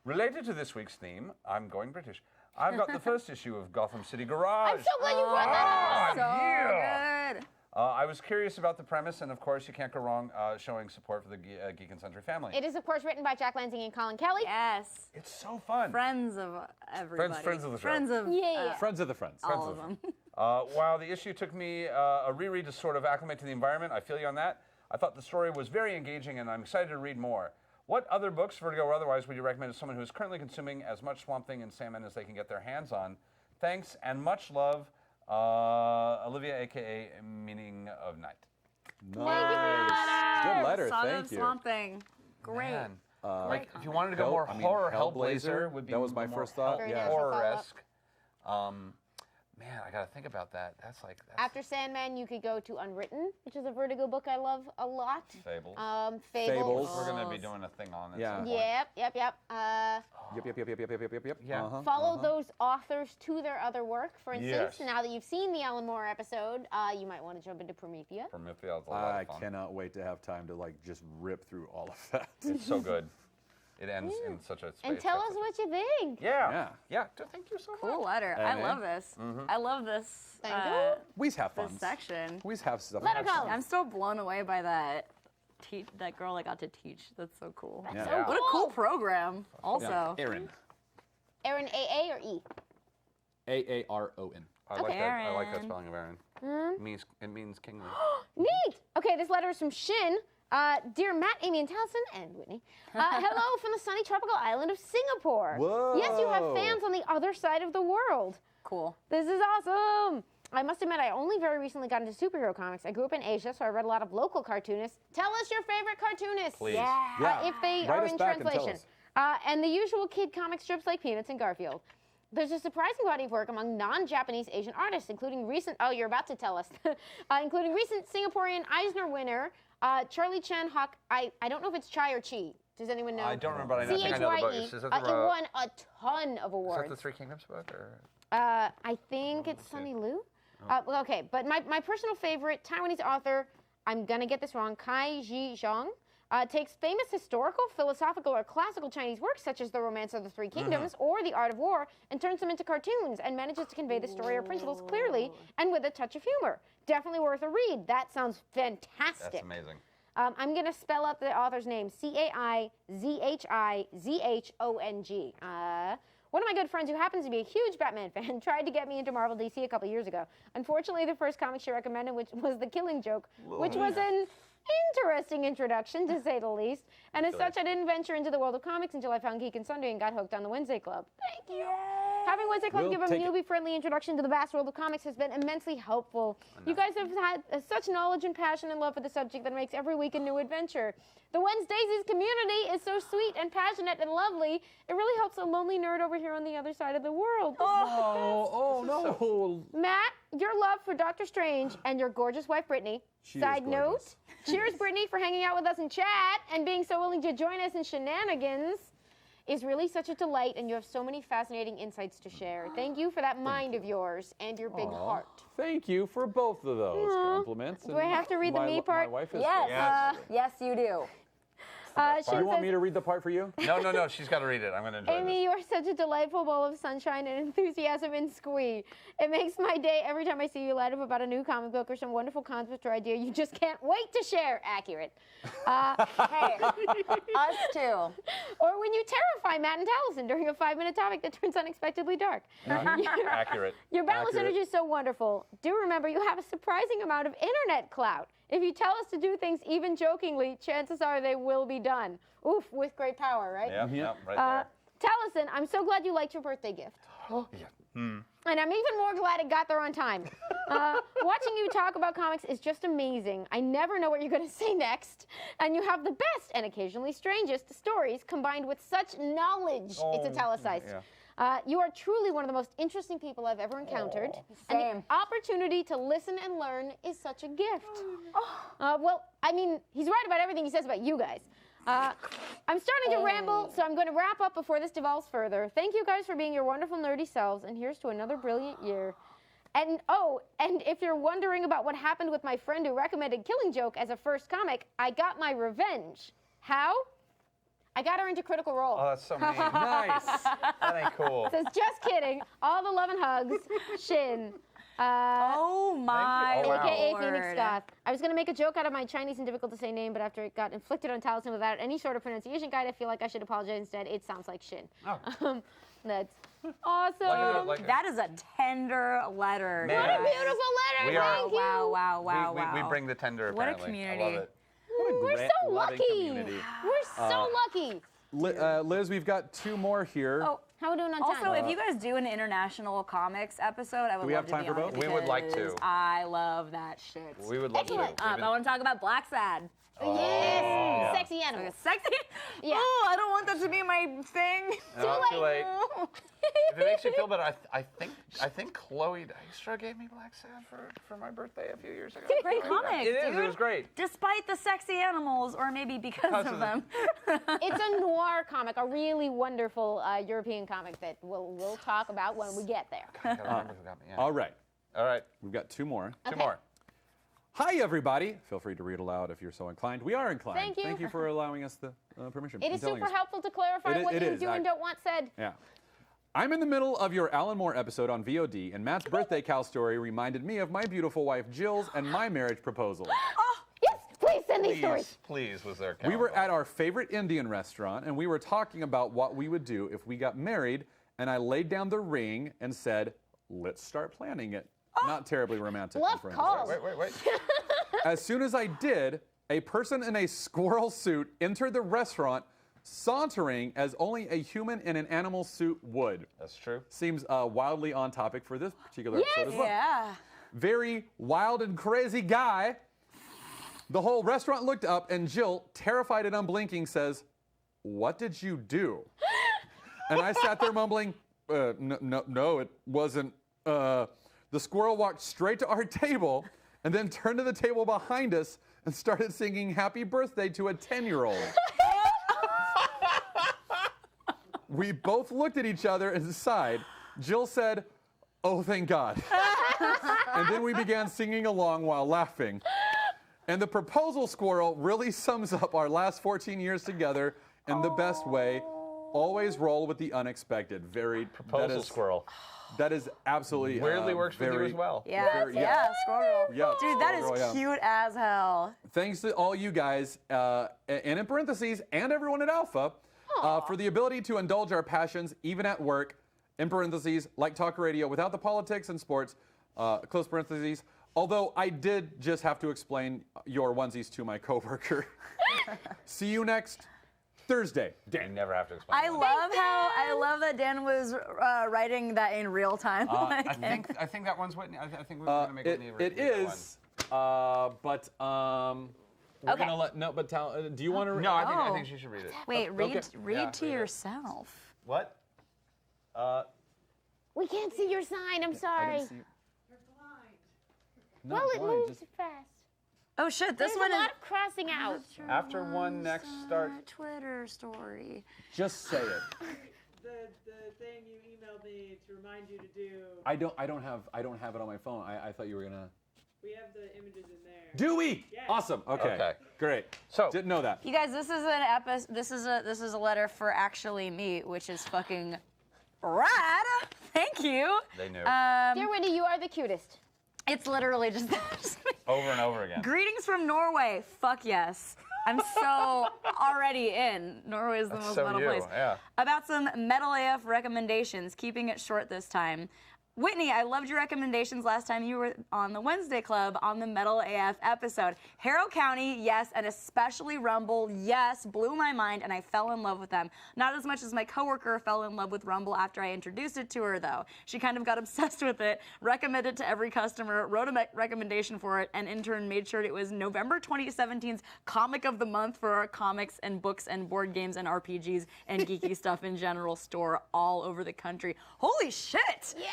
Related to this week's theme, I'm going British. I've got the first issue of Gotham City Garage. I'm so glad you brought that up. So yeah. good. I was curious about the premise, and of course, you can't go wrong showing support for the Geek and Sundry family. It is, of course, written by Jack Lansing and Colin Kelly. Yes. It's so fun. Friends of everybody. Friends of the show. Friends of Yeah. Friends of the friends. all of them. While the issue took me a reread to sort of acclimate to the environment, I feel you on that. I thought the story was very engaging, and I'm excited to read more. What other books, Vertigo or otherwise, would you recommend to someone who is currently consuming as much Swamp Thing and Sandman as they can get their hands on? Thanks, and much love, Olivia, a.k.a. Meaning of Night. Nice. Good letter. Saga Thank of you. Swamp Thing. Great. Man. Like, if you wanted to go Hell- more I mean, horror, Hellblazer, Hellblazer would be that was my more first thought, Very yeah. natural horror-esque. Man, I gotta think about that. That's like After Sandman, you could go to Unwritten, which is a Vertigo book I love a lot. Fables. Fables. Fables. We're gonna be doing a thing on it. Yeah. Yep. Yep. Yeah. Follow those authors to their other work. For instance, Yes. now that you've seen the Alan Moore episode, you might want to jump into Promethea. Prometheus is a lot I of fun. cannot wait to have time to like just rip through all of that. It's so good. It ends in such a space. And tell us what you think. Yeah. Thank you so much. Cool letter. I Amy? love this. I love this. Thank you. We have fun. This section. We have stuff. Letter column. I'm still blown away by that. That girl I got to teach. That's so cool. Yeah. So What a cool program. Also. Aaron. Aaron, AA or E? Aaron. I like that. I like that Aaron. spelling of Aaron. It means kingly. Neat. Okay, this letter is from Shin. Dear Matt, Amy, and Taliesin, and Whitney. Hello from the sunny tropical island of Singapore. Yes, you have Whoa. fans on the other side of the world. Cool. This is awesome. I must admit, I only very recently got into superhero comics. I grew up in Asia, so I read a lot of local cartoonists. Tell us your favorite cartoonists. Please. Yeah. If they Write are us in back and tell translation. And the usual kid comic strips like Peanuts and Garfield. There's a surprising body of work among non-Japanese Asian artists, including recent, oh, you're about to tell us, including recent Singaporean Eisner winner, Charlie Chan Hawk, I don't know if it's Chai or Chi. Does anyone know? I don't remember, but I think I know the book. CHYE. Is that It won a ton of is awards. that the Three Kingdoms book? Or? I think it's Sunny Liu. Well, okay, but my personal favorite Taiwanese author, I'm going to get this wrong, Kai Ji Zhang. takes famous historical, philosophical, or classical Chinese works such as The Romance of the Three Kingdoms or The Art of War and turns them into cartoons and manages to convey the story or principles clearly and with a touch of humor. Definitely worth a read. That sounds fantastic. That's amazing. I'm going to spell out the author's name, Caizhizhong. One of my good friends who happens to be a huge Batman fan tried to get me into Marvel DC a couple years ago. Unfortunately, the first comic she recommended which was The Killing Joke, which was an interesting introduction, to say the least. And as such, I didn't venture into the world of comics until I found Geek and Sunday and got hooked on the Wednesday Club. Thank you. Having Wednesday Club give a newbie-friendly introduction to the vast world of comics has been immensely helpful. You guys have had such knowledge and passion and love for the subject that makes every week a new adventure. The Wednesdays community is so sweet and passionate and lovely. It really helps a lonely nerd over here on the other side of the world. Oh no. Matt, your love for Doctor Strange and your gorgeous wife, Brittany. Side note, cheers, Brittany, for hanging out with us in chat and being so willing to join us in shenanigans. Is really such a delight, and you have so many fascinating insights to share. Thank you for that mind of yours and your big heart. Thank you for both of those compliments. Do I have to read the me part? My wife is Yes. Yes, you do. Do you want me to read the part for you? No, she's got to read it. I'm going to enjoy Amy, this. you are such a delightful ball of sunshine and enthusiasm and squee. It makes my day every time I see you light up about a new comic book or some wonderful concept or idea you just can't wait to share. Accurate. Hey, us too. Or when you terrify Matt and Taliesin during a 5-minute topic that turns unexpectedly dark. Accurate. Your boundless Accurate. energy is so wonderful. Do remember you have a surprising amount of internet clout. If you tell us to do things even jokingly, chances are they will be done. Oof, with great power, right? Yeah, right there. Taliesin, I'm so glad you liked your birthday gift. And I'm even more glad it got there on time. Watching you talk about comics is just amazing. I never know what you're going to say next. And you have the best and occasionally strangest stories combined with such knowledge. It's italicized. You are truly one of the most interesting people I've ever encountered. And Same. the opportunity to listen and learn is such a gift. Well, I mean, he's right about everything he says about you guys. I'm starting to ramble, so I'm going to wrap up before this devolves further. Thank you guys for being your wonderful nerdy selves, and here's to another brilliant year. And if you're wondering about what happened with my friend who recommended Killing Joke as a first comic, I got my revenge. How? I got her into Critical Role. Oh, that's so mean. Nice. That ain't cool. Says, just kidding. All the love and hugs. Shin. Oh my Oh, wow. AKA Lord. Phoenix Goth. I was going to make a joke out of my Chinese and difficult to say name, but after it got inflicted on Taliesin without any sort of pronunciation guide, I feel like I should apologize instead. It sounds like Shin. Oh. That's awesome. That is a tender letter. Man. What a guys. beautiful letter. We are- Thank you. Wow. We bring the tender, What a apparently. community. I love it. We're Grant so loving lucky. community. We're so lucky. Liz, we've got 2 more here. Oh, How are we doing on time? also, if you guys do an international comics episode, I would we love have to time be for on it both? We would like because to. I love that shit. We would love to. Excellent. We've been- I want to talk about Black Sad. Yes. Sexy animals. Sexy? Yeah. Oh, I don't want that to be my thing. No, Too too late. If it makes you feel better, I think Chloe Dykstra gave me Black Sad for my birthday a few years ago. Great comic, It is. dude. It was great. Despite the sexy animals, or maybe because of them. It's a noir comic, a really wonderful European comic that we'll talk about when we get there. I gotta remember who got me. Yeah. All right. All right. We've got 2 more. Two more. Hi, everybody. Feel free to read aloud if you're so inclined. We are inclined. Thank you. Thank you for allowing us the permission. It and is telling super us. helpful to clarify It what is, you do and don't want said. Yeah. I'm in the middle of your Alan Moore episode on VOD, and Matt's birthday cow story reminded me of my beautiful wife Jill's and my marriage proposal. Yes, please send these stories. Please, was there? We were at our favorite Indian restaurant, and we were talking about what we would do if we got married, and I laid down the ring and said, let's start planning it. Not terribly romantic. Bluff in call. Wait. As soon as I did, a person in a squirrel suit entered the restaurant, sauntering as only a human in an animal suit would. That's true. Seems wildly on topic for this particular episode as well. Yeah. Very wild and crazy guy. The whole restaurant looked up, and Jill, terrified and unblinking, says, "What did you do?" And I sat there mumbling, no, it wasn't. The squirrel walked straight to our table and then turned to the table behind us and started singing happy birthday to a 10-year-old. We both looked at each other and sighed. Jill said, "Oh, thank God." And then we began singing along while laughing. And the proposal squirrel really sums up our last 14 years together in the best way. Always roll with the unexpected. Very Proposal squirrel. That is absolutely Weirdly works with you very, as well. Yeah, very- yeah, squirrel. Yeah, Dude, that is squirrel, yeah. cute as hell. Thanks to all you guys, and in parentheses, and everyone at Alpha, for the ability to indulge our passions even at work, in parentheses, like talk radio, without the politics and sports, close parentheses. Although I did just have to explain your onesies to my coworker. See you next Thursday. You never have to explain. I love that Dan was writing that in real time. I think that one's Whitney. I think we're gonna make Whitney read It that is, but we're Okay. gonna let do you want to? one. No, I think she should read it. Wait, read Okay. read Yeah, to read it. yourself. What? We can't see your sign. I'm sorry. Not Well, it blind, moves just- fast. Oh shit, this There's one a lot is of crossing out. After one next start. Twitter story. Just say it. The thing you emailed me to remind you to do. I don't have it on my phone. I thought you were gonna. We have the images in there. Do we? Yes. Awesome. Okay. Okay. Great. So- Didn't know that. You guys, this is an this is a letter for actually me, which is fucking rad. Thank you. They knew. Dear Whitney, you are the cutest. It's literally just that. Over and over again. Greetings from Norway. Fuck yes. I'm so already in. Norway is the most so metal you, place. yeah. About some Metal AF recommendations, keeping it short this time. Whitney, I loved your recommendations last time you were on the Wednesday Club on the Metal AF episode. Harrow County, yes, and especially Rumble, yes, blew my mind, and I fell in love with them. Not as much as my coworker fell in love with Rumble after I introduced it to her, though. She kind of got obsessed with it, recommended it to every customer, wrote a recommendation for it, and in turn made sure it was November 2017's Comic of the Month for our comics and books and board games and RPGs and geeky stuff in general store all over the country. Holy shit! Yes!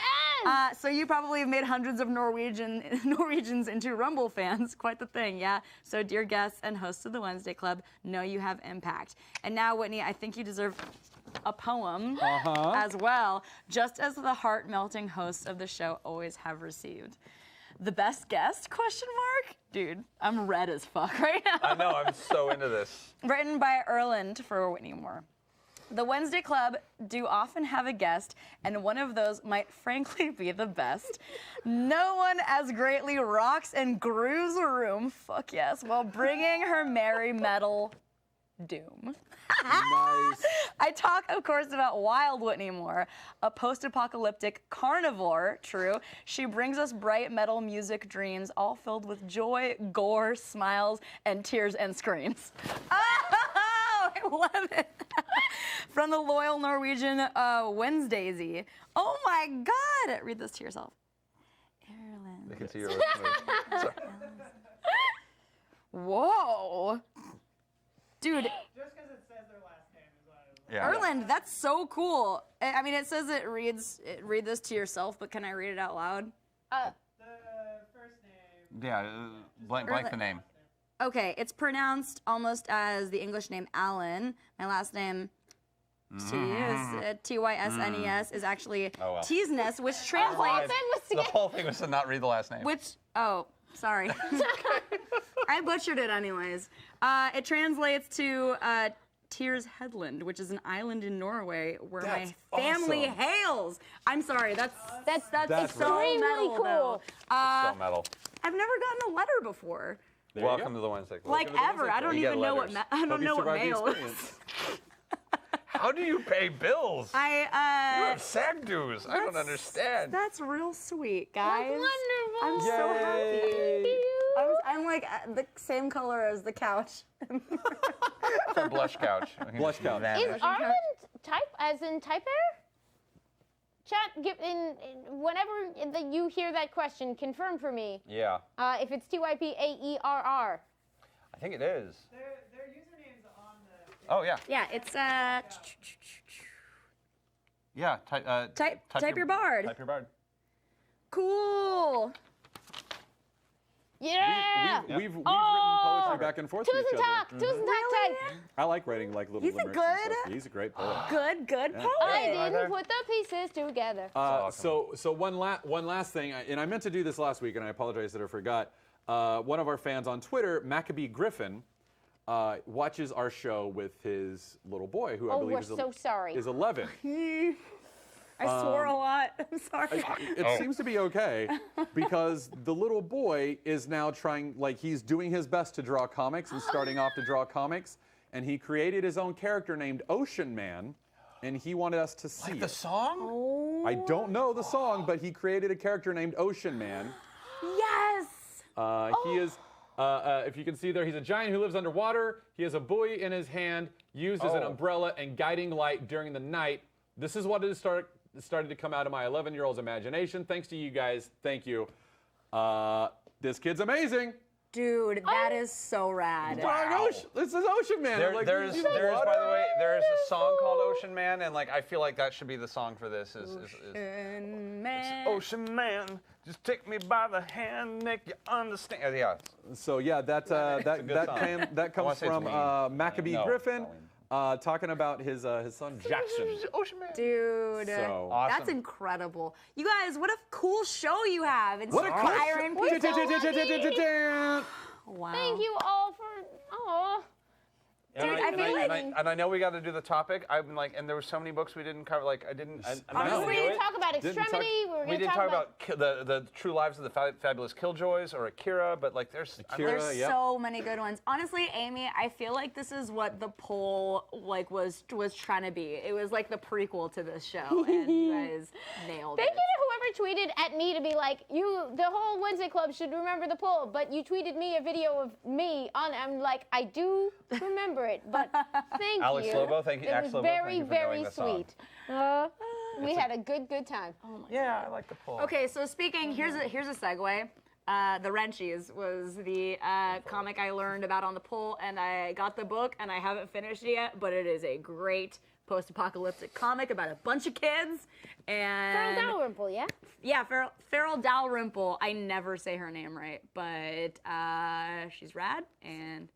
So you probably have made hundreds of Norwegians into Rumble fans. Quite the thing, yeah? So dear guests and hosts of the Wednesday Club, know you have impact. And now, Whitney, I think you deserve a poem as well, just as the heart-melting hosts of the show always have received. The best guest, question mark? Dude, I'm red as fuck right now. I know, I'm so into this. Written by Erland for Whitney Moore. The Wednesday Club do often have a guest, and one of those might frankly be the best. No one as greatly rocks and grooves a room, fuck yes, while bringing her merry metal doom. Nice. I talk, of course, about Wild Whitney Moore, a post-apocalyptic carnivore, true. She brings us bright metal music dreams, all filled with joy, gore, smiles, and tears and screams. Oh, I love it. From the loyal Norwegian Wednesdaysy. Oh my God! Read this to yourself. Ireland. They can see your lips move. Sorry. Whoa. Dude, Just because it says their last name is why I was Yeah. Erland, that's so cool. I mean, it says read this to yourself, but can I read it out loud? the first name. Yeah, blank the name. Okay, it's pronounced almost as the English name Allen. My last name Tysnes is actually Oh, well. Teesness, which Whole translates. thing was to The get whole thing was to not read the last name. Sorry. I butchered it anyways. It translates to Tears Headland, which is an island in Norway where That's my family awesome. hails. I'm sorry, that's That's so extremely metal, cool. though. So metal. I've never gotten a letter before. There you Welcome go. to the Wednesday Club. Like to the ever. I don't You get even know letters. I Hope don't you know what survived the mail is. experience. How do you pay bills? You I have SAG dues. I don't understand. That's real sweet, guys. wonderful. I'm so happy. Yay. I'm like the same color as the couch. It's our blush couch. We can Blush just couch. vanish. Is Ireland type as in type error? Chat, whenever you hear that question, confirm for me Yeah, if it's TYPAERR. I think it is. Their username's on the. Oh yeah, Yeah, it's yeah. Type your bard. Type your bard. cool. Yeah. We've written poetry back and forth to Tusen each other. takk, tusen takk, takk. I like writing like little He's a limericks and good- stuff. He's a great poet. Good poet. I didn't put the pieces together. So one last thing, and I meant to do this last week, and I apologize that I forgot. one of our fans on Twitter, Maccabee Griffin, watches our show with his little boy, who I Oh, believe we're is, so sorry. is 11. I swore a lot. I'm sorry. It seems to be okay because the little boy is now trying, like, he's doing his best to draw comics and starting off to draw comics, and he created his own character named Ocean Man, and he wanted us to see Like the it. song? I don't know the song, but he created a character named Ocean Man. Yes. He is, if you can see there, he's a giant who lives underwater. He has a buoy in his hand, used as an umbrella and guiding light during the night. This is what it started to come out of my 11-year-old's imagination. Thanks to you guys. Thank you. This kid's amazing. Dude, that is so rad. This is Ocean Man. There, I'm like, there's, "You there's, what?" by the way, there's a song called Ocean Man, and like I feel like that should be the song for this. Ocean Man. Ocean Man, just take me by the hand, make you understand. Yeah. So yeah, that good song. that I wanna comes say it's from Wayne. Maccabee No, Griffin, not talking about his son Jackson. Ocean Man. Dude, So Awesome. that's incredible. You guys, what a cool show you have. what a cool Inspiring people. Wow. Thank you all for. Oh. And Dude, I, I and feel I- like- and I know we got to do the topic. I've been like, and there were so many books we didn't cover. Like I didn't. I Honestly, We didn't talk about Didn't talk- extremity. We were we going to didn't talk talk about the True Lives of the Fabulous Killjoys or Akira, but like there's Akira. There's Yep. so many good ones. Honestly, Amy, I feel like this is what the poll like was trying to be. It was like the prequel to this show, and you guys nailed Thank it. you to whoever tweeted at me to be like, the whole Wednesday Club should remember the poll, but you tweeted me a video of me on. I'm like, I do remember it, but thank Alex you. Lobo, thank you. It Alex was Lobo, thank very, you for very knowing the song. sweet. We had a good time. Yeah, I like the poll. Okay, so speaking, here's a segue. The Wrenchies was the comic I learned about on the poll, and I got the book, and I haven't finished it yet, but it is a great post-apocalyptic comic about a bunch of kids. And Feral Dalrymple, yeah? yeah, Feral Dalrymple. I never say her name right, but she's rad, and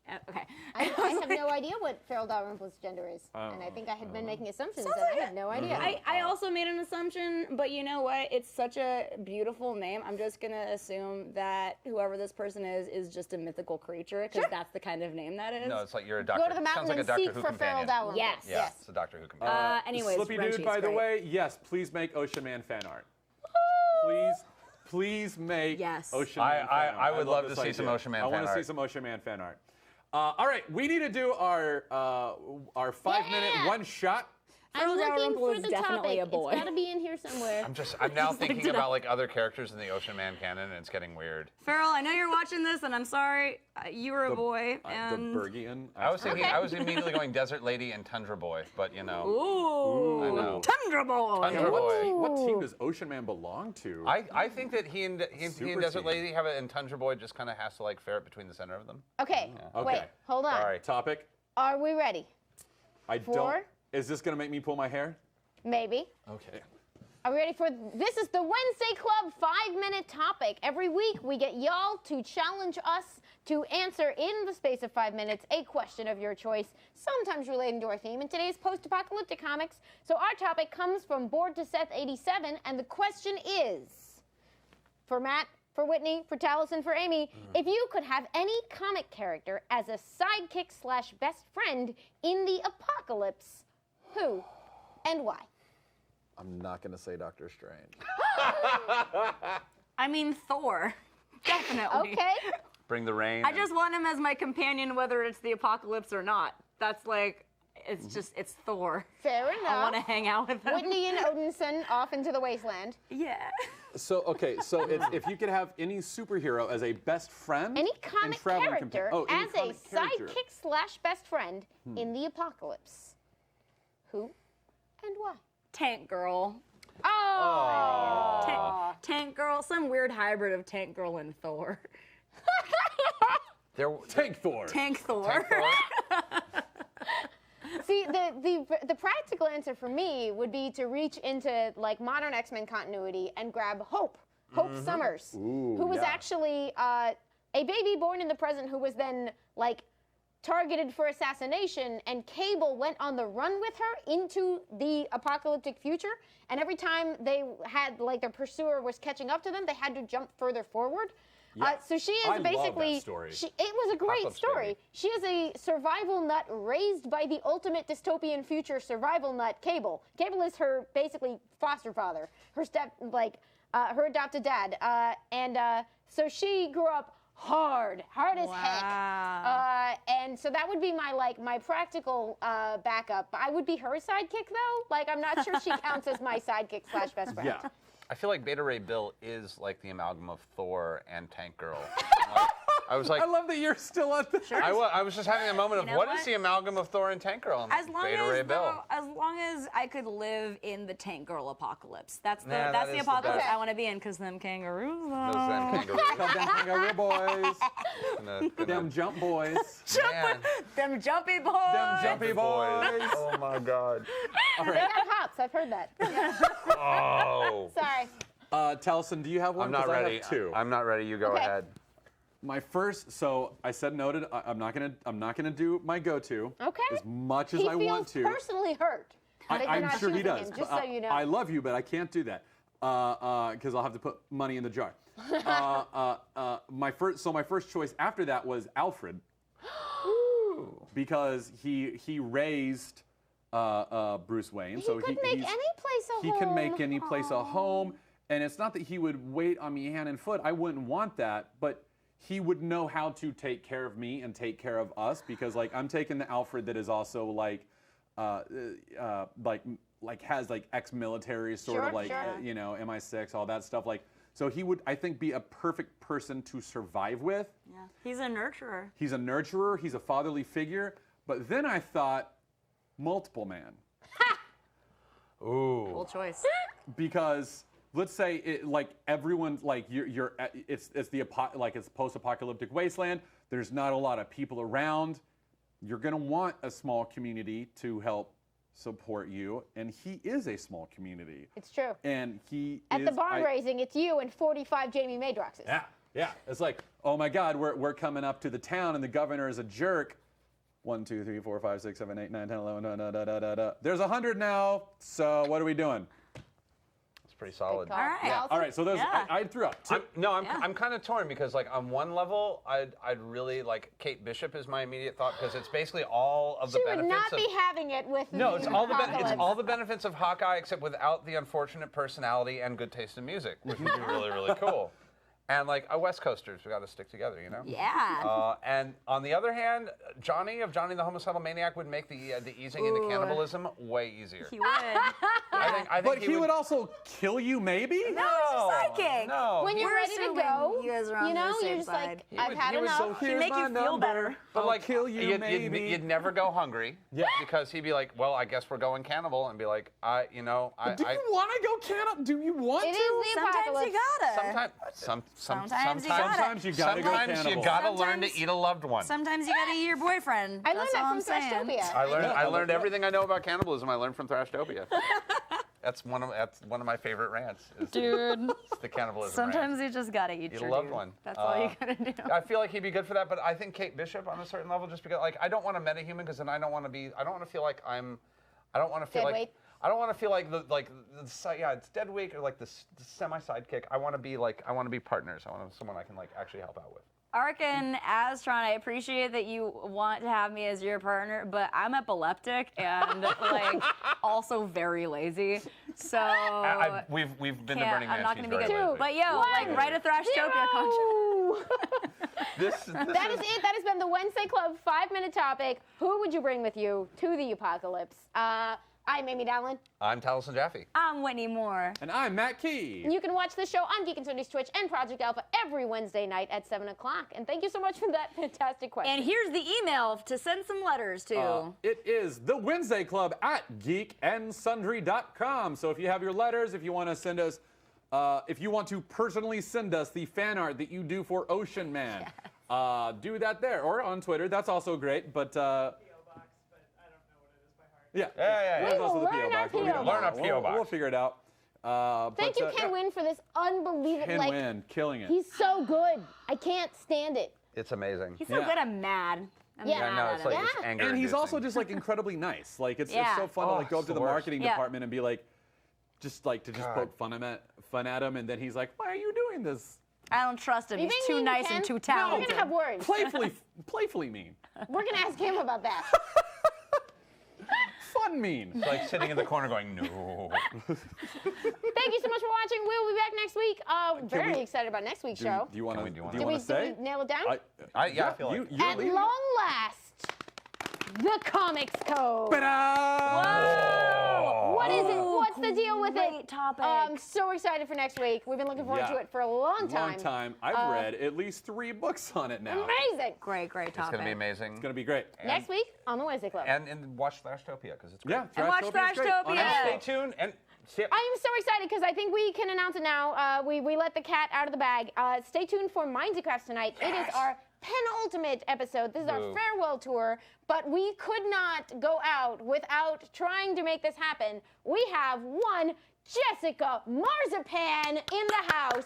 Yeah. okay. I have no idea what Feral Dalrymple's gender is, and I think I had been making assumptions, and I had no idea. I also made an assumption, but you know what? It's such a beautiful name. I'm just gonna assume that whoever this person is just a mythical creature, because that's the kind of name that is. No, it's like you're a doctor. Go to the Sounds mountain like a and Doctor seek Who for Feral companion. Dalrymple. Yes. Yeah, it's a Doctor Who companion. Anyways, Slippy Wrenchies, Dude, by the great. way, yes, please make Ocean Man fan art. Please make Yes. Ocean Man fan art. I would love to this see some idea. Ocean Man I fan want to see art. some Ocean Man fan art. All right, we need to do our 5-minute Yeah. one shot. I'm Feral looking Dalrymple for is the definitely topic. a boy. It's got to be in here somewhere. I'm now thinking about like other characters in the Ocean Man canon, and it's getting weird. Farrell, I know you're watching this, and I'm sorry. You were a boy, The and Bergian. I was thinking, Okay. I was immediately going Desert Lady and Tundra Boy, but you know, ooh, I know. Tundra Boy. Tundra Boy. What team does Ocean Man belong to? I think that he and Super Desert team. Lady have it, and Tundra Boy just kind of has to like ferret between the center of them. Okay, Okay. wait, hold on. Sorry. Topic. Are we ready? I Four? don't. Is this gonna make me pull my hair? Maybe. Okay. Are we ready for this? Is the Wednesday Club 5-minute topic. Every week we get y'all to challenge us to answer in the space of 5 minutes a question of your choice, sometimes relating to our theme. In today's post-apocalyptic comics, so our topic comes from Board to Seth 87, and the question is, for Matt, for Whitney, for Taliesin, for Amy, if you could have any comic character as a sidekick / best friend in the apocalypse, who and why? I'm not gonna say Doctor Strange. I mean, Thor. Definitely. Okay. Bring the rain. I just want him as my companion, whether it's the apocalypse or not. That's like, it's Thor. Fair I want to enough. hang out with him. Whitney and Odinson off into the wasteland. Yeah. So if you could have any superhero as a best friend, Any and comic traveling character any as a comic character. sidekick / best friend in the apocalypse. Who and why? Tank Girl. Oh. Tank Girl. Some weird hybrid of Tank Girl and Thor. Tank Thor. Tank Thor. See, the practical answer for me would be to reach into like modern X-Men continuity and grab Hope Summers, who was yeah. actually a baby born in the present who was then like targeted for assassination, and Cable went on the run with her into the apocalyptic future. And every time they had, like, their pursuer was catching up to them, they had to jump further forward. So she is I love basically. that story. It was a great Apocalypse story. baby. She is a survival nut raised by the ultimate dystopian future survival nut, Cable. Cable is her basically foster father, her her adopted dad, so she grew up hard as heck. And so that would be my practical backup. I would be her sidekick though. Like, I'm not sure she counts as my sidekick / best friend. Yeah. I feel like Beta Ray Bill is like the amalgam of Thor and Tank Girl. Like, I was like, I love that you're still on the I was just having a moment of know what what? is the amalgam of Thor and Tank Girl? As long Beta Ray as, Bill. as long as I could live in the Tank Girl apocalypse, that's the Yeah, that is the apocalypse best. I want to be in, because them kangaroos. Those damn kangaroos. Come down, kangaroo boys. Gonna- Them jump boys. Man, Them jumpy boys. Them jumpy boys. Oh my God. All They right. have hops. I've heard that. Oh. Sorry. Taliesin, do you have one? I'm not 'Cause I ready. have two. I'm not ready. You go Okay. ahead. My first, so I said noted. I'm not gonna do my go-to. Okay. As much as He I want feels to. personally hurt. that you're I'm not sure he choosing does. him, just but, so you know. I love you, but I can't do that because I'll have to put money in the jar. My first choice after that was Alfred because he raised Bruce Wayne. So he could make he's- any place a he home. can make any place a home. And it's not that he would wait on me hand and foot. I wouldn't want that, but he would know how to take care of me and take care of us because, like, I'm taking the Alfred that is also like has like ex-military sort Sure, of like sure. MI6, all that stuff. Like, so he would, I think, be a perfect person to survive with. Yeah. He's a nurturer. He's a nurturer. He's a fatherly figure. But then I thought, multiple man. Ooh. Cool choice. Because let's say everyone it's post-apocalyptic wasteland. There's not a lot of people around. You're gonna want a small community to help support you, and he is a small community. It's true. And he At is, the barn raising, it's you and 45 Jamie Madroxes. Yeah. It's like, oh my God, we're coming up to the town, and the governor is a jerk. 1, 2, 3, 4, 5, 6, 7, 8, 9, 10, 11, There's 100 now. So what are we doing? It's pretty solid. call. All right. Yeah. All right. So those Yeah. I threw out two. I'm kind of torn because, like, on one level, I'd really like Kate Bishop is my immediate thought because it's basically all of the She would benefits not of. be having it with No, the it's all the apocalypse. it's all the benefits of Hawkeye except without the unfortunate personality and good taste in music, which would be really really cool. And like West Coasters, we got to stick together, you know. Yeah. And on the other hand, Johnny the Homicidal Maniac would make the easing into Ooh. cannibalism way easier. He would. I think But he would also kill you, maybe? No, it's just sidekick. No. When you're We're ready to assuming go, you guys are on the you're same just side. like, I've had he would- enough. so Here's make my you feel number. better. But I'll like, kill you, you'd, maybe. you'd never go hungry. Yeah. Because he'd be like, well, I guess we're going cannibal, and be like, Do you want to go cannibal? Do you want It to? is the Sometimes apocalypse. you gotta. Sometimes Sometimes you gotta. you gotta go Sometimes cannibal. you gotta learn Sometimes- to eat a loved one. Sometimes you gotta eat your boyfriend. I learned That's that all from I'm saying. Thrashtopia. I learned everything I know about cannibalism. I learned from Thrashtopia. That's one of my favorite rants. Is Dude. the cannibalism Sometimes rant. you just gotta eat Eat a your loved dude. one. That's all you gotta do. I feel like he'd be good for that, but I think Kate Bishop on a certain level, just because like I don't want to metahuman because then I don't want to feel like it's dead weak or like the semi sidekick. I want to be partners. I want someone I can like actually help out with. Ark and Astron, I appreciate that you want to have me as your partner, but I'm epileptic and like also very lazy. So We've been the can't- Burning I'm Man. not She's gonna be very good. lazy. But yo, like write a Thrashtopia contract. That is it. That has been the Wednesday Club 5-minute topic. Who would you bring with you to the apocalypse? I'm Amy Dallen. I'm Taliesin Jaffe. I'm Whitney Moore. And I'm Matt Key. And you can watch the show on Geek and Sundays Twitch and Project Alpha every Wednesday night at 7 o'clock. And thank you so much for that fantastic question. And here's the email to send some letters to. It is the Wednesday Club at geekandsundry.com. So if you have your letters, if you want to send us, if you want to personally send us the fan art that you do for Ocean Man, do that there or on Twitter. That's also great. But P.O. box, but I don't know what it is by heart. yeah, Yeah. there's We also will the P.O. learn our box. P.O. We'll- box. Learn our P.O. box. We'll figure it out. Thank you, Ken Wynn, for this unbelievable. Ken Like, Wynn, killing it. he's so good. I can't stand it. It's amazing. He's so good, I'm mad. I'm Yeah. mad no, at it's him. like it's Yeah. anger. And he's also inducing. just like incredibly nice. Like it's Yeah. so fun to like go Oh, up to it's the the worst. marketing Yeah. department and be like, just God. poke fun at him, and then he's like, "Why are you doing this?" I don't trust him. You He's being too mean to nice Ken? and too We're talented. gonna have words. Playfully mean, We're gonna ask him about that. fun mean. It's like sitting in the corner going, no. Thank you so much for watching. We'll be back next week. Very we- excited about next week's Do show. you want Can we to? do one? Do Did you Did want to say? we nail it down? I feel like you're At leading. long last, the Comics Code. Ta-da! What is it? Ooh, What's the deal with it? great topic. I'm so excited for next week. We've been looking forward Yeah. to it for a long time. Long time. I've read at least 3 books on it now. Amazing. Great it's topic. going to be amazing. It's gonna be great. Next week on the Wednesday Club. And watch Thrashtopia because it's great. Yeah, And watch Thrashtopia's great. On Thrashtopia. Amazon. Stay tuned and see ya. I am so excited because I think we can announce it now. We let the cat out of the bag. Stay tuned for Minds and Crafts tonight. It is our penultimate episode. This is our Boo. farewell tour, but we could not go out without trying to make this happen. We have one Jessica Marzipan in the house.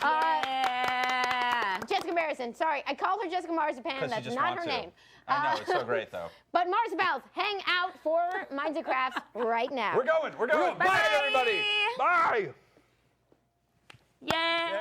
Yeah. Jessica Marzipan. Sorry, I called her Jessica Marzipan. 'Cause you That's just not want her to. name. I know, it's so great though. But Marzipals, hang out for Minds and Crafts right now. We're going. Bye, everybody. Bye. Yeah. Yay.